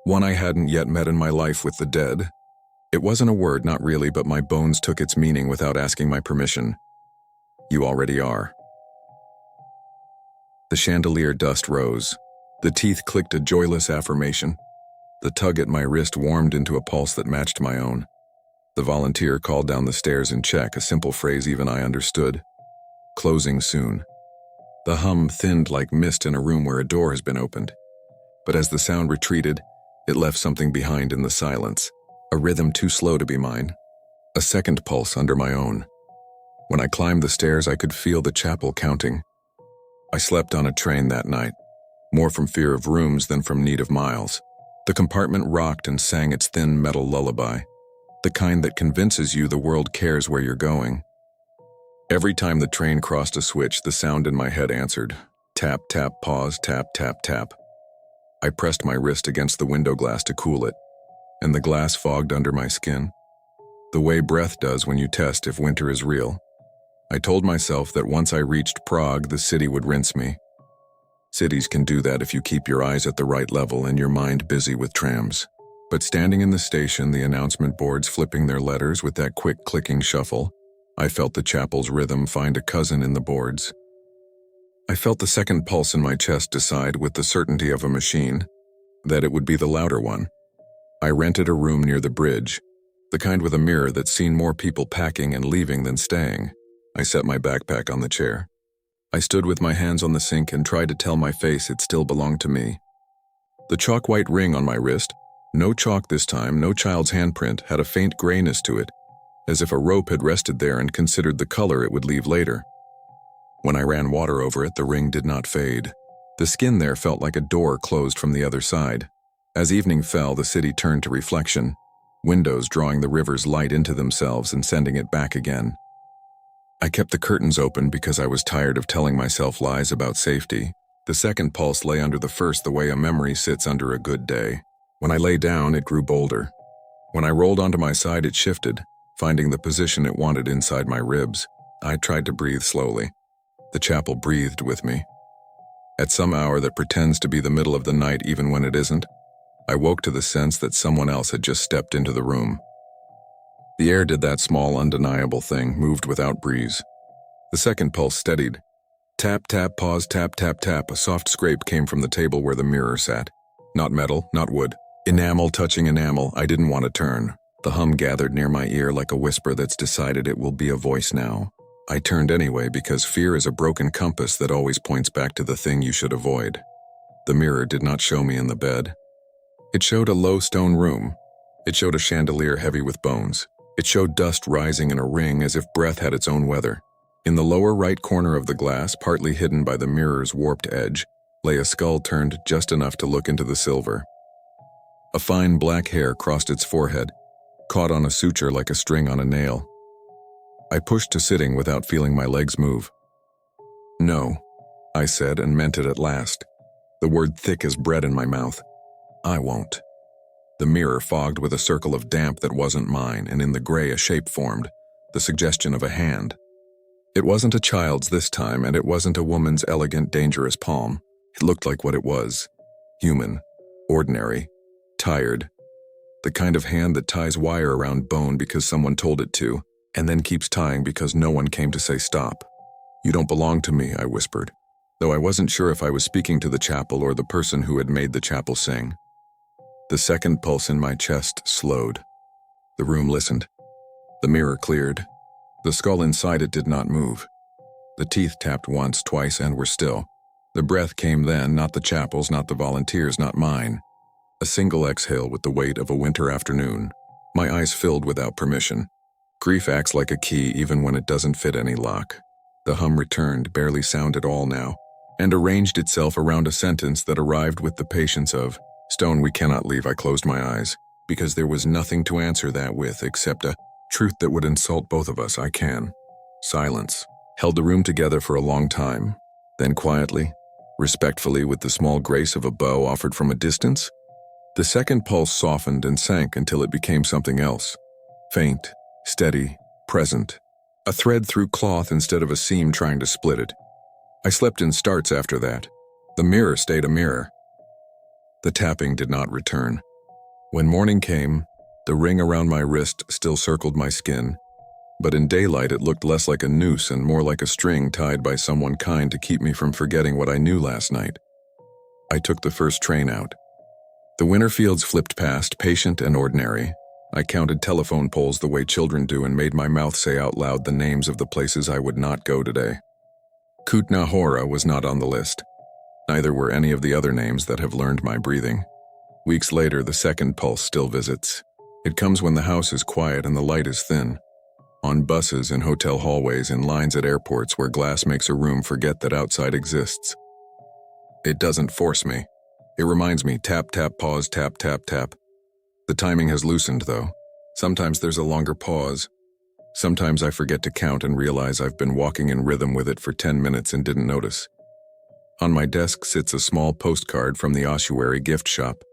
one I hadn't yet met in my life with the dead. It wasn't a word, not really, but my bones took its meaning without asking my permission. "You already are." The chandelier dust rose. The teeth clicked a joyless affirmation. The tug at my wrist warmed into a pulse that matched my own. The volunteer called down the stairs in check, a simple phrase even I understood. "Closing soon." The hum thinned like mist in a room where a door has been opened. But as the sound retreated, it left something behind in the silence, a rhythm too slow to be mine, a second pulse under my own. When I climbed the stairs, I could feel the chapel counting. I slept on a train that night, more from fear of rooms than from need of miles. The compartment rocked and sang its thin metal lullaby, the kind that convinces you the world cares where you're going. Every time the train crossed a switch, the sound in my head answered. Tap, tap, pause, tap, tap, tap. I pressed my wrist against the window glass to cool it, and the glass fogged under my skin, the way breath does when you test if winter is real. I told myself that once I reached Prague, the city would rinse me. Cities can do that if you keep your eyes at the right level and your mind busy with trams. But standing in the station, the announcement boards flipping their letters with that quick clicking shuffle, I felt the chapel's rhythm find a cousin in the boards. I felt the second pulse in my chest decide with the certainty of a machine that it would be the louder one. I rented a room near the bridge, the kind with a mirror that's seen more people packing and leaving than staying. I set my backpack on the chair. I stood with my hands on the sink and tried to tell my face it still belonged to me. The chalk-white ring on my wrist, no chalk this time, no child's handprint, had a faint grayness to it, as if a rope had rested there and considered the color it would leave later. When I ran water over it, the ring did not fade. The skin there felt like a door closed from the other side. As evening fell, the city turned to reflection, windows drawing the river's light into themselves and sending it back again. I kept the curtains open because I was tired of telling myself lies about safety. The second pulse lay under the first the way a memory sits under a good day. When I lay down, it grew bolder. When I rolled onto my side, it shifted, finding the position it wanted inside my ribs. I tried to breathe slowly. The chapel breathed with me. At some hour that pretends to be the middle of the night even when it isn't, I woke to the sense that someone else had just stepped into the room. The air did that small, undeniable thing, moved without breeze. The second pulse steadied. Tap, tap, pause, tap, tap, tap. A soft scrape came from the table where the mirror sat. Not metal, not wood. Enamel touching enamel. I didn't want to turn. The hum gathered near my ear like a whisper that's decided it will be a voice now. I turned anyway because fear is a broken compass that always points back to the thing you should avoid. The mirror did not show me in the bed. It showed a low stone room. It showed a chandelier heavy with bones. It showed dust rising in a ring as if breath had its own weather. In the lower right corner of the glass, partly hidden by the mirror's warped edge, lay a skull turned just enough to look into the silver. A fine black hair crossed its forehead, caught on a suture like a string on a nail. I pushed to sitting without feeling my legs move. No, I said and meant it at last, the word thick as bread in my mouth. I won't. The mirror fogged with a circle of damp that wasn't mine, and in the gray a shape formed, the suggestion of a hand. It wasn't a child's this time, and it wasn't a woman's elegant, dangerous palm. It looked like what it was. Human, ordinary, tired. The kind of hand that ties wire around bone because someone told it to, and then keeps tying because no one came to say stop. You don't belong to me, I whispered, though I wasn't sure if I was speaking to the chapel or the person who had made the chapel sing. The second pulse in my chest slowed. The room listened. The mirror cleared. The skull inside it did not move. The teeth tapped once, twice, and were still. The breath came then, not the chapel's, not the volunteers', not mine. A single exhale with the weight of a winter afternoon. My eyes filled without permission. Grief acts like a key even when it doesn't fit any lock. The hum returned, barely sound at all now, and arranged itself around a sentence that arrived with the patience of, "Stone, we cannot leave." I closed my eyes, because there was nothing to answer that with except a truth that would insult both of us. I can. Silence. Held the room together for a long time. Then quietly, respectfully, with the small grace of a bow offered from a distance, the second pulse softened and sank until it became something else. Faint, steady, present. A thread through cloth instead of a seam trying to split it. I slept in starts after that. The mirror stayed a mirror. The tapping did not return. When morning came, the ring around my wrist still circled my skin, but in daylight it looked less like a noose and more like a string tied by someone kind to keep me from forgetting what I knew last night. I took the first train out. The winter fields flipped past, patient and ordinary. I counted telephone poles the way children do and made my mouth say out loud the names of the places I would not go today. Kutna Hora was not on the list. Neither were any of the other names that have learned my breathing. Weeks later, the second pulse still visits. It comes when the house is quiet and the light is thin. On buses, in hotel hallways, in lines at airports where glass makes a room forget that outside exists. It doesn't force me. It reminds me, tap, tap, pause, tap, tap, tap. The timing has loosened, though. Sometimes there's a longer pause. Sometimes I forget to count and realize I've been walking in rhythm with it for 10 minutes and didn't notice. On my desk sits a small postcard from the ossuary gift shop,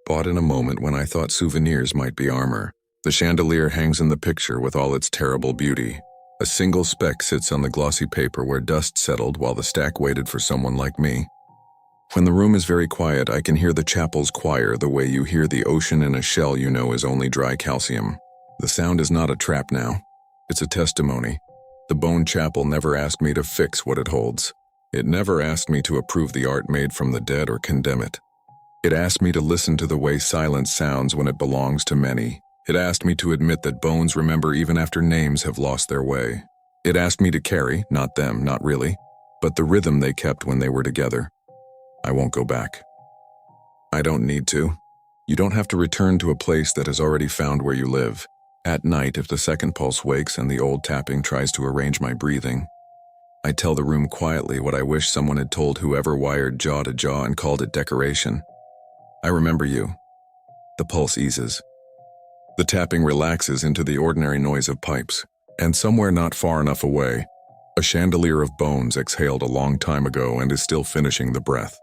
bought in a moment when I thought souvenirs might be armor. The chandelier hangs in the picture with all its terrible beauty. A single speck sits on the glossy paper where dust settled while the stack waited for someone like me. When the room is very quiet, I can hear the chapel's choir the way you hear the ocean in a shell you know is only dry calcium. The sound is not a trap now. It's a testimony. The Bone Chapel never asked me to fix what it holds. It never asked me to approve the art made from the dead or condemn it. It asked me to listen to the way silence sounds when it belongs to many. It asked me to admit that bones remember even after names have lost their way. It asked me to carry, not them, not really, but the rhythm they kept when they were together. I won't go back. I don't need to. You don't have to return to a place that has already found where you live. At night, if the second pulse wakes and the old tapping tries to arrange my breathing, I tell the room quietly what I wish someone had told whoever wired jaw to jaw and called it decoration. I remember you. The pulse eases. The tapping relaxes into the ordinary noise of pipes, and somewhere not far enough away, a chandelier of bones exhaled a long time ago and is still finishing the breath.